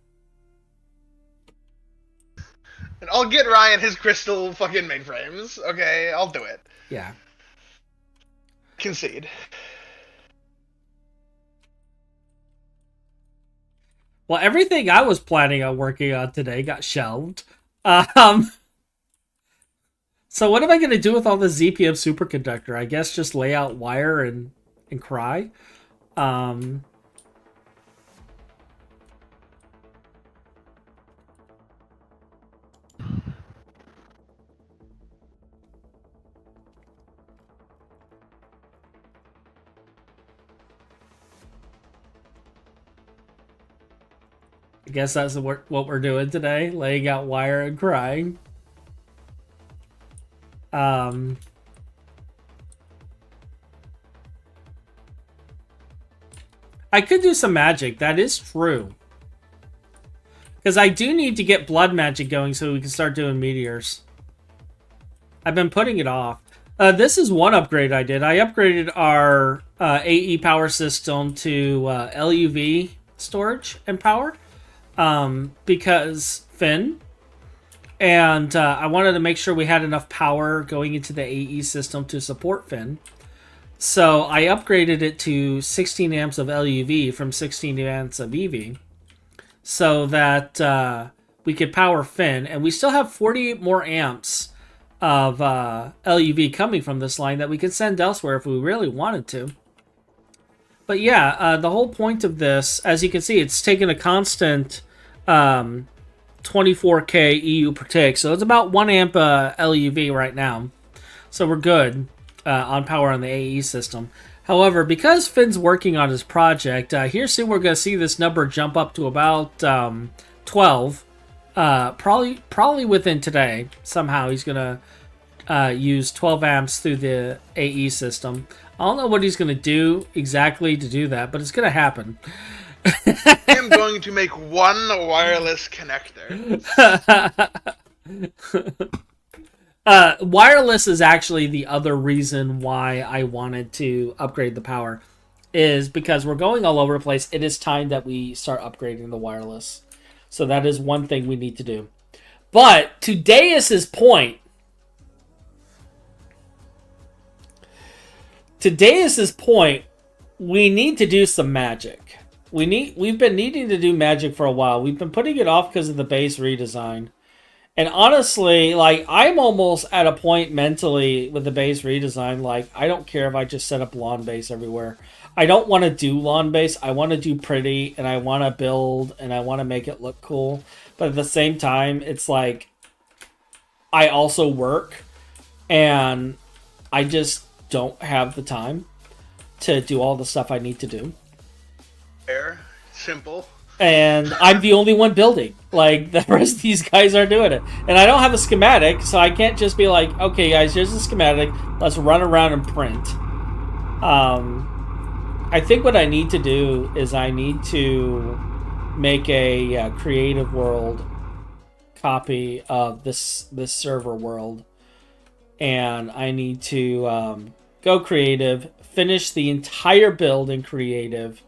And I'll get Ryan his crystal fucking mainframes, okay? I'll do it. Yeah. Concede. Well, everything I was planning on working on today got shelved. So what am I going to do with all this ZPM superconductor? I guess just lay out wire and cry. I guess that's what we're doing today, laying out wire and crying. I could do some magic, that is true. Because I do need to get blood magic going so we can start doing meteors. I've been putting it off. This is one upgrade I did. I upgraded our AE power system to LUV storage and power. Because Finn, and I wanted to make sure we had enough power going into the AE system to support Finn. So I upgraded it to 16 amps of LUV from 16 amps of EV so that we could power Finn. And we still have 48 more amps of LUV coming from this line that we could send elsewhere if we really wanted to. But yeah, the whole point of this, as you can see, it's taken a constant 24K EU per tick. So it's about 1 amp LUV right now. So we're good on power on the AE system. However, because Finn's working on his project, here soon we're going to see this number jump up to about 12. Probably within today. Somehow he's going to use 12 amps through the AE system. I don't know what he's going to do exactly to do that, but it's going to happen. I'm going to make one wireless connector. Wireless is actually the other reason why I wanted to upgrade the power, is because we're going all over the place. It is time that we start upgrading the wireless. So that is one thing we need to do. But to Deus's point, we need to do some magic. We've been needing to do magic for a while. We've been putting it off because of the base redesign. And honestly, like, I'm almost at a point mentally with the base redesign, like, I don't care if I just set up lawn base everywhere. I don't want to do lawn base. I want to do pretty, and I want to build, and I want to make it look cool. But at the same time, it's like, I also work, and I just don't have the time to do all the stuff I need to do. Fair. Simple. And I'm the only one building. Like, the rest of these guys are doing it. And I don't have a schematic, so I can't just be like, okay, guys, here's the schematic. Let's run around and print. I think what I need to do is I need to make a creative world copy of this server world. And I need to go creative, finish the entire build in creative,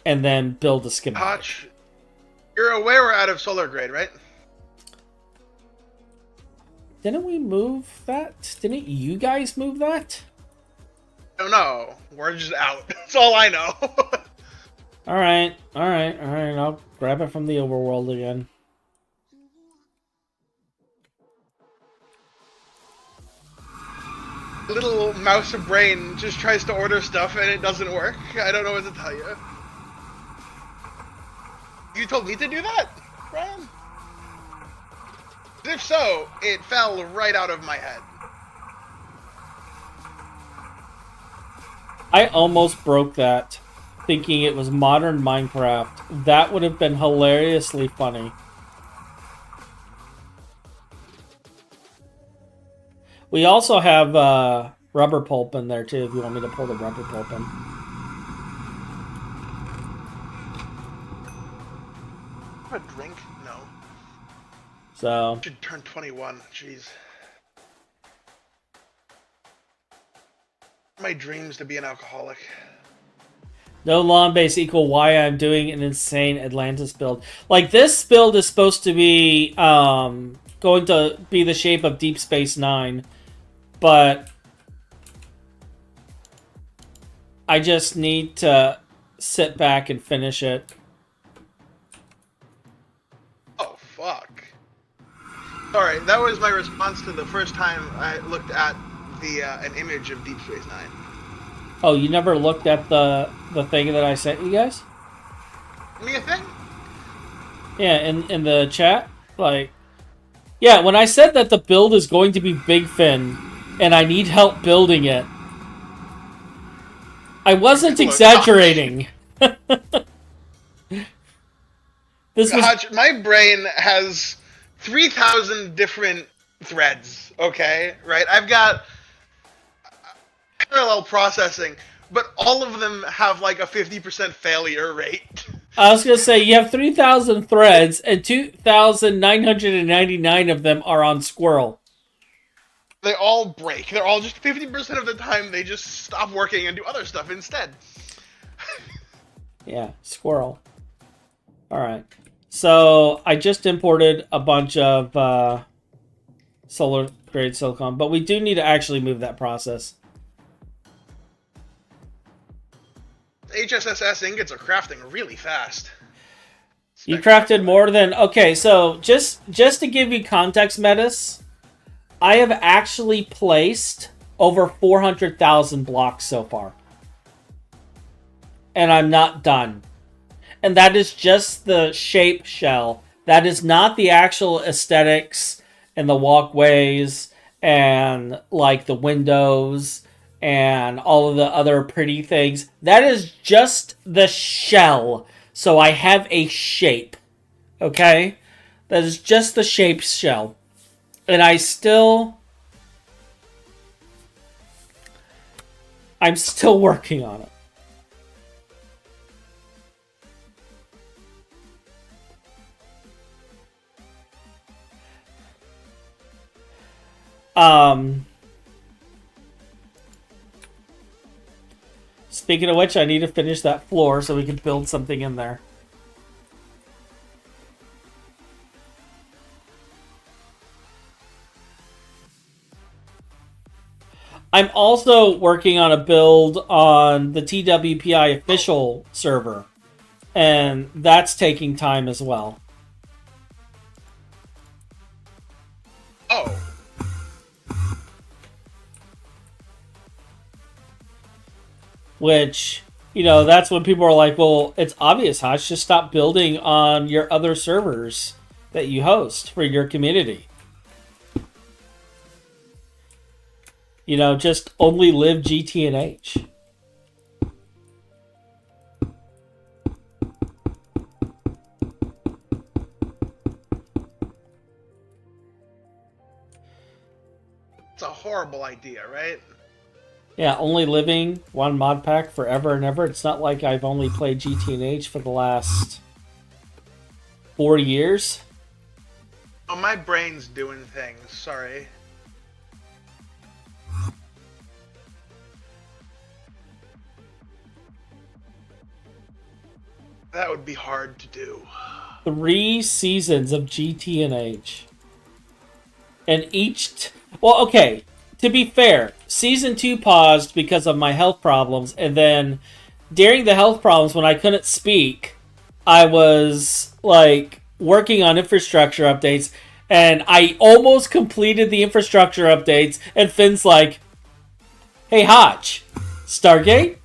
and then build a schematic. Hotch, you're aware we're out of solar grade, right? Didn't we move that? Didn't you guys move that? No, we're just out. That's all I know. Alright. I'll grab it from the overworld again. Little mouse of brain just tries to order stuff and it doesn't work. I don't know what to tell you. You told me to do that, Brian? If so, it fell right out of my head. I almost broke that, thinking it was modern Minecraft. That would have been hilariously funny. We also have rubber pulp in there, too, if you want me to pull the rubber pulp in. A drink? No. So Should turn 21. Jeez. My dreams to be an alcoholic. no lawn base equal why I'm doing an insane Atlantis build. Like, this build is supposed to be going to be the shape of Deep Space Nine, but I just need to sit back and finish it. Oh, fuck. Sorry, that was my response to the first time I looked at an image of Deep Space Nine. Oh, you never looked at the thing that I sent you guys? Me a thing? Yeah, in the chat? Like, yeah, when I said that the build is going to be Big Fin, and I need help building it, I wasn't exaggerating. This was... My brain has 3,000 different threads, okay? Right? I've got parallel processing, but all of them have like a 50% failure rate. I was going to say, you have 3,000 threads, and 2,999 of them are on Squirrel. They all break. They're all just 50% of the time, they just stop working and do other stuff instead. Yeah, Squirrel. Alright. So, I just imported a bunch of solar grade silicon, but we do need to actually move that process. HSSS ingots are crafting really fast. You crafted more than... Okay, so just to give you context, Metis, I have actually placed over 400,000 blocks so far. And I'm not done. And that is just the shape shell. That is not the actual aesthetics and the walkways and like the windows and all of the other pretty things. That is just the shell. So I have a shape. Okay? That is just the shape shell. And I'm still working on it. Speaking of which, I need to finish that floor so we can build something in there. I'm also working on a build on the TWPI official server, and that's taking time as well. Oh. Which, you know, that's when people are like, well, it's obvious, Hotch, just stop building on your other servers that you host for your community. You know, just only live GT and H. It's a horrible idea, right? Yeah, only living one mod pack forever and ever. It's not like I've only played GT and H for the last 4 years. Oh, my brain's doing things. Sorry. That would be hard to do. 3 seasons of GT and H. And well, okay. To be fair, season 2 paused because of my health problems, and then during the health problems, when I couldn't speak, I was like working on infrastructure updates, and I almost completed the infrastructure updates, and Finn's like, "Hey Hodge, Stargate?"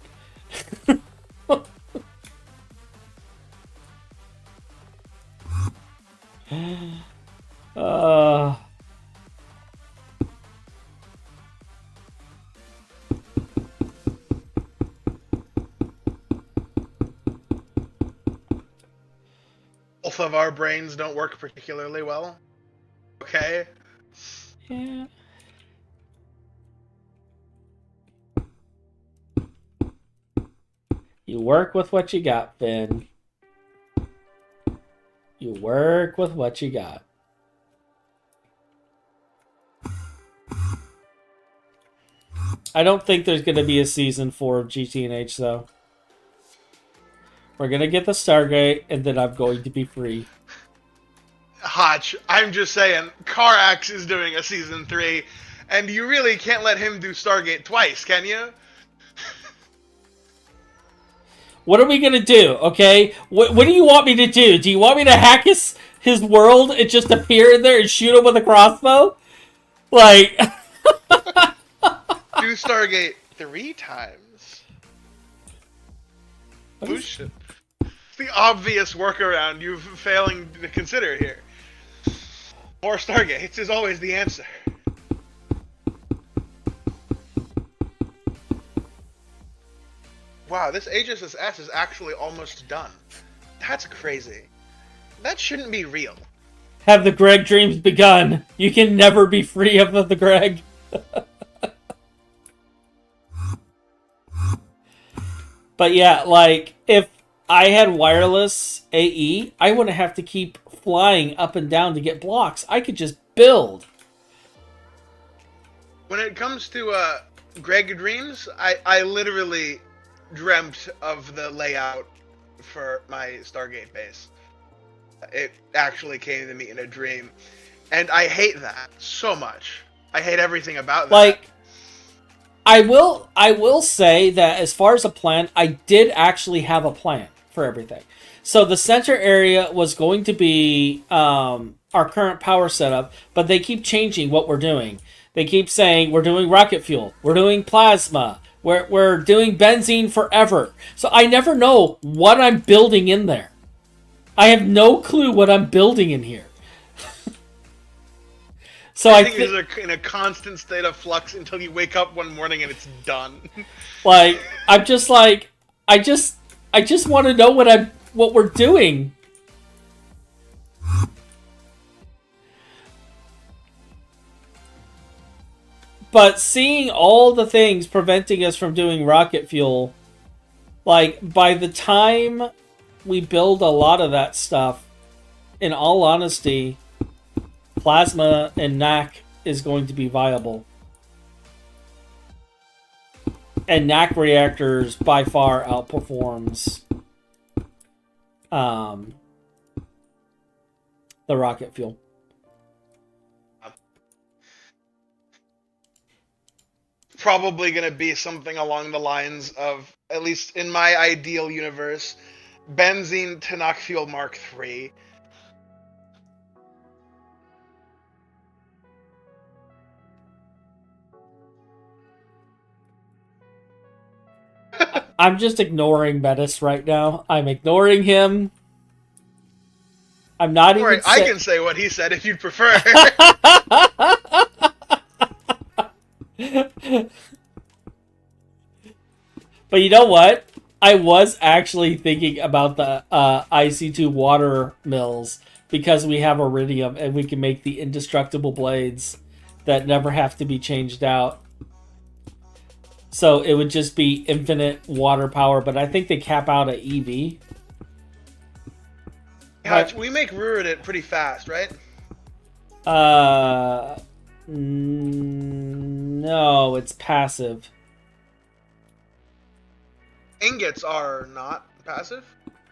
Both of our brains don't work particularly well. Okay? Yeah. You work with what you got, Finn. You work with what you got. I don't think there's going to be a season 4 of GT and H, though. We're going to get the Stargate, and then I'm going to be free. Hotch, I'm just saying, Carax is doing a season 3, and you really can't let him do Stargate twice, can you? What are we going to do, okay? What do you want me to do? Do you want me to hack his world and just appear in there and shoot him with a crossbow? Like... Do Stargate 3 times. Lucian. It's the obvious workaround you're failing to consider here. More Stargates is always the answer. Wow, this HSS is actually almost done. That's crazy. That shouldn't be real. Have the Greg dreams begun? You can never be free of the Greg. But yeah, like, if I had wireless AE, I wouldn't have to keep flying up and down to get blocks. I could just build. When it comes to Greg Dreams, I literally dreamt of the layout for my Stargate base. It actually came to me in a dream. And I hate that so much. I hate everything about that. Like, I will say that as far as a plan, I did actually have a plan for everything. So the center area was going to be our current power setup, but they keep changing what we're doing. They keep saying we're doing rocket fuel, we're doing plasma, we're doing benzene forever. So I never know what I'm building in there. I have no clue what I'm building in here. So I think it's in a constant state of flux until you wake up one morning and it's done. Like, I'm just like, I just want to know what we're doing. But seeing all the things preventing us from doing rocket fuel, like, by the time we build a lot of that stuff, in all honesty, plasma and NAC is going to be viable. And NAC reactors by far outperforms the rocket fuel. Probably going to be something along the lines of, at least in my ideal universe, benzene to NAC fuel Mark III. I'm just ignoring Metis right now. I'm ignoring him. I'm not even... I can say what he said if you'd prefer. But you know what? I was actually thinking about the IC2 water mills because we have iridium and we can make the indestructible blades that never have to be changed out. So it would just be infinite water power, but I think they cap out at EV. Yeah, we make Ruridit pretty fast, right? No, it's passive. Ingots are not passive?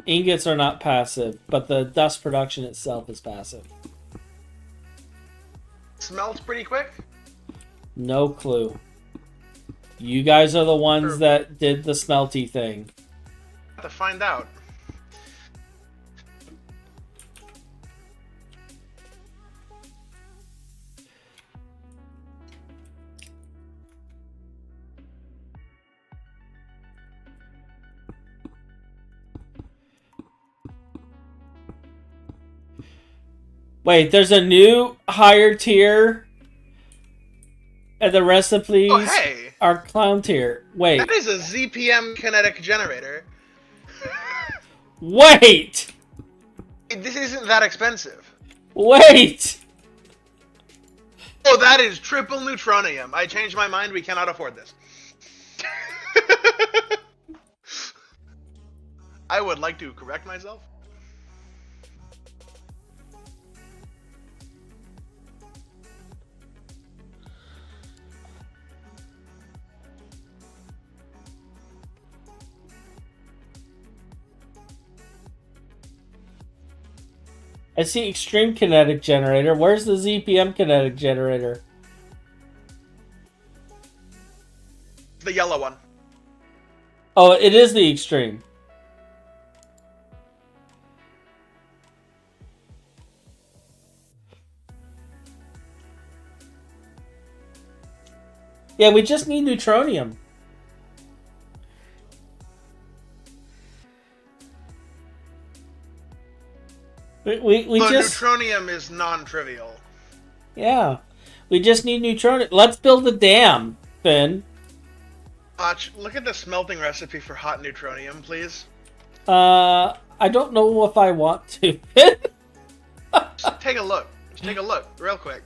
Ingots are not passive, but the dust production itself is passive. Smelts pretty quick? No clue. You guys are the ones that did the smelty thing. Have to find out. Wait, there's a new higher tier, and the recipes are clown tier. Wait. That is a ZPM kinetic generator. Wait! This isn't that expensive. Wait! Oh, that is triple neutronium. I changed my mind. We cannot afford this. I would like to correct myself. I see extreme kinetic generator. Where's the ZPM kinetic generator? The yellow one. Oh, it is the extreme. Yeah, we just need neutronium. We just... Neutronium is non-trivial. Yeah. We just need neutronium. Let's build a dam, Finn. Look at the smelting recipe for hot neutronium, please. I don't know if I want to, Finn. Just take a look. Just take a look, real quick.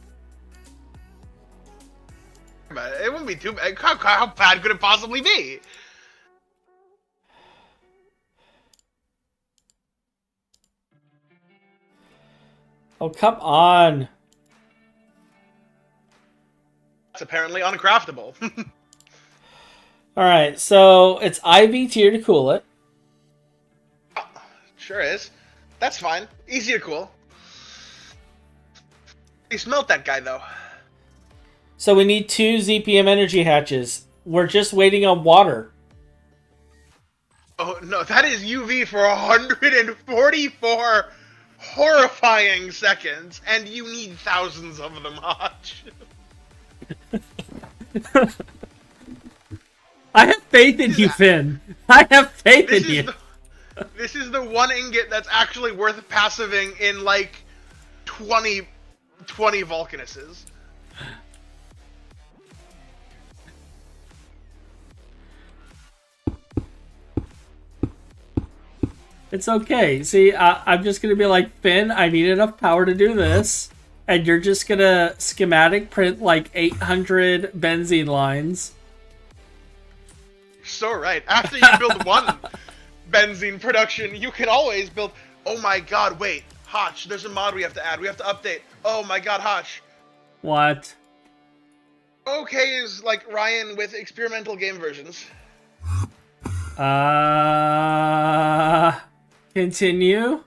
It wouldn't be too bad. How bad could it possibly be? Oh, come on. It's apparently uncraftable. Alright, so it's IV tier to cool it. Sure is. That's fine. Easy to cool. You smelt that guy, though. So we need 2 ZPM energy hatches. We're just waiting on water. Oh, no. That is UV for 144 horrifying seconds, and you need thousands of them, Hotch. I have faith in you, Finn. I have faith in you. This is the one ingot that's actually worth passiving in, like, 20 Vulcanuses. It's okay. See, I'm just going to be like, Finn, I need enough power to do this. And you're just going to schematic print like 800 benzene lines. So right. After you build one benzene production, you can always build... Oh my god, wait. Hotch, there's a mod we have to add. We have to update. Oh my god, Hotch. What? Okay is like Ryan with experimental game versions. Continue?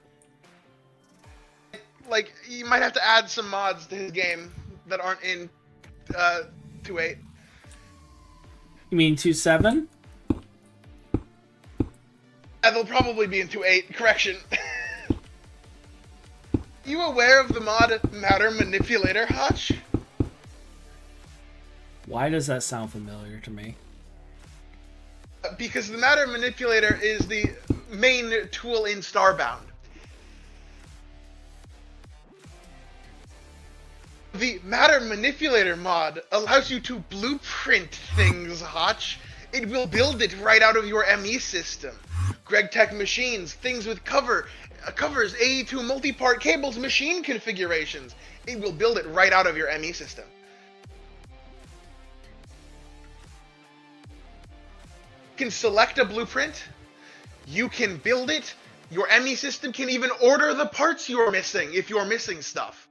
Like, you might have to add some mods to his game that aren't in 2.8. You mean 2.7? They'll probably be in 2.8. Correction. You aware of the mod Matter Manipulator, Hotch? Why does that sound familiar to me? Because the Matter Manipulator is the main tool in Starbound. the Matter Manipulator mod allows you to blueprint things, Hotch. It will build it right out of your ME system. Greg Tech machines, things with covers, AE2 multi-part cables, machine configurations. It will build it right out of your ME system. You can select a blueprint. You can build it. Your ME system can even order the parts you're missing if you're missing stuff.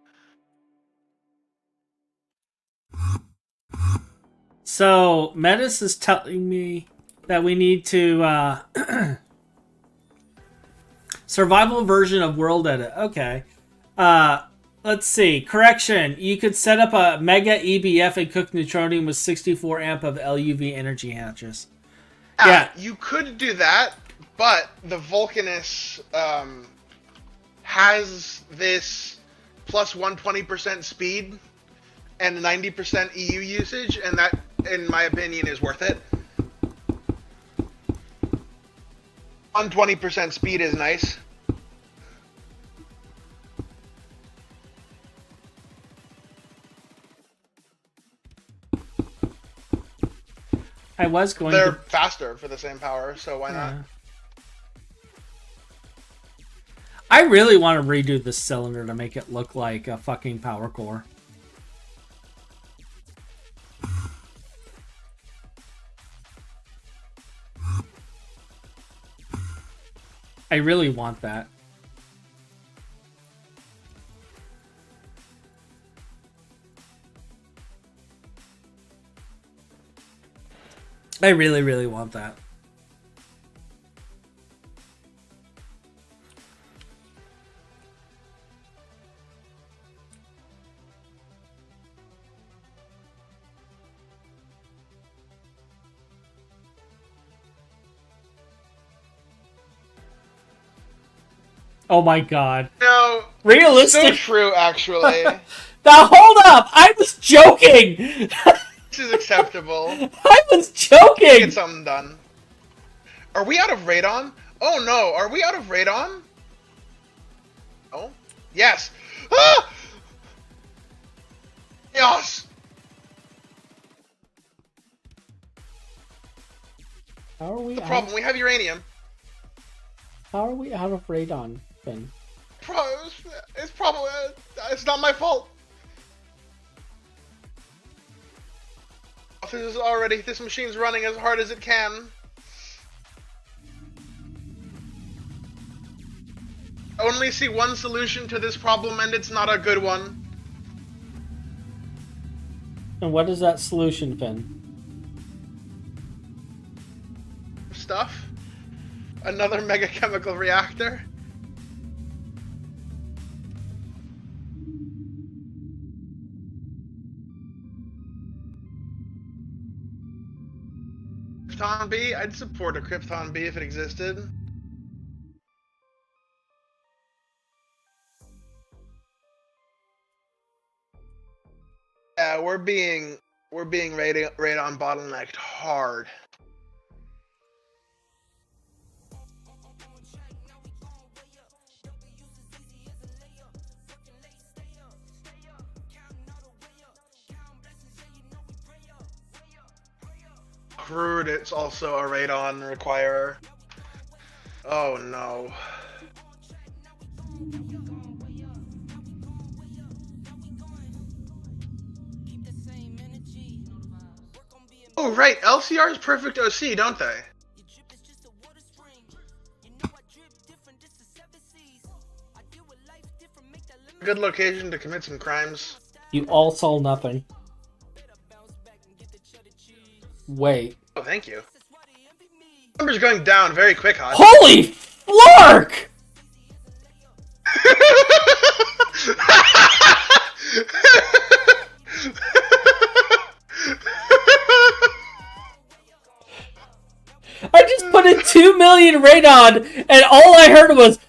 So, Metis is telling me that we need to survival version of World Edit. Okay. Let's see. Correction. You could set up a Mega EBF and cook neutronium with 64 amp of LUV energy hatches. Yeah. You could do that, but the Vulcanus has this plus 120% speed and 90% EU usage, and that, in my opinion, is worth it. 120% speed is nice. I was going They're to... faster for the same power, so why not? I really want to redo this cylinder to make it look like a fucking power core. I really want that. I really, really want that. Oh my god. No, realistic. So true, actually. Now hold up! I was joking! This is acceptable. I was joking! Get something done. Are we out of radon? Oh no, are we out of radon? Oh? Yes! Ah! Yes! How are we The problem, we have uranium. How are we out of radon, Ben? It's probably... It's not my fault. This machine's running as hard as it can. I only see one solution to this problem, and it's not a good one. And what is that solution, Finn? Stuff. Another mega chemical reactor. Krypton B? I'd support a Krypton B if it existed. Yeah, we're being radon bottlenecked hard. Crude, it's also a radon requirer. Oh no. Oh right, LCR's perfect OC, don't they? Good location to commit some crimes. You all saw nothing. Wait. Oh, thank you. Numbers going down very quick, Hot. Holy flark! I just put in 2 million radon, and all I heard was.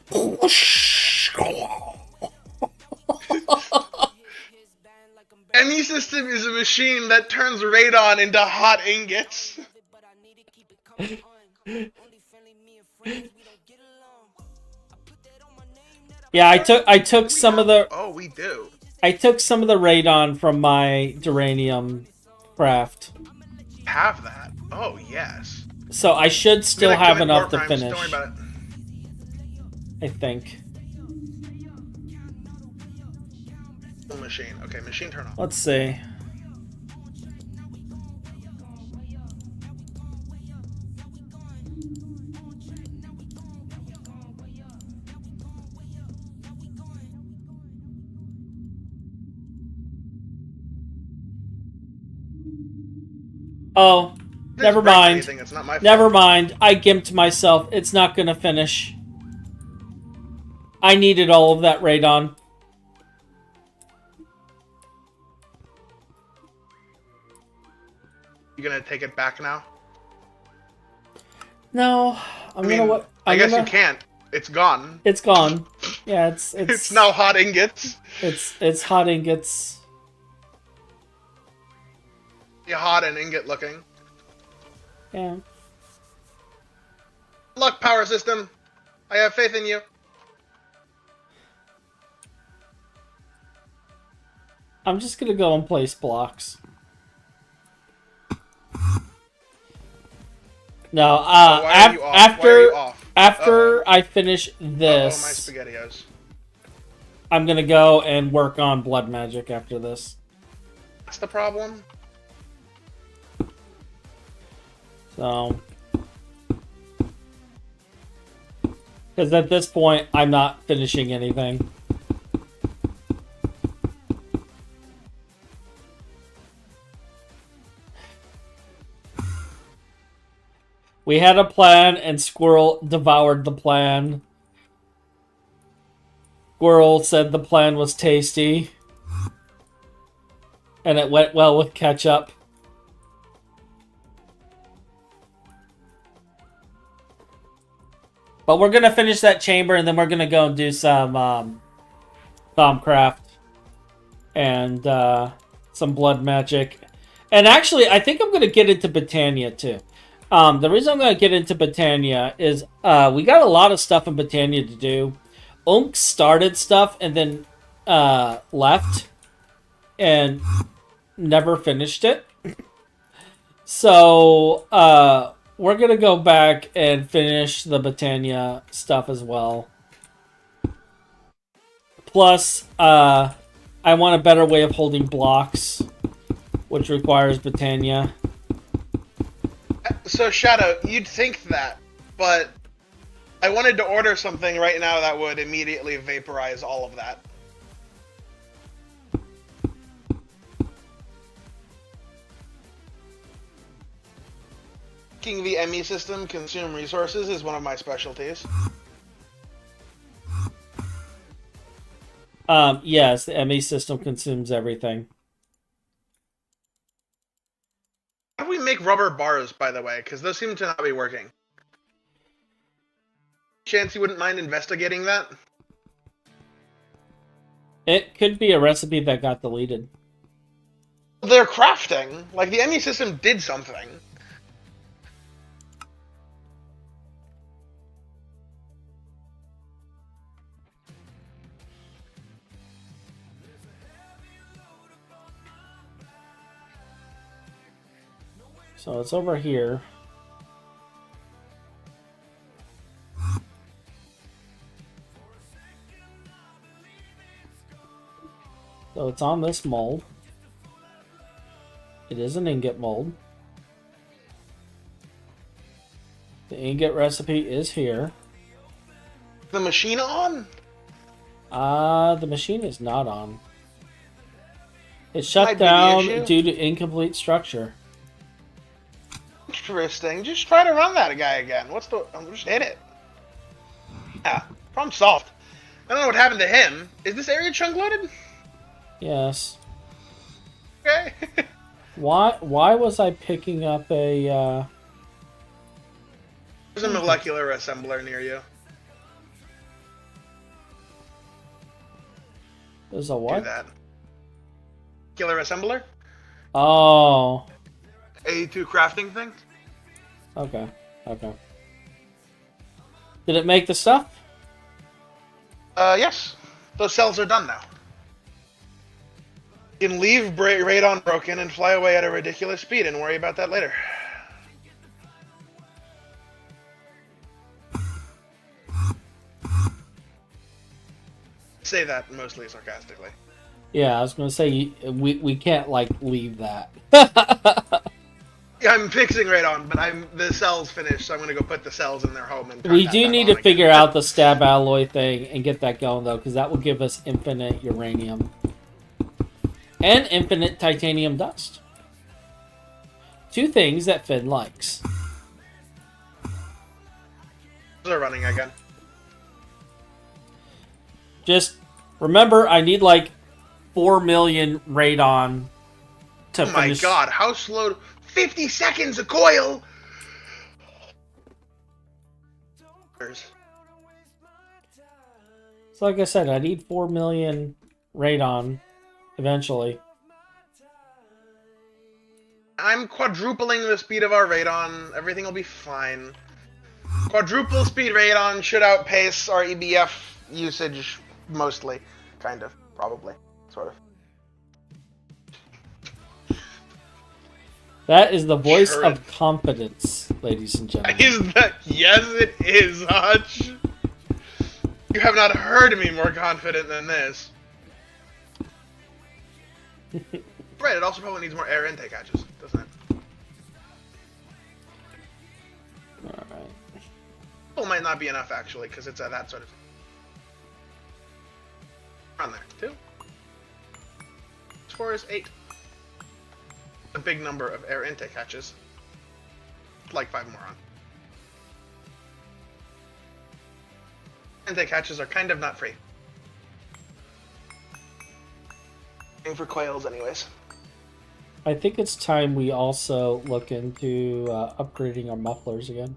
Any system is a machine that turns radon into hot ingots. Yeah, I took some of the. Oh, we do. I took some of the radon from my duranium craft. Have that? Oh, yes. So I should still have Kill enough warp to crimes. Don't worry finish. about it. I think. Machine. Okay, machine turn off. Let's see. Oh, never mind. Anything, it's not my fault. Never mind. I gimped myself. It's not gonna finish. I needed all of that radon. You gonna take it back now? No, I guess you can't. It's gone. It's gone. Yeah, it's It's now hot ingots. It's hot ingots. Yeah, hot and ingot looking. Yeah. Good luck, power system. I have faith in you. I'm just gonna go and place blocks. No, after I finish this, my SpaghettiOs. I'm gonna go and work on blood magic after this. That's the problem. So, because at this point, I'm not finishing anything. We had a plan, and Squirrel devoured the plan. Squirrel said the plan was tasty. And it went well with ketchup. But we're going to finish that chamber, and then we're going to go and do some Thaumcraft. And some blood magic. And actually, I think I'm going to get into Botania, too. The reason I'm going to get into Botania is we got a lot of stuff in Botania to do. Unk started stuff and then left and never finished it. So we're going to go back and finish the Botania stuff as well. Plus, I want a better way of holding blocks, which requires Botania. So, Shadow, you'd think that, but I wanted to order something right now that would immediately vaporize all of that. Making the ME system consume resources is one of my specialties. Yes, the ME system consumes everything. How do we make rubber bars, by the way? Because those seem to not be working. Chance you wouldn't mind investigating that? It could be a recipe that got deleted. They're crafting. Like, the ME system did something. So it's over here. So it's on this mold. It is an ingot mold. The ingot recipe is here. The machine on? The machine is not on. It shut down due to incomplete structure. Interesting. Just try to run that guy again. Just hit it. Yeah, problem solved. I don't know what happened to him. Is this area chunk loaded? Yes. Okay. Why was I picking up a, There's a molecular assembler near you. There's a what? Do that. Killer assembler? Oh. A2 crafting thing? Okay. Okay. Did it make the stuff? Yes. Those cells are done now. You can leave radon broken and fly away at a ridiculous speed and worry about that later. Say that mostly sarcastically. Yeah, I was going to say, we can't, like, leave that. Yeah, I'm fixing radon, but the cell's finished, so I'm going to go put the cells in their home and turn We that do back need on to figure again. out the stab alloy thing and get that going, though, because that will give us infinite uranium. And infinite titanium dust. Two things that Finn likes. They're running again. Just remember, I need like 4 million radon to Oh my finish. god, how slow? 50 seconds a coil! So like I said, I need 4 million radon eventually. I'm quadrupling the speed of our radon. Everything will be fine. Quadruple speed radon should outpace our EBF usage mostly. Kind of. Probably. Sort of. That is the voice Sure. of confidence, ladies and gentlemen. Is that? Yes, it is, Hutch. You have not heard me more confident than this. Right, it also probably needs more air intake hatches, doesn't it? Alright. Well, might not be enough, actually, because it's that sort of thing. On there. 2. 4 is 8. A big number of air intake hatches. Like 5 more on. Intake hatches are kind of not free. Aiming for coils, anyways. I think it's time we also look into upgrading our mufflers again.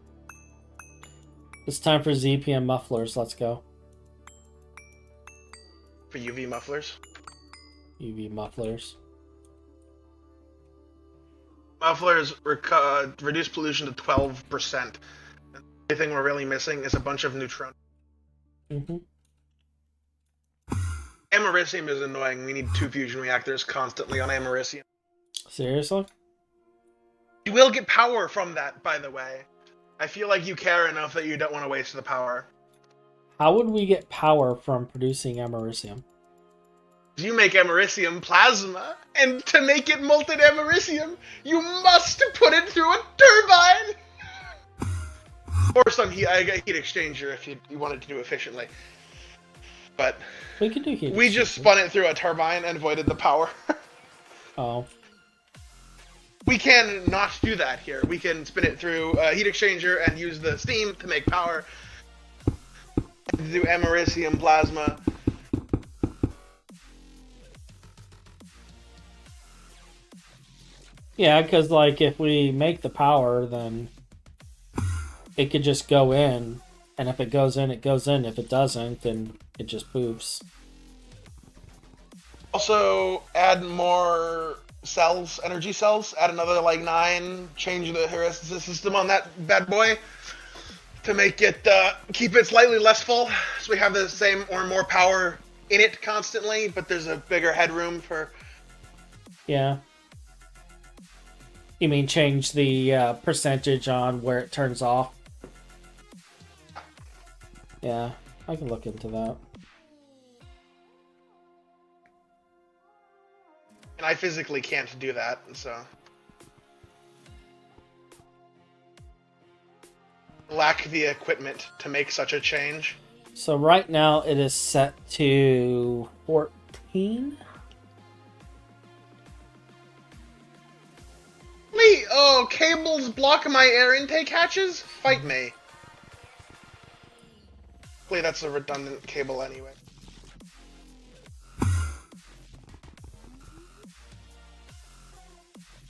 It's time for ZPM mufflers. Let's go. For UV mufflers. UV mufflers. Mufflers reduce pollution to 12%. The only thing we're really missing is a bunch of neutron. Mm-hmm. Americium is annoying. We need 2 fusion reactors constantly on americium. Seriously? You will get power from that, by the way. I feel like you care enough that you don't want to waste the power. How would we get power from producing americium? You make americium plasma, and to make it molten americium, you must put it through a turbine! Or some heat exchanger if you wanted to do it efficiently. But We could do heat. we just spun it through a turbine and voided the power. Oh. We can not do that here. We can spin it through a heat exchanger and use the steam to make power. Do americium plasma. Yeah, because, like, if we make the power, then it could just go in. And if it goes in, it goes in. If it doesn't, then it just poofs. Also, add more cells, energy cells. Add another, like, 9. Change the heuristic system on that bad boy to make it, keep it slightly less full. So we have the same or more power in it constantly, but there's a bigger headroom for... Yeah. You mean change the percentage on where it turns off? Yeah, I can look into that. And I physically can't do that, so... lack the equipment to make such a change. So right now it is set to 14. Wait, oh, cables block my air intake hatches? Fight me. Wait, that's a redundant cable anyway.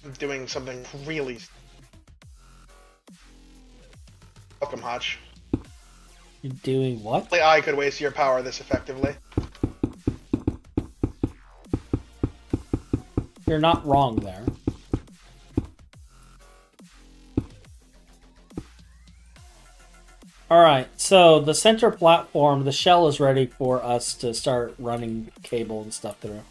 I'm doing something really... Welcome, Hotch. You're doing what? Only I could waste your power this effectively. You're not wrong there. Alright, so the center platform, the shell is ready for us to start running cable and stuff through.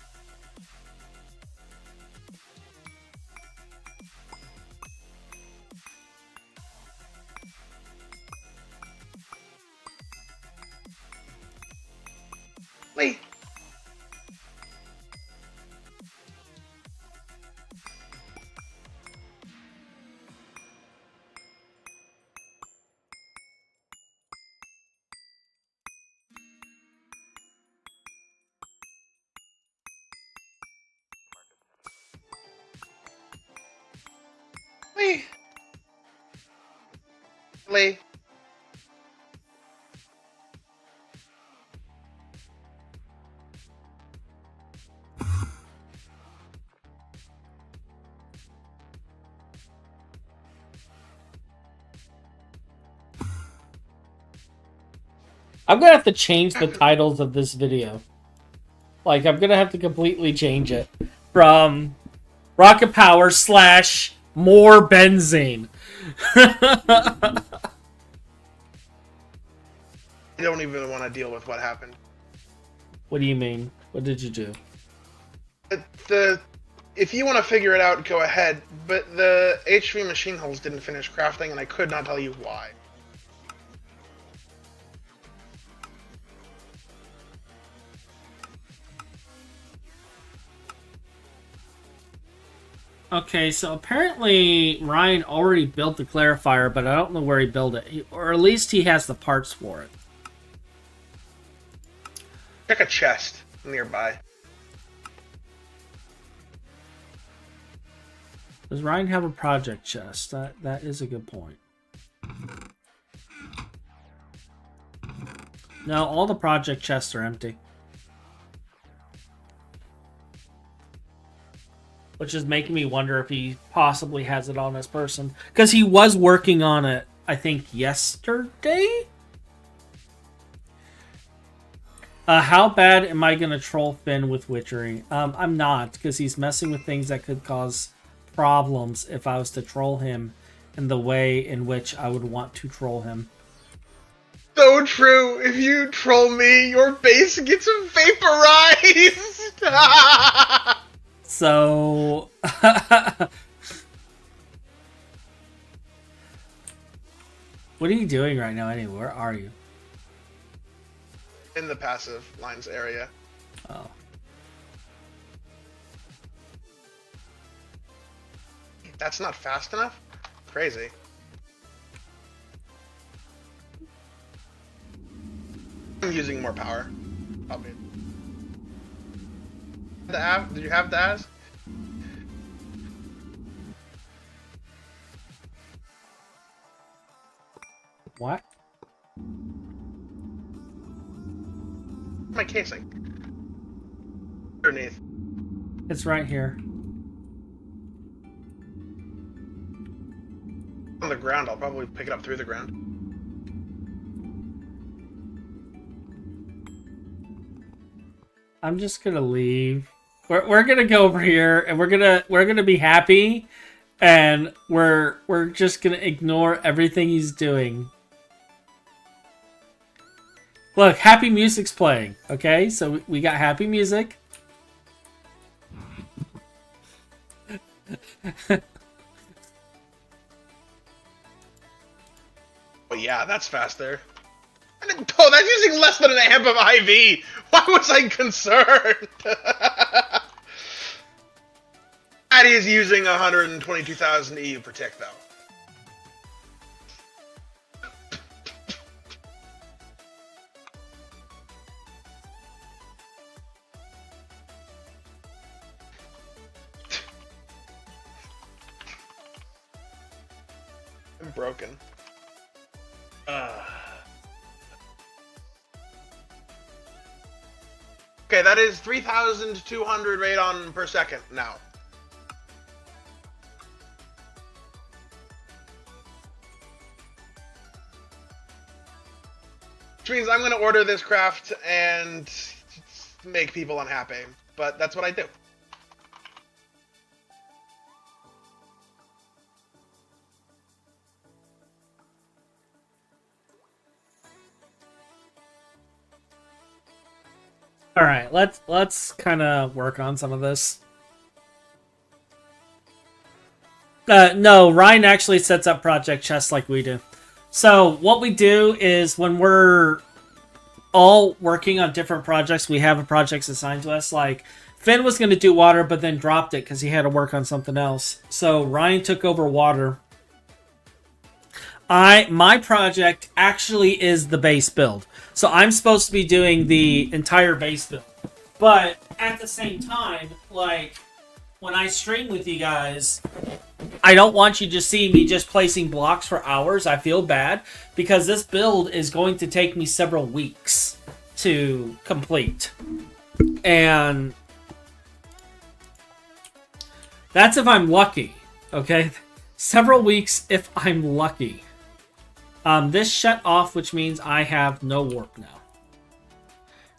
Lee. I'm gonna have to change the titles of this video. Like, I'm gonna have to completely change it from Rocket Power / more benzene. I don't even want to deal with what happened. What do you mean? What did you do? If you want to figure it out, go ahead. But the HV machine hulls didn't finish crafting, and I could not tell you why. Okay, so apparently Ryan already built the clarifier, but I don't know where he built it. Or at least he has the parts for it. Check a chest nearby. Does Ryan have a project chest? That is a good point. No, all the project chests are empty. Which is making me wonder if he possibly has it on his person. Because he was working on it, I think, yesterday? How bad am I going to troll Finn with witchery? I'm not, because he's messing with things that could cause problems if I was to troll him in the way in which I would want to troll him. So true. If you troll me, your base gets vaporized. So, what are you doing right now anyway? Where are you? In the passive lines area. Oh. That's not fast enough? Crazy. I'm using more power. Probably. Did you have the as? What? My casing. Underneath. It's right here. On the ground, I'll probably pick it up through the ground. I'm just gonna leave. We're gonna go over here and we're gonna be happy, and we're just gonna ignore everything he's doing. Look, happy music's playing. Okay, so we got happy music. Oh yeah, that's faster. Oh, that's using less than an amp of IV. Why was I concerned? That is using 122,000 EU per tick, though. I'm broken. Okay, that is 3,200 radon per second now. Which means I'm going to order this craft and make people unhappy. But that's what I do. All right, let's kind of work on some of this. No, Ryan actually sets up project chests like we do. So what we do is when we're all working on different projects, we have projects assigned to us. Like Finn was going to do water, but then dropped it because he had to work on something else. So Ryan took over water. My project actually is the base build. So I'm supposed to be doing the entire base build. But at the same time, like, when I stream with you guys, I don't want you to see me just placing blocks for hours. I feel bad because this build is going to take me several weeks to complete. And that's if I'm lucky, okay? Several weeks if I'm lucky. This shut off, which means I have no warp now.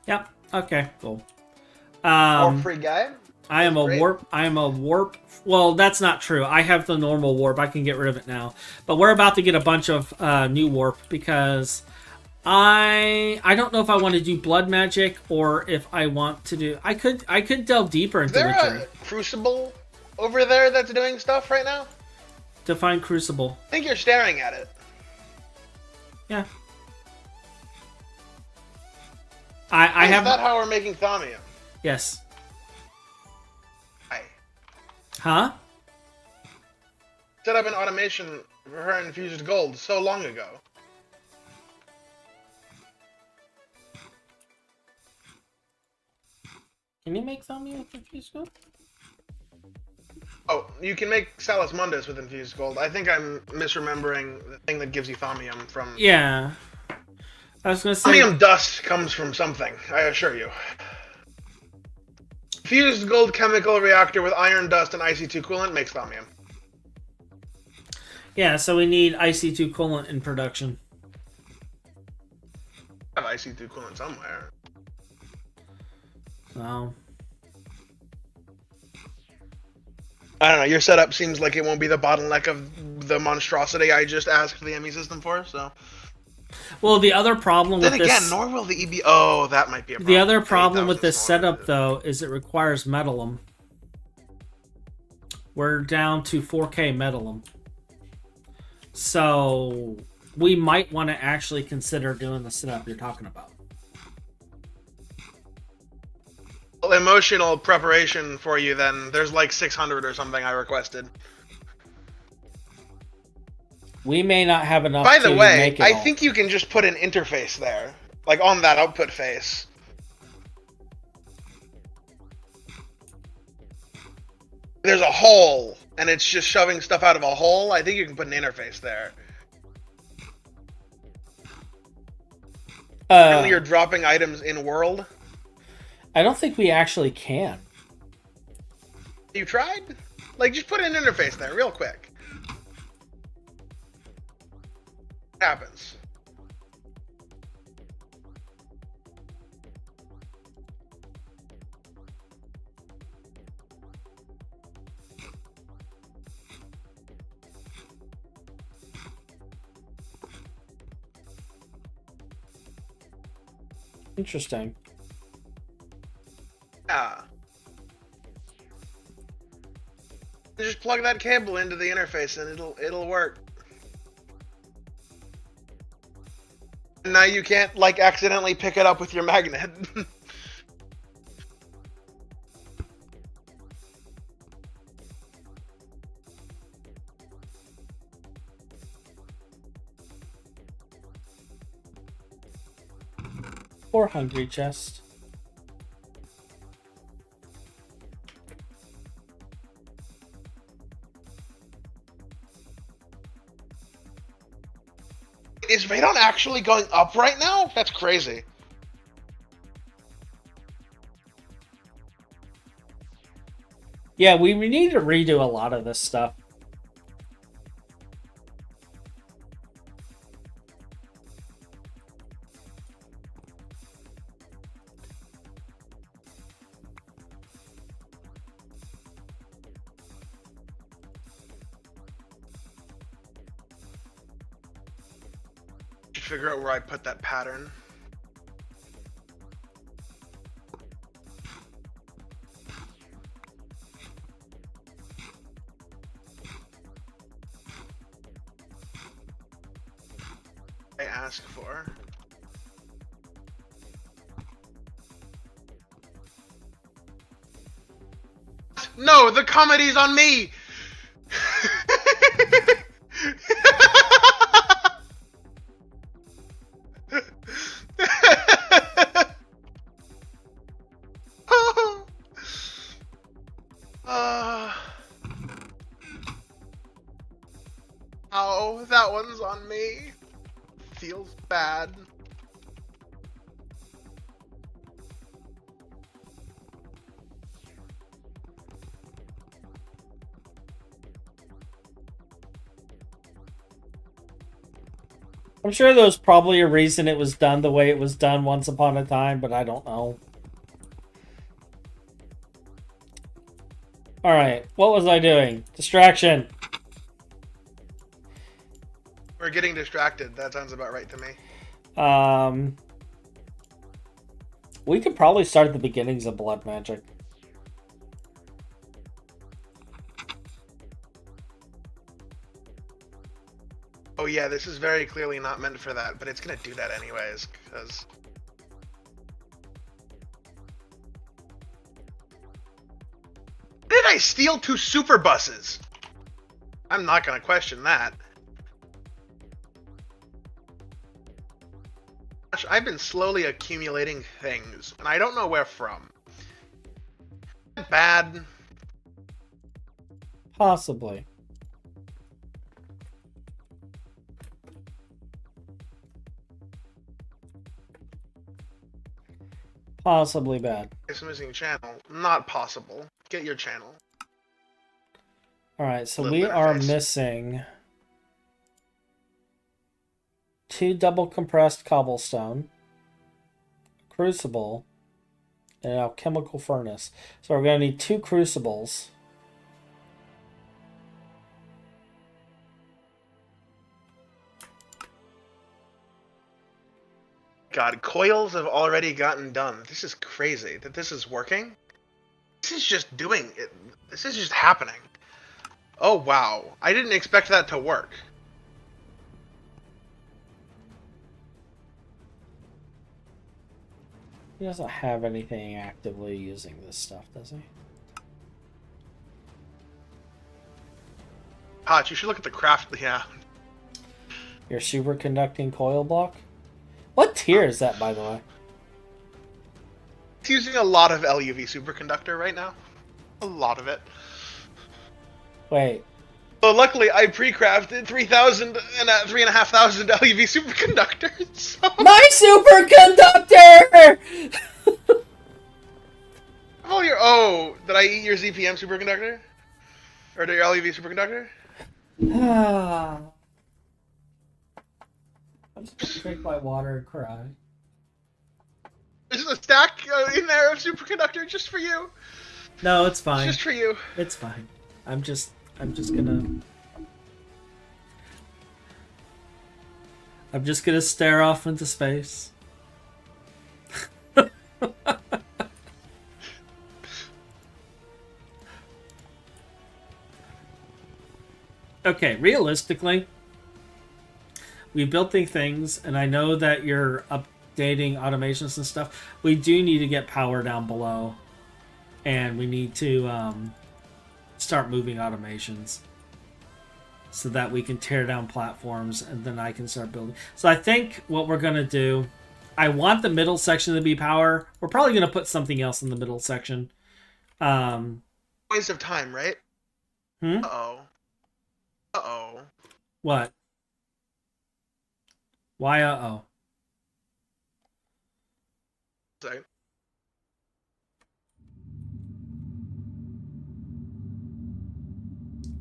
Yep, okay, cool. Warp free guy? I am a warp. Well, that's not true. I have the normal warp. I can get rid of it now. But we're about to get a bunch of new warp because I don't know if I want to do blood magic or if I want to do. I could delve deeper into witchery. Is there a crucible over there that's doing stuff right now? Define crucible. I think you're staring at it. Yeah. I have. Is that how we're making thaumium? Yes. Hi. Huh? Set up an automation for her infused gold so long ago. Can you make thaumium with infused gold? Oh, you can make Salus Mundus with infused gold. I think I'm misremembering the thing that gives you thaumium from... Yeah. I was gonna say... Thaumium dust comes from something, I assure you. Fused gold chemical reactor with iron dust and IC2 coolant makes thaumium. Yeah, so we need IC2 coolant in production. I have IC2 coolant somewhere. So... I don't know, your setup seems like it won't be the bottleneck of the monstrosity I just asked the ME system for, so... Well, the other problem with then this... again, nor will the EB... Oh, that might be a problem. The other problem with this setup, though, is it requires metallum. We're down to 4K metallum. So, we might want to actually consider doing the setup you're talking about. Well, emotional preparation for you, then. There's like 600 or something I requested. We may not have enough. By the way, make it I all. think you can just put an interface there. Like, on that output face. There's a hole, and it's just shoving stuff out of a hole. I think you can put an interface there. When you're dropping items in world. I don't think we actually can. You tried? Like, just put an interface there, real quick. Happens. Interesting. Yeah. Just plug that cable into the interface and it'll work. And now you can't like accidentally pick it up with your magnet. Or hungry chest. Is Radon actually going up right now? That's crazy. Yeah, we need to redo a lot of this stuff. Figure out where I put that pattern. I ask for. No, the comedy's on me. no, that one's on me. Feels bad. I'm sure there was probably a reason it was done the way it was done once upon a time, but I don't know. Alright, what was I doing? Distraction. We're getting distracted. That sounds about right to me. We could probably start at the beginnings of blood magic. Oh yeah, this is very clearly not meant for that, but it's gonna do that anyways, because... Did I steal 2 super buses? I'm not gonna question that. Gosh, I've been slowly accumulating things, and I don't know where from. Bad. Possibly. Possibly bad. It's missing channel. Not possible. Get your channel. Alright, so Little we are interface. missing 2 double compressed cobblestone, crucible, and an alchemical furnace. So we're going to need 2 crucibles. God, coils have already gotten done. This is crazy that this is working. This is just doing it. This is just happening. Oh wow, I didn't expect that to work. He doesn't have anything actively using this stuff, does he? Hotch, you should look at the craft. Yeah. Your superconducting coil block? What tier is that, by the way? It's using a lot of LUV superconductor right now. A lot of it. Wait. So luckily, I pre-crafted 3,000 and 3,500 LUV superconductors. So... My superconductor! Oh, did I eat your ZPM superconductor? Or your LUV superconductor? I'm just gonna drink my water and cry. There's a stack in there of superconductor just for you. No, it's fine. It's just for you. It's fine. I'm just gonna stare off into space. Okay, realistically, we built the things, and I know that you're updating automations and stuff. We do need to get power down below, and we need to start moving automations so that we can tear down platforms, and then I can start building. So I think what we're going to do, I want the middle section to be power. We're probably going to put something else in the middle section. Waste of time, right? Uh-oh. Uh-oh. What? Why uh-oh? Sorry.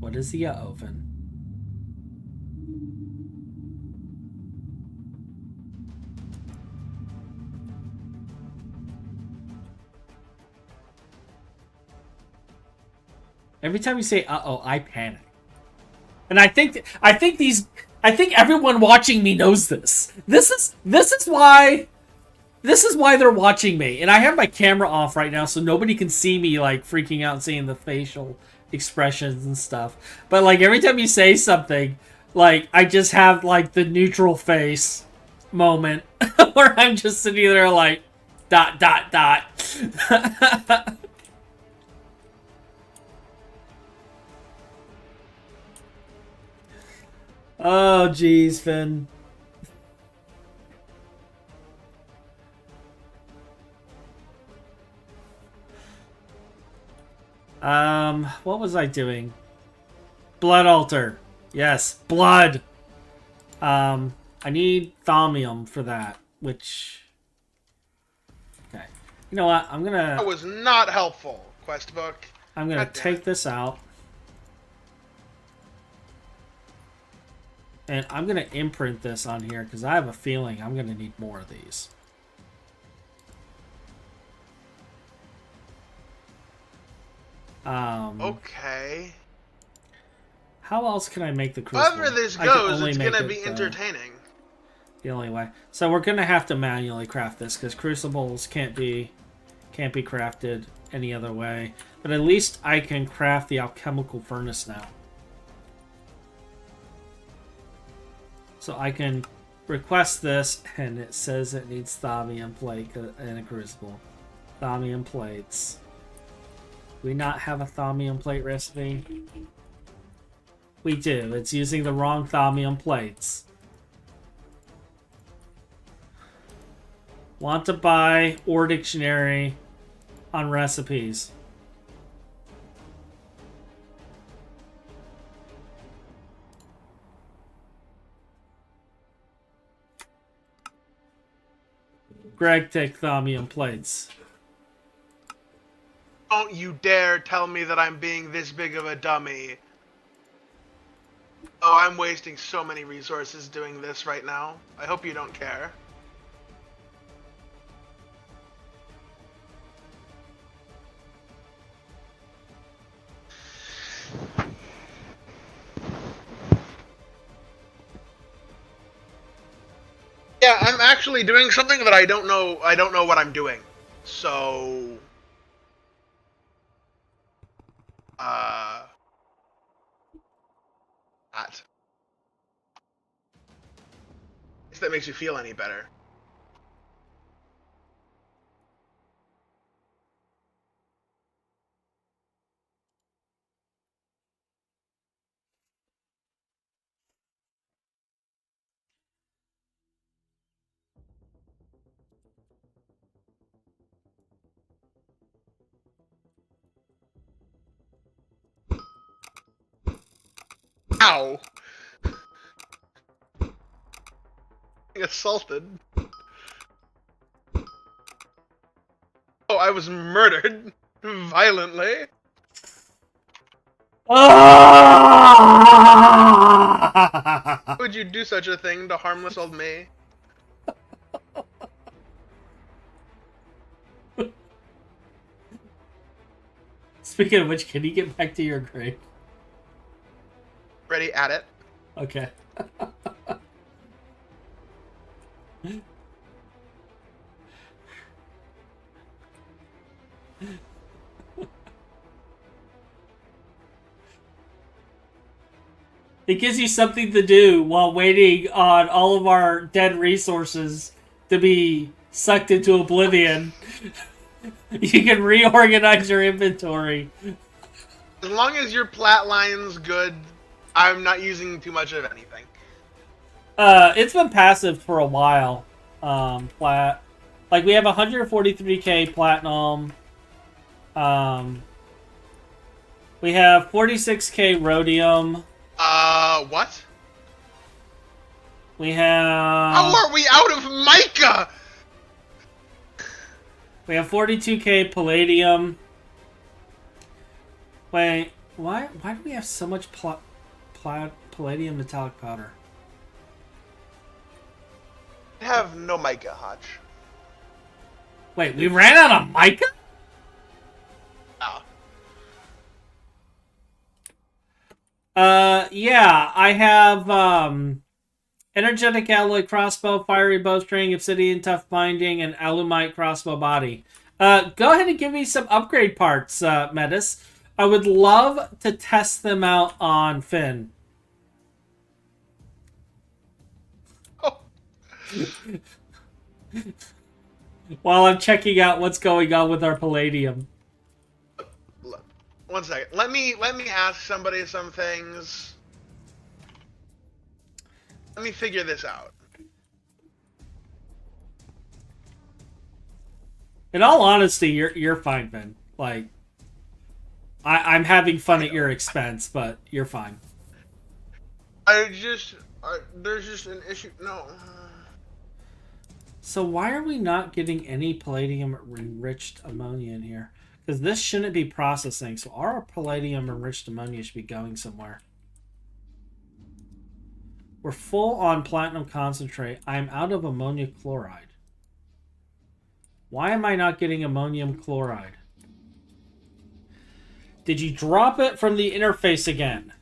What is the uh-oh, Finn? Every time you say uh-oh, I panic. And I think everyone watching me knows this. This is why they're watching me. And I have my camera off right now so nobody can see me like freaking out and seeing the facial expressions and stuff. But like every time you say something, like I just have like the neutral face moment where I'm just sitting there like ... Oh, jeez, Finn. What was I doing? Blood altar. Yes, blood. I need thaumium for that, which... Okay. You know what? I'm gonna... That was not helpful, quest book. I'm gonna take this out. And I'm gonna imprint this on here, because I have a feeling I'm gonna need more of these. Okay. How else can I make the crucible? However this goes, it's going to be entertaining. The only way. So we're going to have to manually craft this, because crucibles can't be crafted any other way. But at least I can craft the alchemical furnace now. So I can request this, and it says it needs thaumium plate and a crucible. Thaumium plates. Do we not have a thaumium plate recipe? We do. It's using the wrong thaumium plates. Want to buy or dictionary on recipes. Greg, take thaumium plates. Don't you dare tell me that I'm being this big of a dummy. Oh, I'm wasting so many resources doing this right now. I hope you don't care. Yeah, I'm actually doing something that I don't know what I'm doing. So that. If that makes you feel any better. Ow! Being assaulted. Oh, I was murdered violently. How would you do such a thing to harmless old me? Speaking of which, can you get back to your grave? Ready at it. Okay. It gives you something to do while waiting on all of our dead resources to be sucked into oblivion. You can reorganize your inventory. As long as your plat line's good, I'm not using too much of anything. It's been passive for a while. Plat. Like, we have 143k platinum. We have 46k rhodium. What? We have... How are we out of mica? We have 42k palladium. Wait, why do we have so much palladium metallic powder? I have no mica, Hotch. Wait, we ran out of mica? Yeah, I have, energetic alloy crossbow, fiery bowstring, obsidian tough binding, and alumite crossbow body. Go ahead and give me some upgrade parts, Metis. I would love to test them out on Finn. Oh. While I'm checking out what's going on with our palladium. One second. Let me ask somebody some things. Let me figure this out. In all honesty, you're fine, Ben. Like, I'm having fun at your expense, but you're fine. There's just an issue. No. So why are we not getting any palladium enriched ammonia in here? Because this shouldn't be processing, so our palladium enriched ammonia should be going somewhere. We're full on platinum concentrate. I'm out of ammonia chloride. Why am I not getting ammonium chloride? Did you drop it from the interface again?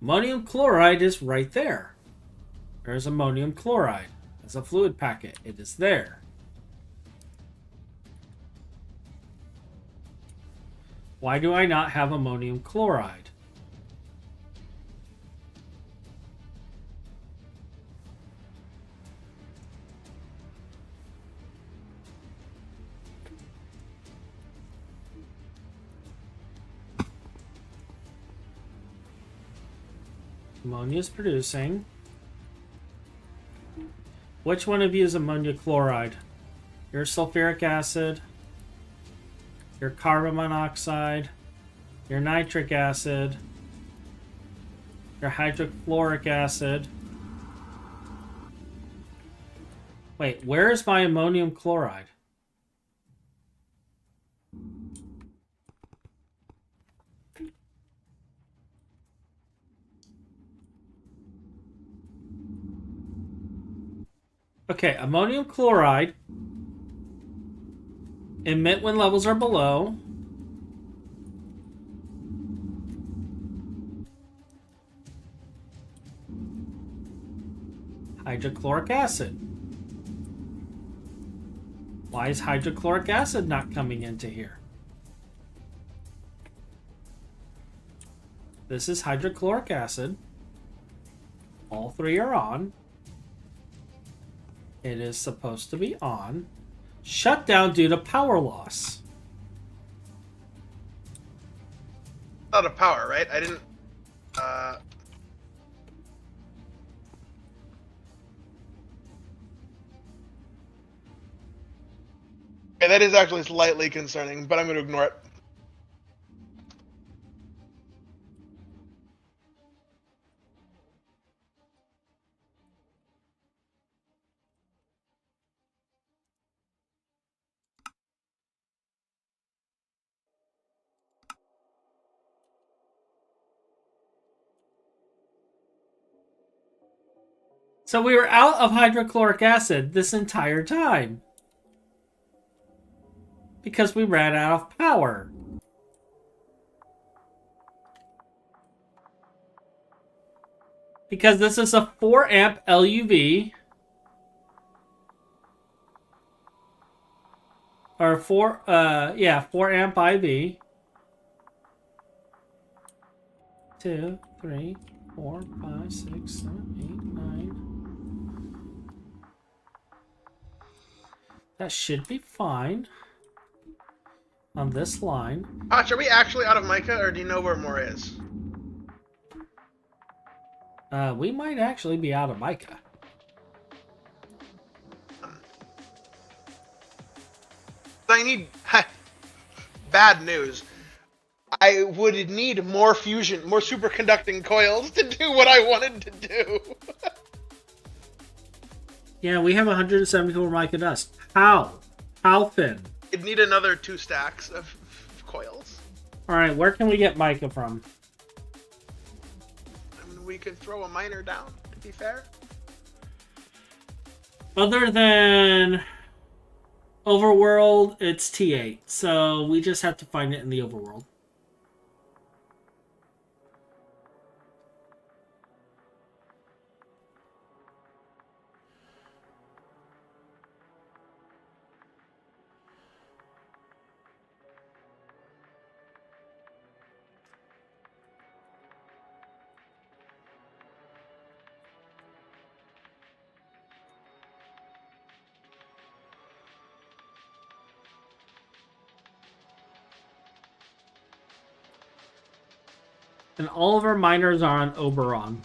Ammonium chloride is right there. There's ammonium chloride. It's a fluid packet. It is there. Why do I not have ammonium chloride? Ammonia is producing. Which one of you is ammonia chloride? Your sulfuric acid, your carbon monoxide, your nitric acid, your hydrochloric acid. Wait, where is my ammonium chloride? Okay, ammonium chloride. Emit when levels are below. Hydrochloric acid. Why is hydrochloric acid not coming into here? This is hydrochloric acid. All three are on. It is supposed to be on. Shut down due to power loss. Out of power, right? I didn't. Okay, that is actually slightly concerning, but I'm going to ignore it. So we were out of hydrochloric acid this entire time. Because we ran out of power. Because this is a 4 amp LUV. Or 4 amp IV. 2, 3, 4, 5, 6, 7, 8, 9. That should be fine. On this line. Are we actually out of mica, or do you know where more is? We might actually be out of mica. I need... Bad news. I would need more fusion, more superconducting coils to do what I wanted to do. Yeah, we have 174 mica dust. How? How thin? I'd need another 2 stacks of coils. Alright, where can we get mica from? I mean, we could throw a miner down, to be fair. Other than Overworld, it's T8. So we just have to find it in the Overworld. And all of our miners are on Oberon.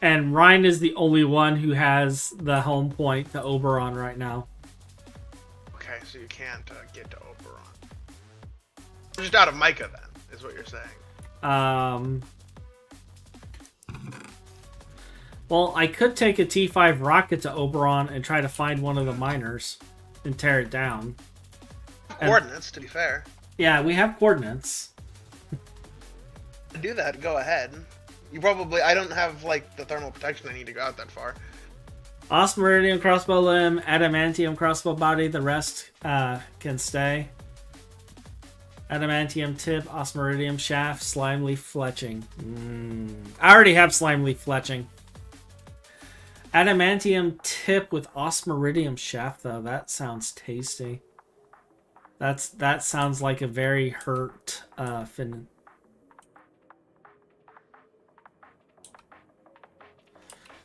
And Ryan is the only one who has the home point to Oberon right now. Okay, so you can't get to Oberon. You're just out of mica then, is what you're saying. Well, I could take a T5 rocket to Oberon and try to find one of the miners and tear it down. Coordinates, to be fair. Yeah, we have coordinates. To do that, go ahead. You probably... I don't have, like, the thermal protection I need to go out that far. Osmeridium crossbow limb, adamantium crossbow body, the rest can stay. Adamantium tip, osmeridium shaft, slime leaf fletching. I already have slime leaf fletching. Adamantium tip with osmeridium shaft, though. That sounds tasty. That sounds like a very hurt fin.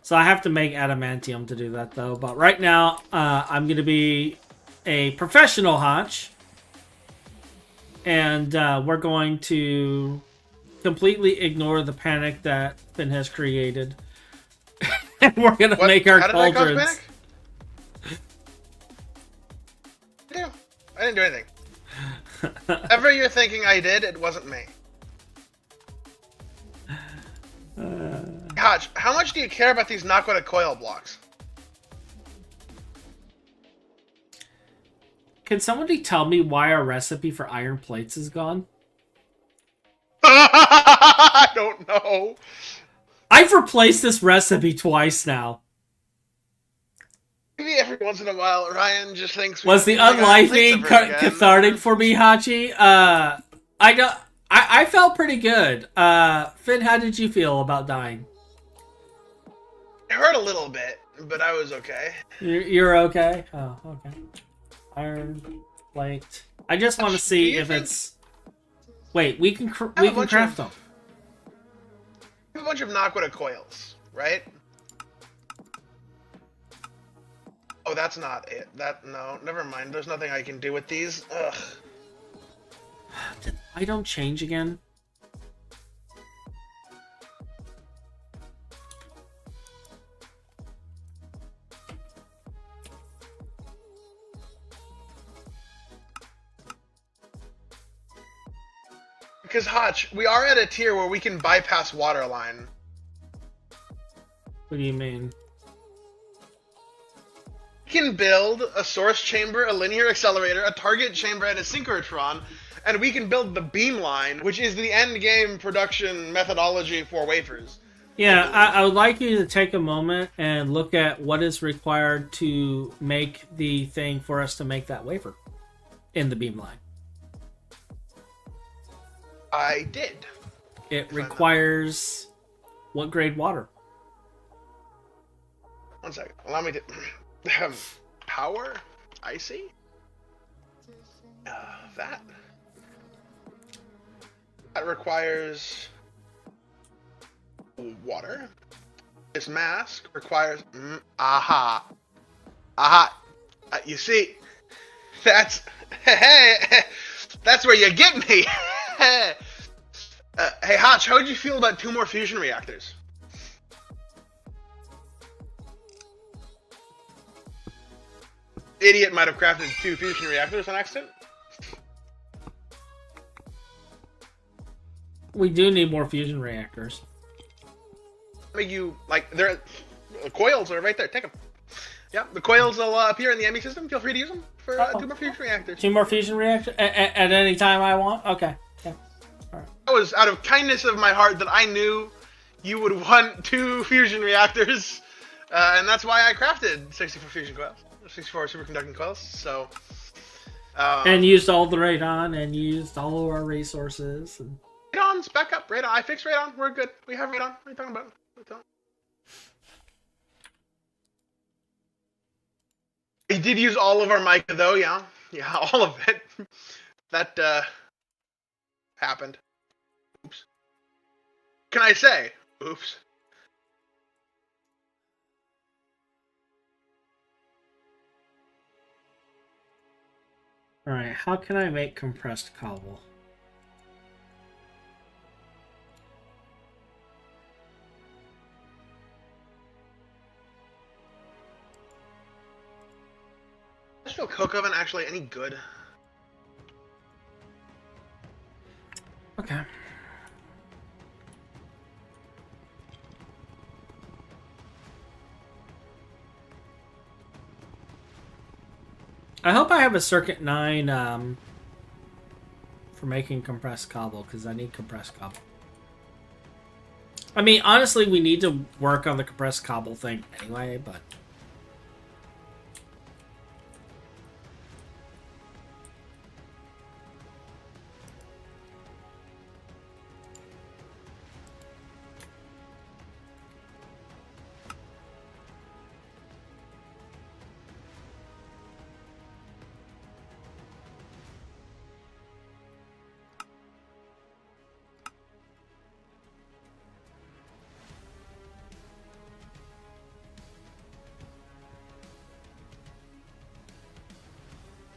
So I have to make adamantium to do that, though. But right now, I'm going to be a professional Hotch. And we're going to completely ignore the panic that Finn has created. And we're going to make our cauldrons. I didn't do anything. Whatever you're thinking I did, it wasn't me. Hotch, how much do you care about these Naquita coil blocks? Can somebody tell me why our recipe for iron plates is gone? I don't know. I've replaced this recipe twice now. Maybe every once in a while, Ryan just thinks... Was the unlifing cathartic for me, Hachi? I felt pretty good. Finn, how did you feel about dying? It hurt a little bit, but I was okay. You're okay? Oh, okay. Iron plate. I just want to see if it's... Wait, we can craft them. We have a bunch of Naquita coils, right? Oh, that's not it. No, never mind. There's nothing I can do with these. Ugh. Did I don't change again? Because, Hotch, we are at a tier where we can bypass waterline. What do you mean? We can build a source chamber, a linear accelerator, a target chamber, and a synchrotron, and we can build the beamline, which is the end game production methodology for wafers. Yeah, I would like you to take a moment and look at what is required to make the thing for us to make that wafer in the beamline. I did. It requires what grade water? 1 second. Allow me to... power? Icy? That requires water. This mask requires... aha. You see, that's... hey, that's where you get me. Hey, Hotch, how would you feel about 2 more fusion reactors? Idiot might have crafted 2 fusion reactors on accident. We do need more fusion reactors. Make you, like, the coils are right there. Take them. Yeah, the coils will appear in the ME system. Feel free to use them for 2 more fusion reactors. 2 more fusion reactors? At any time I want? Okay. Yeah. All right. That was out of kindness of my heart that I knew you would want 2 fusion reactors. And that's why I crafted 64 fusion coils. 64 superconducting coils, so... and used all the radon, and used all of our resources. And... Radon's back up. Radon. I fixed radon. We're good. We have radon. What are you talking about? We did use all of our mica, though, yeah. Yeah, all of it. That, happened. Oops. Can I say? Oops. Alright, how can I make compressed cobble? Is Industrial Coke Oven actually any good? Okay. I hope I have a circuit 9 for making compressed cobble, because I need compressed cobble. I mean, honestly, we need to work on the compressed cobble thing anyway, but...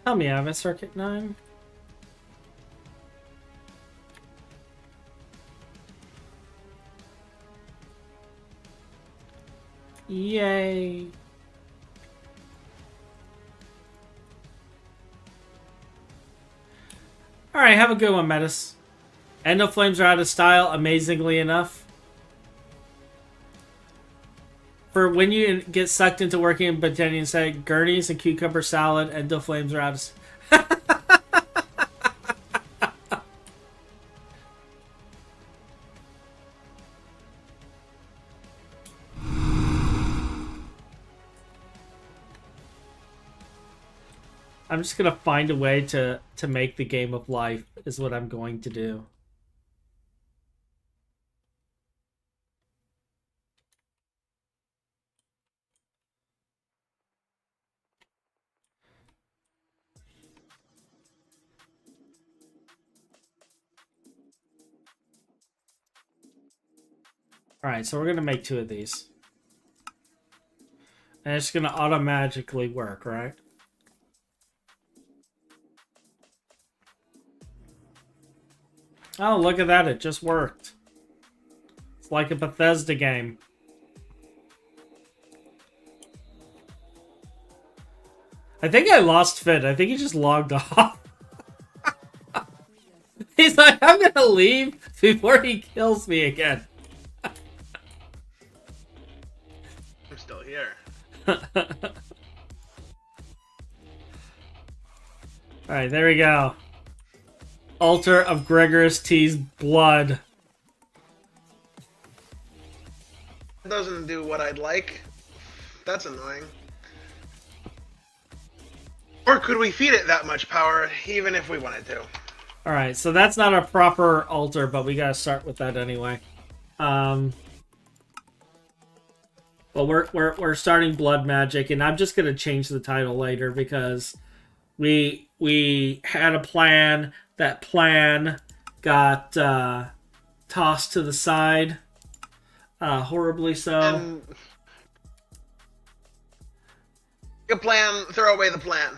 Tell me I have a circuit 9. Yay. Alright, have a good one, Metis. Endo flames are out of style, amazingly enough. For when you get sucked into working in Botanian say gurneys and cucumber salad, endo flames are out of style. I'm just gonna find a way to make the game of life is what I'm going to do. Alright, so we're gonna make 2 of these. And it's gonna automatically work, right? Oh, look at that, it just worked. It's like a Bethesda game. I think I lost Fit. I think he just logged off. He's like, I'm gonna leave before he kills me again. I'm still here. Alright, there we go. Altar of Gregorus T's blood. It doesn't do what I'd like. That's annoying. Or could we feed it that much power, even if we wanted to? Alright, so that's not a proper altar, but we gotta start with that anyway. Well, we're starting blood magic, and I'm just gonna change the title later because we had a plan. That plan got tossed to the side, horribly so. Good plan. Throw away the plan.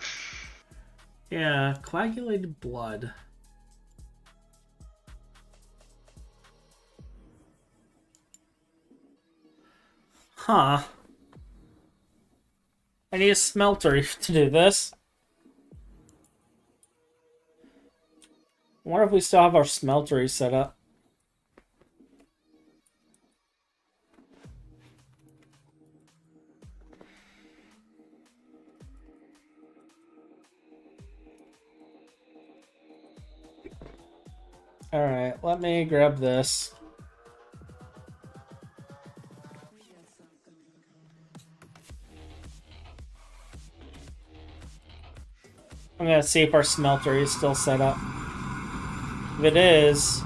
Yeah, coagulated blood. Huh. I need a smelter to do this. I wonder if we still have our smeltery set up. Alright, let me grab this. I'm gonna see if our smeltery is still set up. If it is,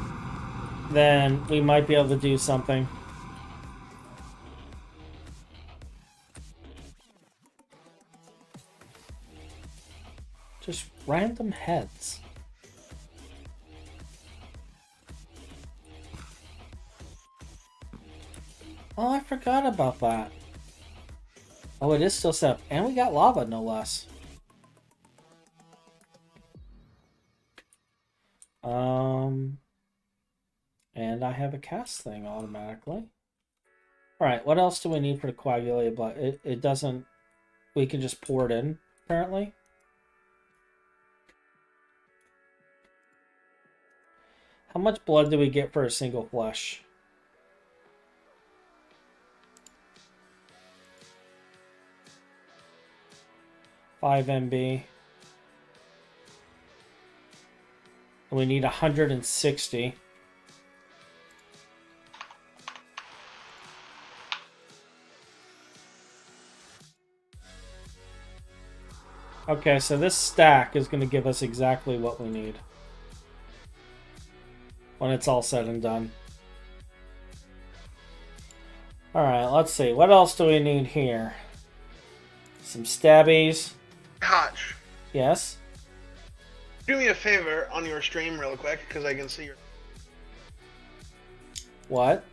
then we might be able to do something. Just random heads. Oh, I forgot about that. Oh, it is still set up. And we got lava, no less. And I have a cast thing automatically. Alright, what else do we need for the coagulated blood? It doesn't... We can just pour it in, apparently. How much blood do we get for a single flesh? $5 MB. And we need 160. Okay, so this stack is going to give us exactly what we need when it's all said and done. Alright, let's see. What else do we need here? Some stabbies. Hotch, Yes? do me a favor on your stream real quick, because I can see your... What?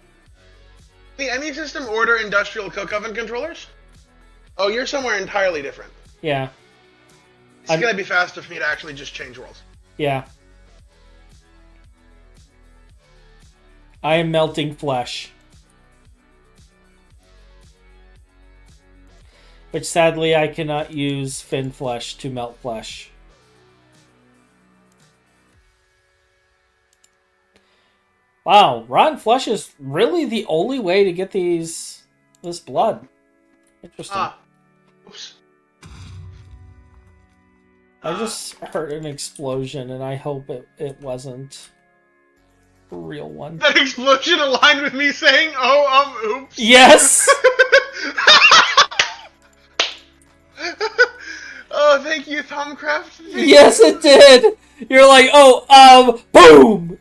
The Any System order industrial cook oven controllers? Oh, you're somewhere entirely different. Yeah. It's gonna be faster for me to actually just change roles. Yeah. I am melting flesh. Which sadly I cannot use fin flesh to melt flesh. Wow, rotten flesh is really the only way to get this blood. Interesting. Oops. I just heard an explosion, and I hope it wasn't a real one. That explosion aligned with me saying, "Oh, oops." Yes. Oh, thank you, Thumbcraft. Yes, it did. You're like, oh, boom.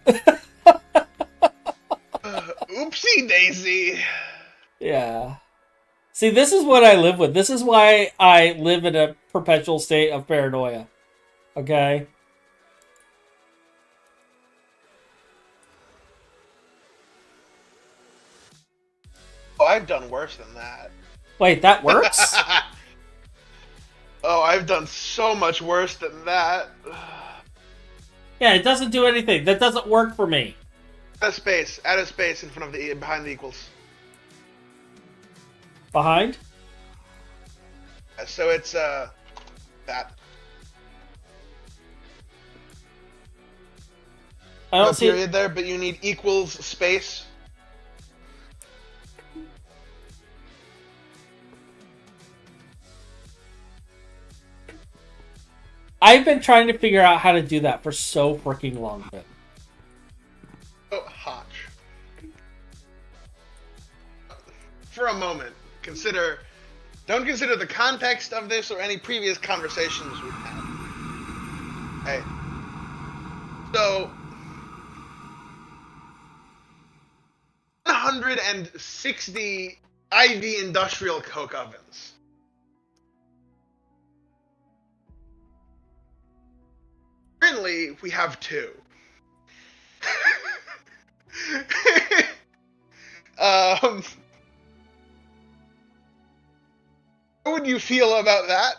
Oopsie daisy. Yeah. See, this is what I live with. This is why I live in a perpetual state of paranoia. Okay? Oh, I've done worse than that. Wait, that works? Oh, I've done so much worse than that. Yeah, it doesn't do anything. That doesn't work for me. Add a space in front of the behind the equals. Behind? So it's that. I don't No see period there, but you need equals space. I've been trying to figure out how to do that for so freaking long. Oh, Hotch. For a moment, don't consider the context of this or any previous conversations we've had. Hey. So, 160 IV industrial coke ovens. Currently, we have 2. How would you feel about that?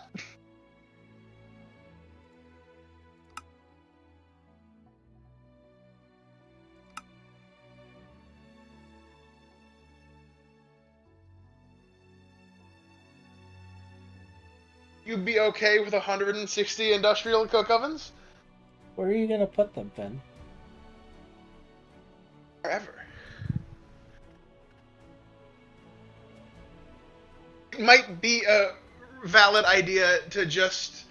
You'd be okay with 160 industrial coke ovens? Where are you going to put them, Finn? Wherever. It might be a valid idea to just,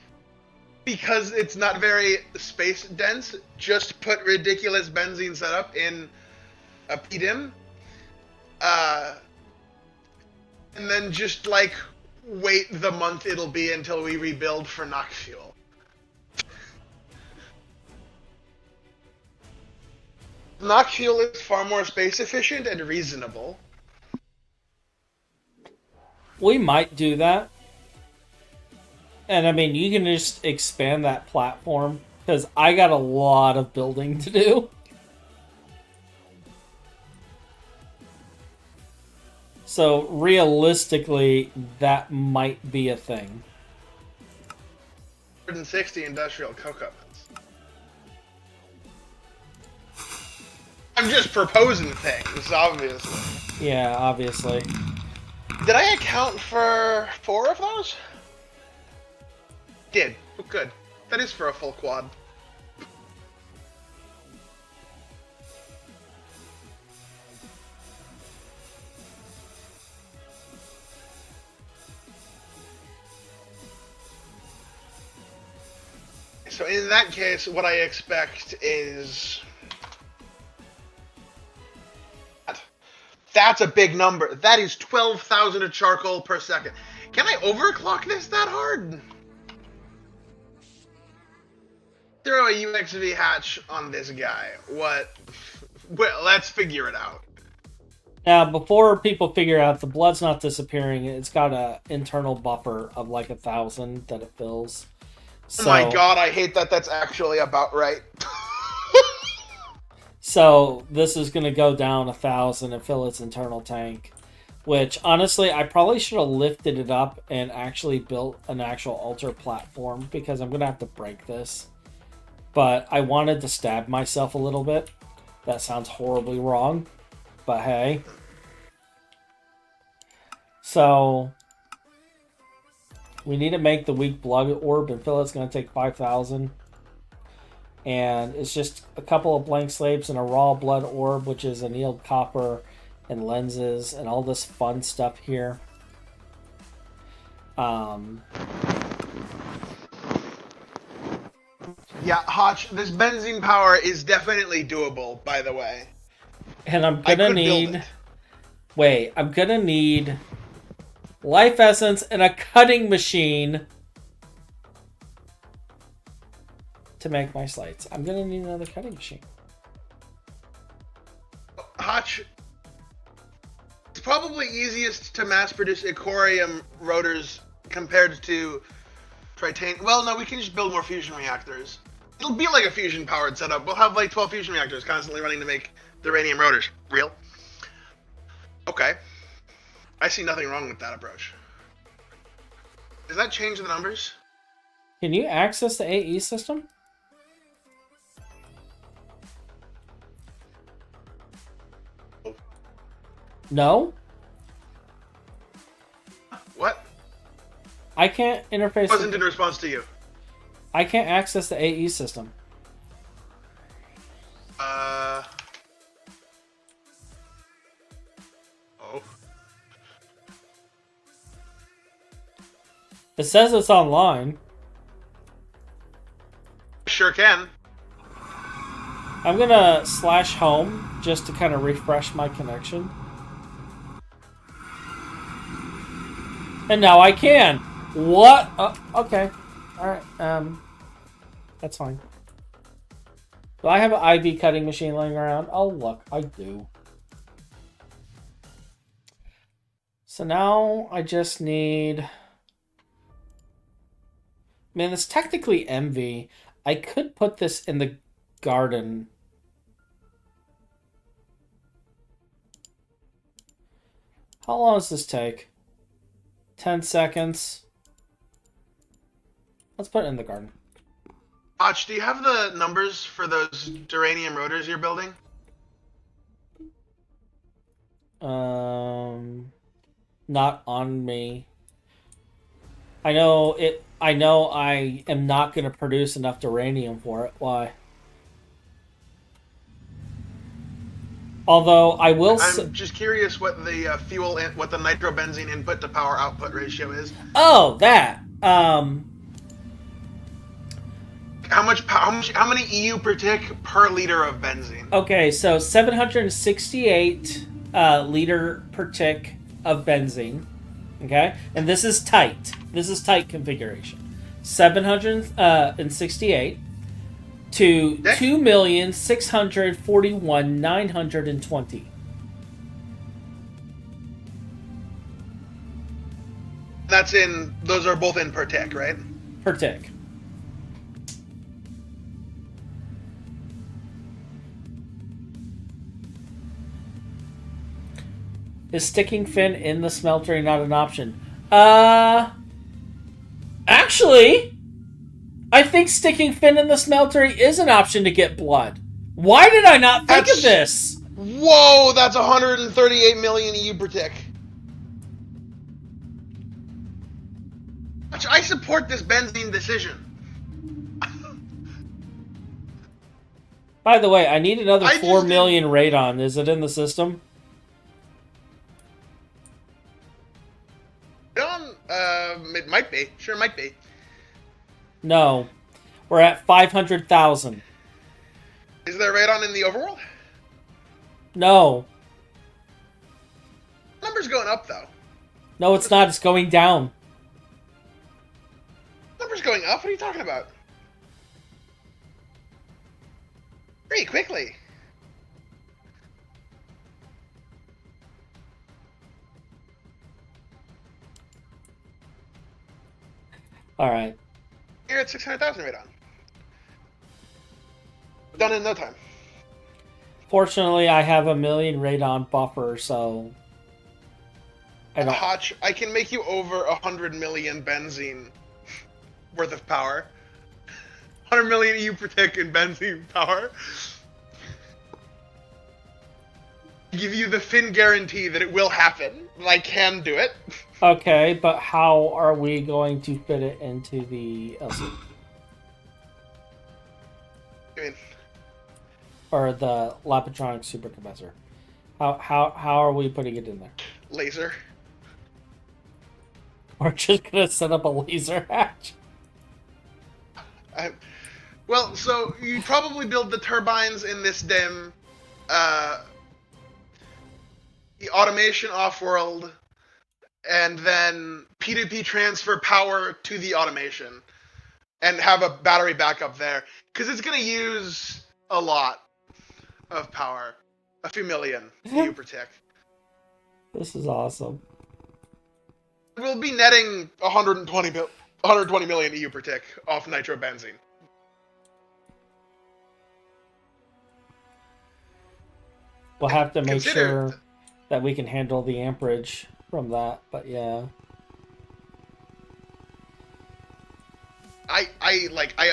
because it's not very space dense, just put ridiculous benzene setup in a PDIM, and then just like wait the month it'll be until we rebuild for Nox fuel. Nox fuel is far more space efficient and reasonable. We might do that. And I mean, you can just expand that platform, because I got a lot of building to do. So realistically, that might be a thing. 160 industrial coke ovens. I'm just proposing things, obviously. Yeah, obviously. Did I account for 4 of those? Did. Oh, good. That is for a full quad. So in that case, what I expect is... That's a big number. That is 12,000 of charcoal per second. Can I overclock this that hard? Throw a UXV hatch on this guy. What? Well, let's figure it out. Now, before people figure out the blood's not disappearing, it's got an internal buffer of like 1,000 that it fills. So, Oh my god, I hate that that's actually about right. So this is going to go down 1,000 and fill its internal tank. Which, honestly, I probably should have lifted it up and actually built an actual altar platform, because I'm going to have to break this. But I wanted to stab myself a little bit. That sounds horribly wrong. But hey. So we need to make the weak blood orb and fill it. It's going to take 5,000. And it's just a couple of blank slates and a raw blood orb, which is annealed copper and lenses and all this fun stuff here. Yeah, Hotch, this benzene power is definitely doable, by the way. And I'm gonna need... Wait, I'm gonna need life essence and a cutting machine to make my slates. I'm gonna need another cutting machine. Hotch, it's probably easiest to mass produce Icorium rotors compared to Tritanium. Well, no, we can just build more fusion reactors. It'll be like a fusion powered setup. We'll have like 12 fusion reactors constantly running to make the uranium rotors. Real? Okay. I see nothing wrong with that approach. Does that change the numbers? Can you access the AE system? No? What? I can't interface... It wasn't in response to you. I can't access the AE system. Oh. It says it's online. Sure can. I'm gonna slash home just to kind of refresh my connection. And now I can. What? Okay. Alright. That's fine. Do I have an IV cutting machine laying around? Oh, look. I do. So now I just need... Man, it's technically MV. I could put this in the garden. How long does this take? 10 seconds. Let's put it in the garden. Ach, do you have the numbers for those duranium rotors you're building? Not on me. I know I am not going to produce enough duranium for it. Why? Although I will. I'm just curious what the what the nitrobenzene input to power output ratio is. Oh, that. How many EU per tick per liter of benzene? Okay, so 768 liter per tick of benzene. Okay, and this is tight. This is tight configuration. 768 to 2,641,920. That's in. Those are both in per tick, right? Per tick. Is sticking fin in the smeltery not an option? Actually, I think sticking fin in the smeltery is an option to get blood. Why did I not think of this? Whoa, that's 138 million EU per tick. I support this benzene decision. By the way, I need another 4 million radon. Is it in the system? It might be. Sure, might be. No. We're at 500,000. Is there radon in the overworld? No. Number's going up, though. No, it's not. It's going down. Number's going up? What are you talking about? Very quickly. All right. You're at 600,000 radon. Done in no time. Fortunately, I have a million radon buffer, so I don't. Hotch, I can make you over 100 million benzene worth of power. 100 million EU per tick in benzene power. Give you the thin guarantee that it will happen. I can do it. Okay, but how are we going to fit it into the LC? I mean, Or the Lapatronic supercapacitor? How are we putting it in there? laser. We're just gonna set up a laser hatch. Well, so you probably build the turbines in this dim, the automation off-world, and then P2P transfer power to the automation, and have a battery backup there, because it's going to use a lot of power, a few million EU per tick. This is awesome. We'll be netting 120 million EU per tick off nitrobenzene. We'll have to make sure that we can handle the amperage from that, but yeah. I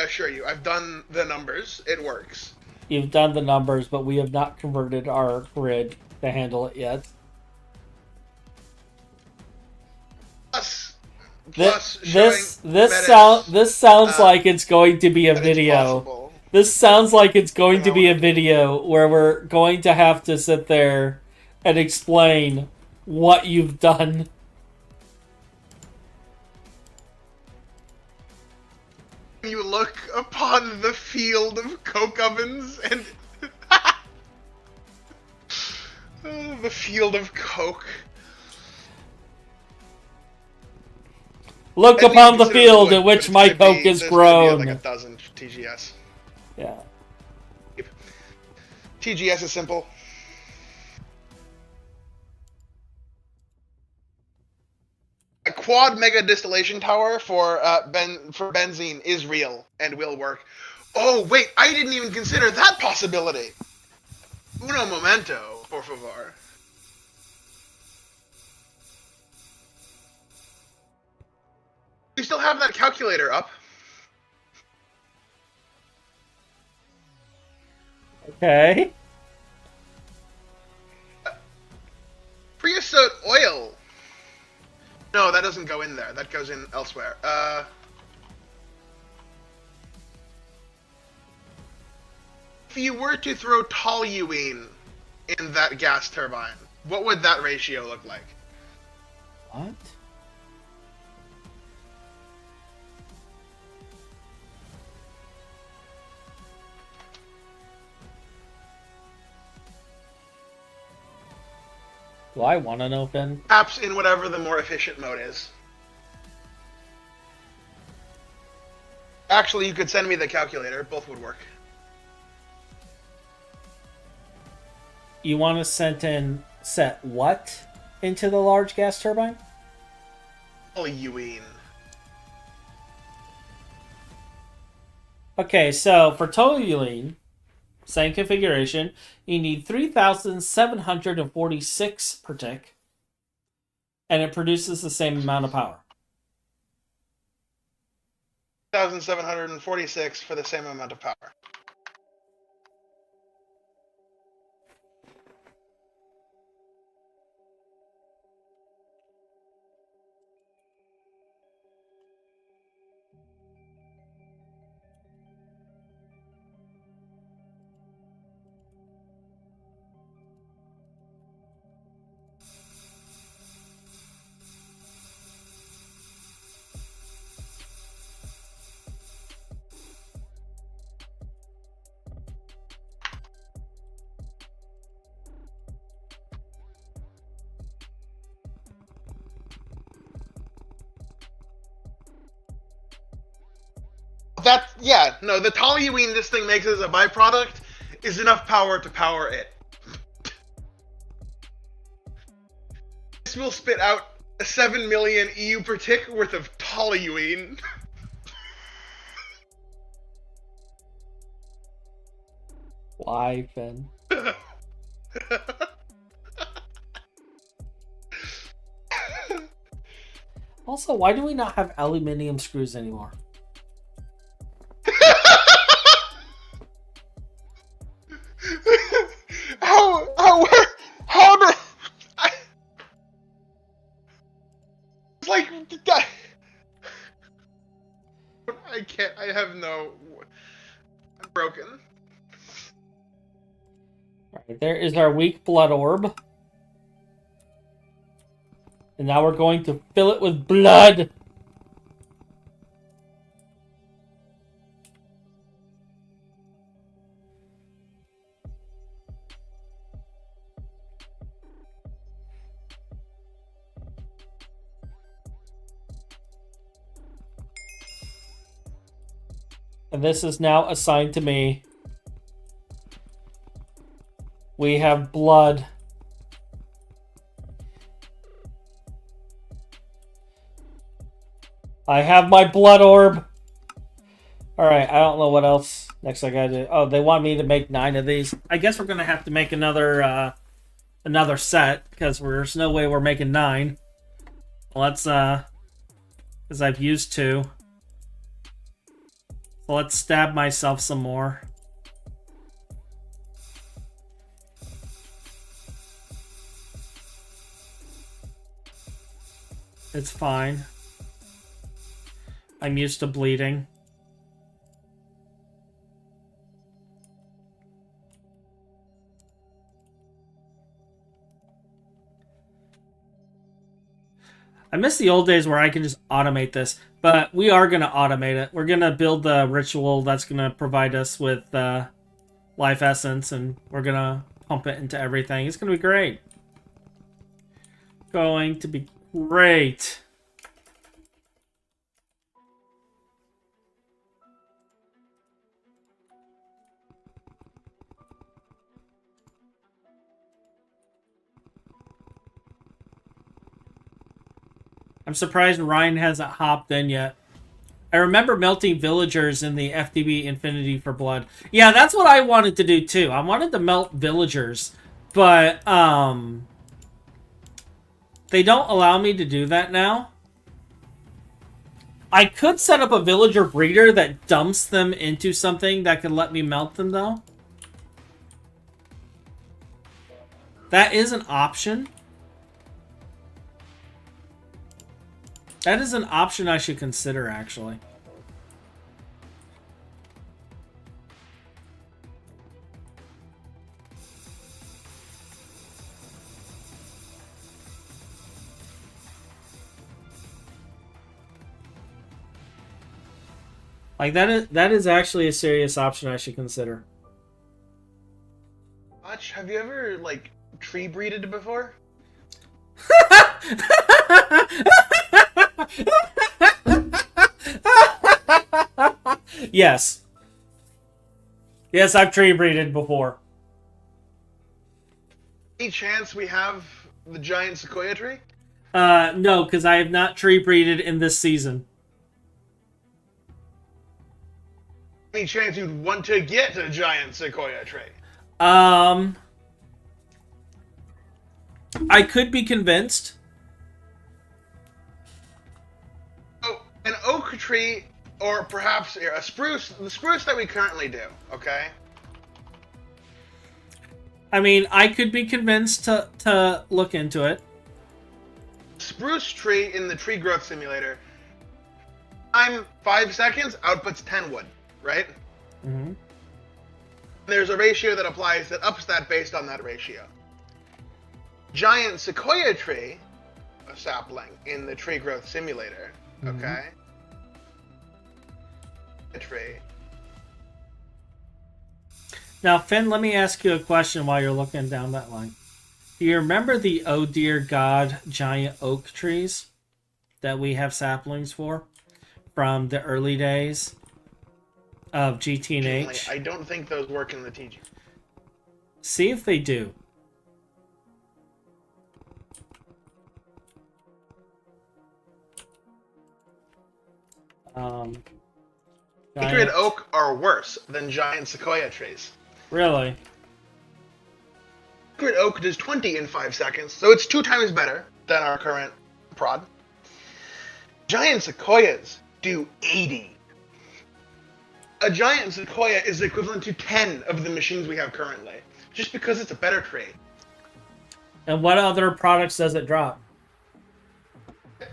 assure you, I've done the numbers. It works. You've done the numbers, but we have not converted our grid to handle it yet. This sounds like it's going to be a video. This sounds like it's going to be a video where we're going to have to sit there and explain what you've done. You look upon the field of coke ovens and the field of coke. Look upon the field in which my coke is grown. Like 1,000 TGS. Yeah. TGS is simple. A quad mega distillation tower for benzene is real and will work. Oh wait, I didn't even consider that possibility. Uno momento, por favor. You still have that calculator up? Okay. Creosote oil. No, that doesn't go in there. That goes in elsewhere. If you were to throw toluene in that gas turbine, what would that ratio look like? What? Do I want to know, Finn? Perhaps in whatever the more efficient mode is. Actually, you could send me the calculator. Both would work. You want to set what into the large gas turbine? Toluene. Okay, so for toluene, same configuration, you need 3,746 per tick, and it produces the same amount of power. 1,746 for the same amount of power. the toluene this thing makes as a byproduct is enough power to power it. This will spit out 7 million EU per tick worth of toluene. Why, Finn? Also, why do we not have aluminium screws anymore? How the... It's like... I can't, I have no... I'm broken. Alright, there is our weak blood orb. And now we're going to fill it with blood. And this is now assigned to me. We have blood. I have my blood orb. Alright, I don't know what else next I gotta do. Oh, they want me to make 9 of these. I guess we're gonna have to make another set, because there's no way we're making 9. Let's because I've used 2. So let's stab myself some more. It's fine. I'm used to bleeding. I miss the old days where I can just automate this, but we are going to automate it. We're going to build the ritual that's going to provide us with life essence, and we're going to pump it into everything. It's going to be great. Going to be great. I'm surprised Ryan hasn't hopped in yet. I remember melting villagers in the FTB Infinity for Blood. Yeah, that's what I wanted to do too. I wanted to melt villagers, but they don't allow me to do that now. I could set up a villager breeder that dumps them into something that could let me melt them though. That is an option. That is an option I should consider, actually. Like, that is actually a serious option I should consider. Watch, have you ever, like, tree breeded before? Yes. Yes, I've tree breeded before. Any chance we have the giant sequoia tree? No, because I have not tree breeded in this season. Any chance you'd want to get a giant sequoia tree? I could be convinced. Oh, an oak tree, or perhaps a spruce, the spruce that we currently do, okay? I mean, I could be convinced to look into it. Spruce tree in the tree growth simulator, time 5 seconds, outputs 10 wood, right? Mm-hmm. There's a ratio that applies that ups that based on that ratio. Giant sequoia tree, a sapling in the tree growth simulator, okay? A tree. Now, Finn, let me ask you a question while you're looking down that line. Do you remember the Oh Dear God giant oak trees that we have saplings for from the early days? of GT and H. I don't think those work in the TG. See if they do. Sacred Oak are worse than giant Sequoia trees. Really? Sacred Oak does 20 in 5 seconds, so it's 2 times better than our current prod. Giant Sequoias do 80. A giant Sequoia is equivalent to 10 of the machines we have currently, just because it's a better tree. And what other products does it drop?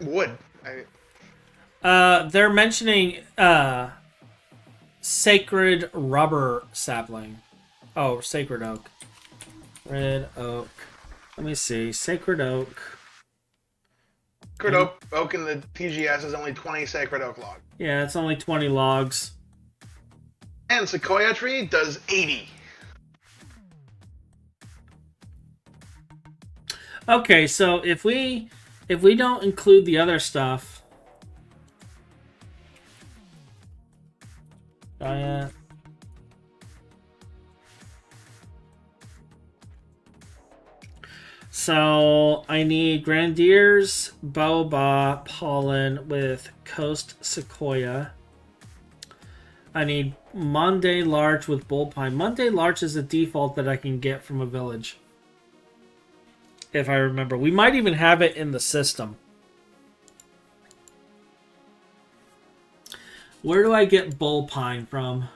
Wood. They're mentioning sacred rubber sapling. Oh, sacred oak. Red oak. Let me see. Sacred oak. Sacred oak in the TGS is only 20 sacred oak logs. Yeah, it's only 20 logs. And Sequoia tree does 80. Okay, so if we don't include the other stuff, giant. So I need Grandier's Boba pollen with Coast Sequoia. I need Monday Larch with Bullpine. Monday Larch is a default that I can get from a village. If I remember. We might even have it in the system. Where do I get Bullpine from?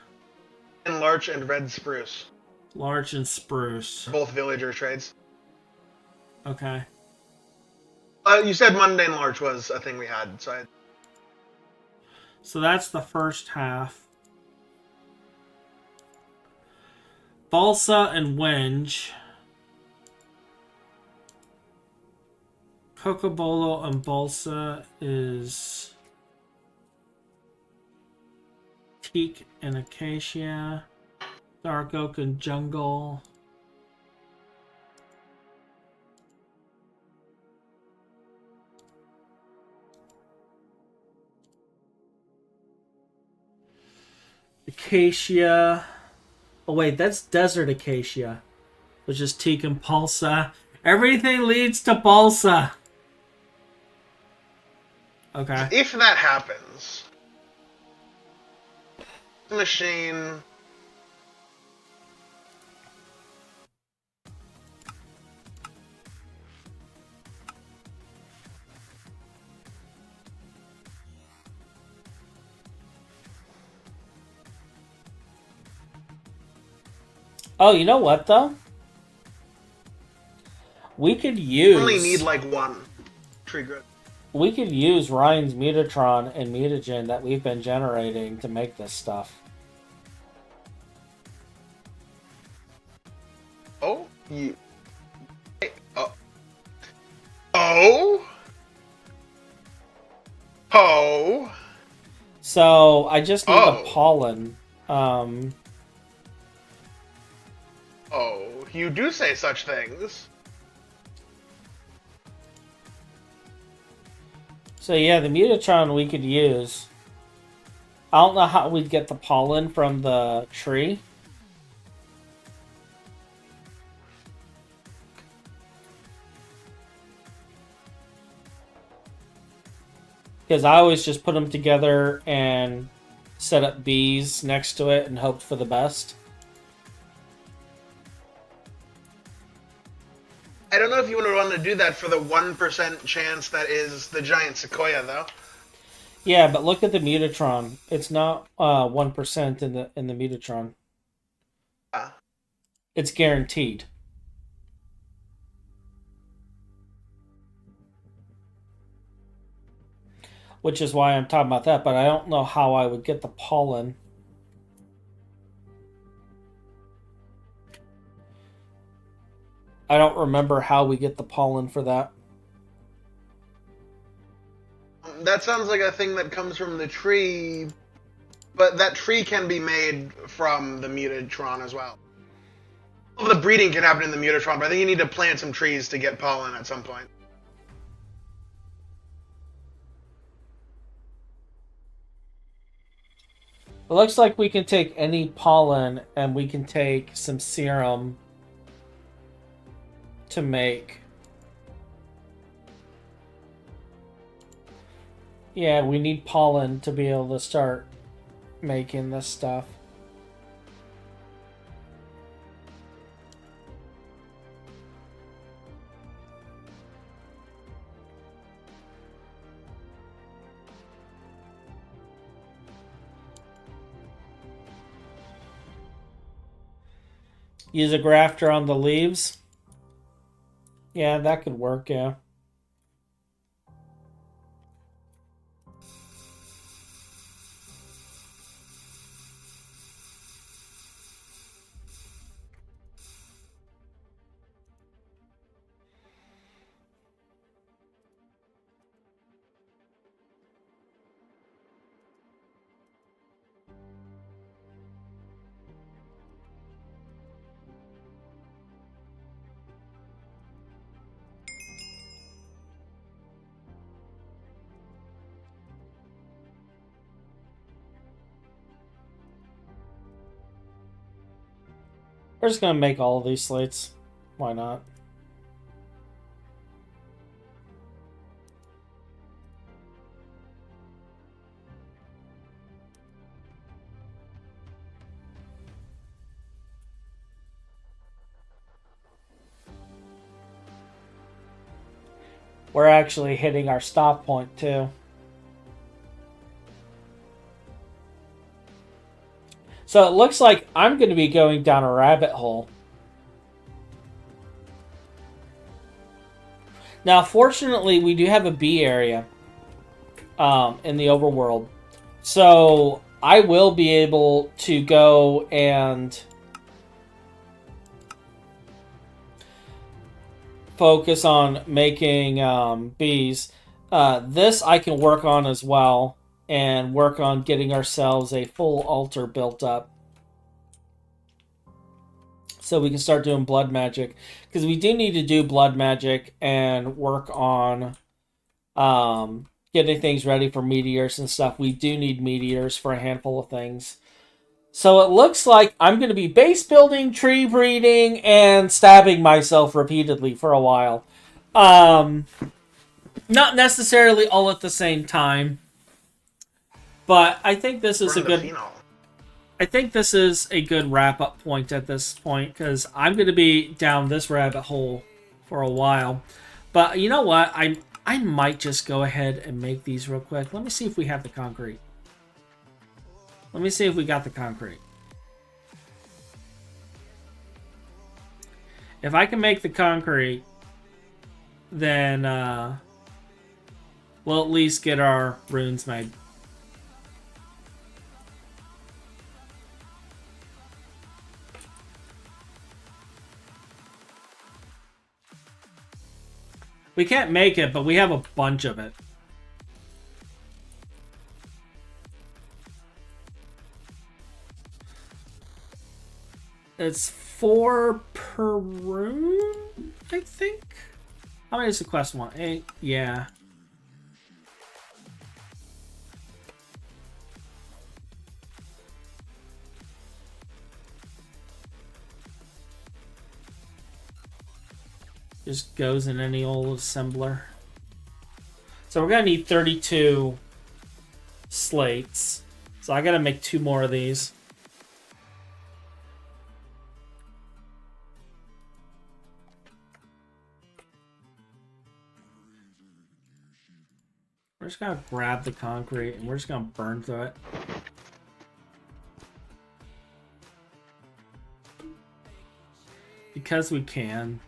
And Larch and Red Spruce. Larch and Spruce. Both villager trades. Okay. You said Mundane Larch was a thing we had, so So that's the first half. Balsa and Wenge. Cocobolo and Balsa is Teak and Acacia. Dark Oak and Jungle. Acacia. Oh wait, that's Desert Acacia, which is Teak and Balsa. Everything leads to Balsa. Okay. if that happens, the machine. Oh, you know what though? We could use. We only need like one tree grid. We could use Ryan's Mutatron and Mutagen that we've been generating to make this stuff. Oh, you. Oh. Oh. So I just need the pollen. Oh, you do say such things. So yeah, the Mutatron we could use. I don't know how we'd get the pollen from the tree. Because I always just put them together and set up bees next to it and hope for the best. I don't know if you would want to do that for the 1% chance that is the giant Sequoia, though. Yeah, but look at the Mutatron. It's not 1% in the Mutatron. It's guaranteed. Which is why I'm talking about that, but I don't know how I would get the pollen. I don't remember how we get the pollen for that. That sounds like a thing that comes from the tree, but that tree can be made from the Mutatron as well. Well, the breeding can happen in the Mutatron, but I think you need to plant some trees to get pollen at some point. It looks like we can take any pollen and we can take some serum to make. Yeah, we need pollen to be able to start making this stuff. Use a grafter on the leaves. Yeah, that could work, yeah. We're just gonna make all of these slates. Why not? We're actually hitting our stop point too. So it looks like I'm going to be going down a rabbit hole. Now, fortunately, we do have a bee area in the overworld. So I will be able to go and focus on making bees. This I can work on as well and work on getting ourselves a full altar built up. So we can start doing blood magic. Because we do need to do blood magic and work on getting things ready for meteors and stuff. We do need meteors for a handful of things. So it looks like I'm going to be base building, tree breeding, and stabbing myself repeatedly for a while. Not necessarily all at the same time. But I think this is a good... Phenol. I think this is a good wrap-up point at this point, because I'm going to be down this rabbit hole for a while. But you know what? I might just go ahead and make these real quick. Let me see if we have the concrete. Let me see if we got the concrete. If I can make the concrete, then we'll at least get our runes made. We can't make it, but we have a bunch of it. It's 4 per room, I think? How many does the quest want? 8? Yeah. Just goes in any old assembler. So we're gonna need 32 slates. So I gotta make 2 more of these. We're just gonna grab the concrete and we're just gonna burn through it. Because we can.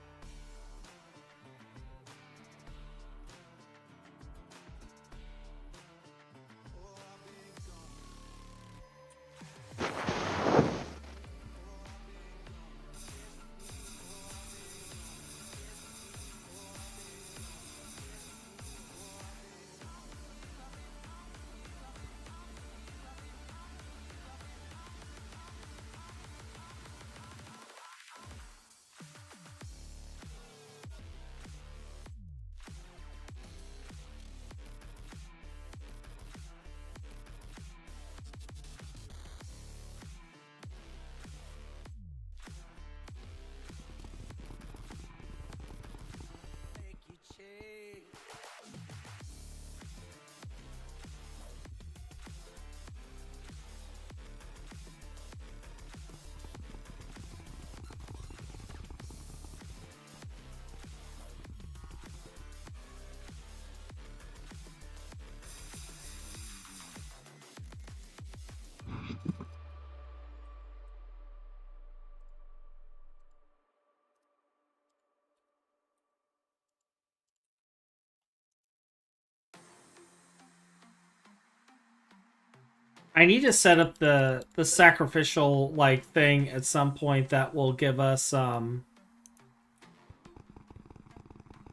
I need to set up the sacrificial like thing at some point that will give us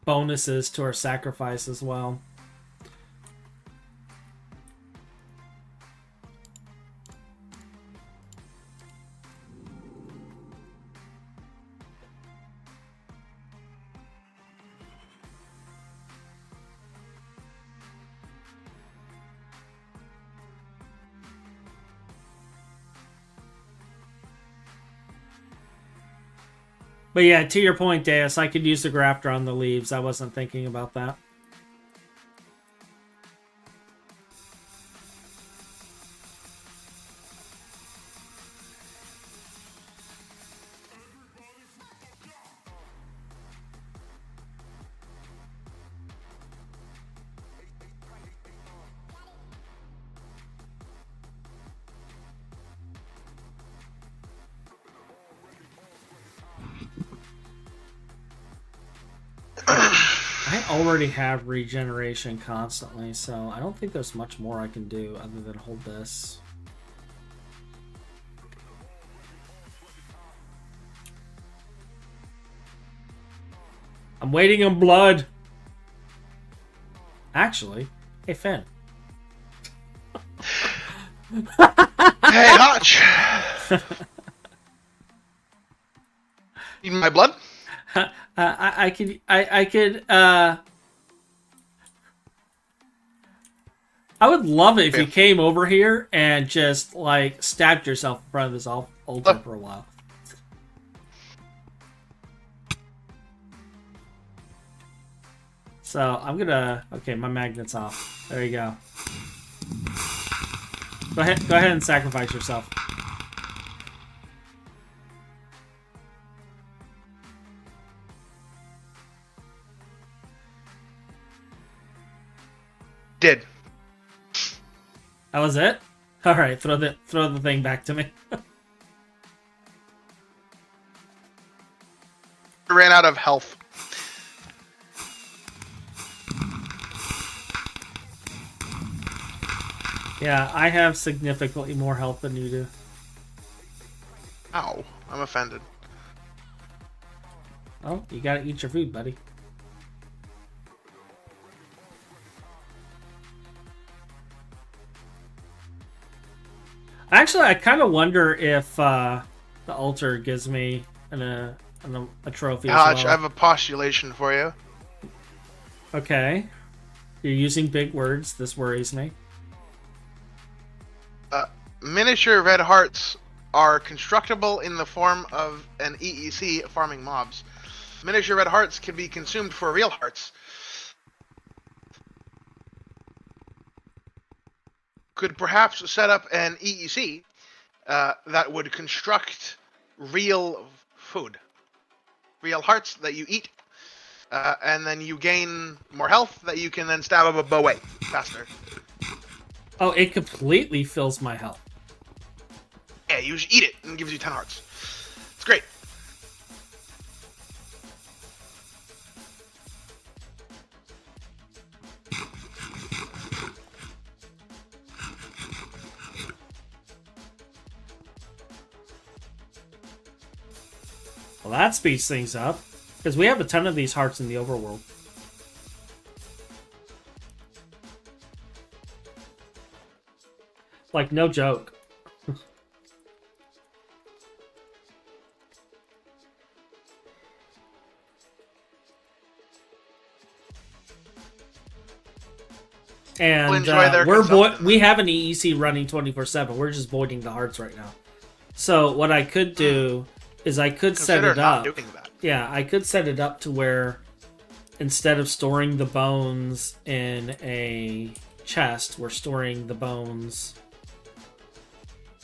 bonuses to our sacrifice as well. But yeah, to your point, Deus, I could use the grafter on the leaves. I wasn't thinking about that. I already have regeneration constantly, so I don't think there's much more I can do other than hold this. I'm waiting on blood. Actually, hey Finn. Hey, Hotch! Need my blood? I could. I would love it if you came over here and just like stabbed yourself in front of this altar for a while. So I'm gonna. Okay, my magnet's off. There you go. Go ahead and sacrifice yourself. Did. That was it? All right, throw the thing back to me. I ran out of health. Yeah, I have significantly more health than you do. Ow, I'm offended. Oh, you gotta eat your food, buddy. Actually, I kind of wonder if the altar gives me a trophy Hotch, as well. I have a postulation for you. Okay. You're using big words. This worries me. Miniature red hearts are constructible in the form of an EEC farming mobs. Miniature red hearts can be consumed for real hearts. Could perhaps set up an EEC that would construct real food. Real hearts that you eat, and then you gain more health that you can then stab a bow away faster. Oh, it completely fills my health. Yeah, you just eat it and it gives you 10 hearts. It's great. Well, that speeds things up. Because we have a ton of these hearts in the overworld. Like, no joke. And we have an EEC running 24/7. We're just voiding the hearts right now. So what I could do is I could set it up. Yeah, I could set it up to where instead of storing the bones in a chest, we're storing the bones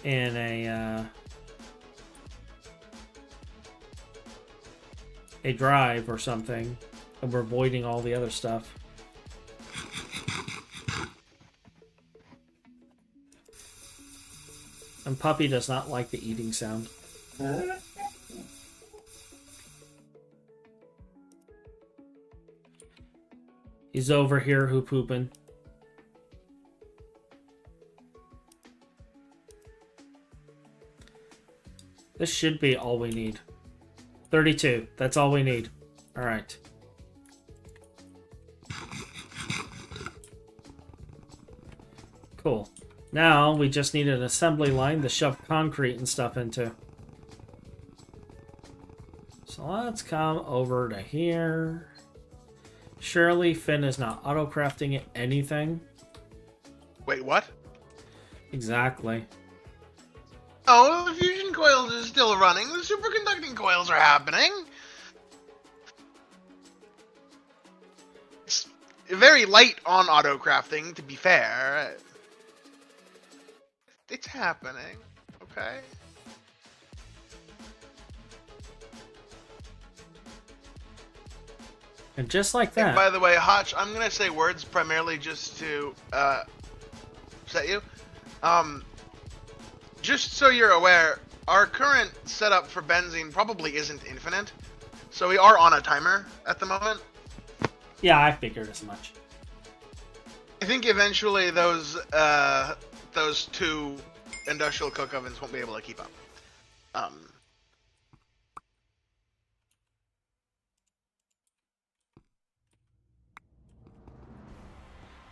in a drive or something, and we're voiding all the other stuff. And Puppy does not like the eating sound. He's over here pooping. This should be all we need. 32. That's all we need. All right. Cool. Now we just need an assembly line to shove concrete and stuff into. So let's come over to here. Surely Finn is not auto-crafting anything. Wait, what? Exactly. Oh, the fusion coils are still running. The superconducting coils are happening. It's very light on auto-crafting, to be fair. It's happening, okay? And just like that. And by the way, Hotch, I'm gonna say words primarily just to upset you. Just so you're aware, our current setup for benzene probably isn't infinite, so we are on a timer at the moment. Yeah, I figured as much. I think eventually those two industrial cook ovens won't be able to keep up.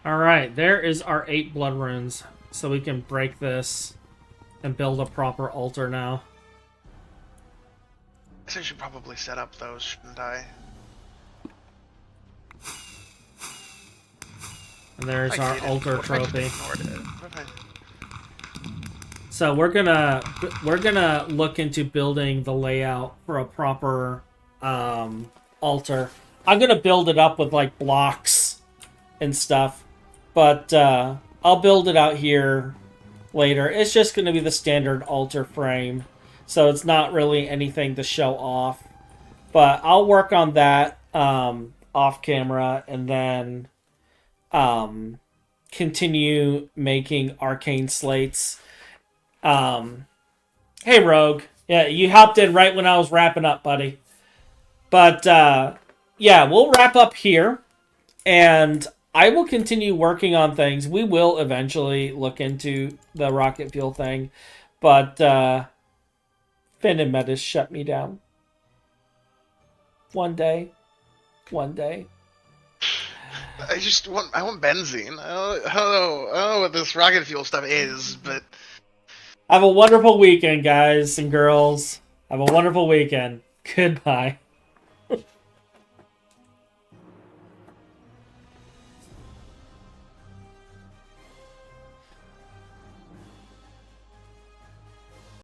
Alright, there is our 8 blood runes. So we can break this and build a proper altar now. I should probably set up those, shouldn't I? And there's our altar trophy. Okay. So we're gonna look into building the layout for a proper altar. I'm gonna build it up with like blocks and stuff, but I'll build it out here later. It's just gonna be the standard altar frame, so it's not really anything to show off. But I'll work on that off camera, and then continue making arcane slates. Hey Rogue, yeah, you hopped in right when I was wrapping up, buddy. But yeah, we'll wrap up here, and I will continue working on things. We will eventually look into the rocket fuel thing, but Finn and Metis shut me down. One day. I want benzene. I don't know what this rocket fuel stuff is, but Have a wonderful weekend, guys and girls. Have a wonderful weekend. Goodbye.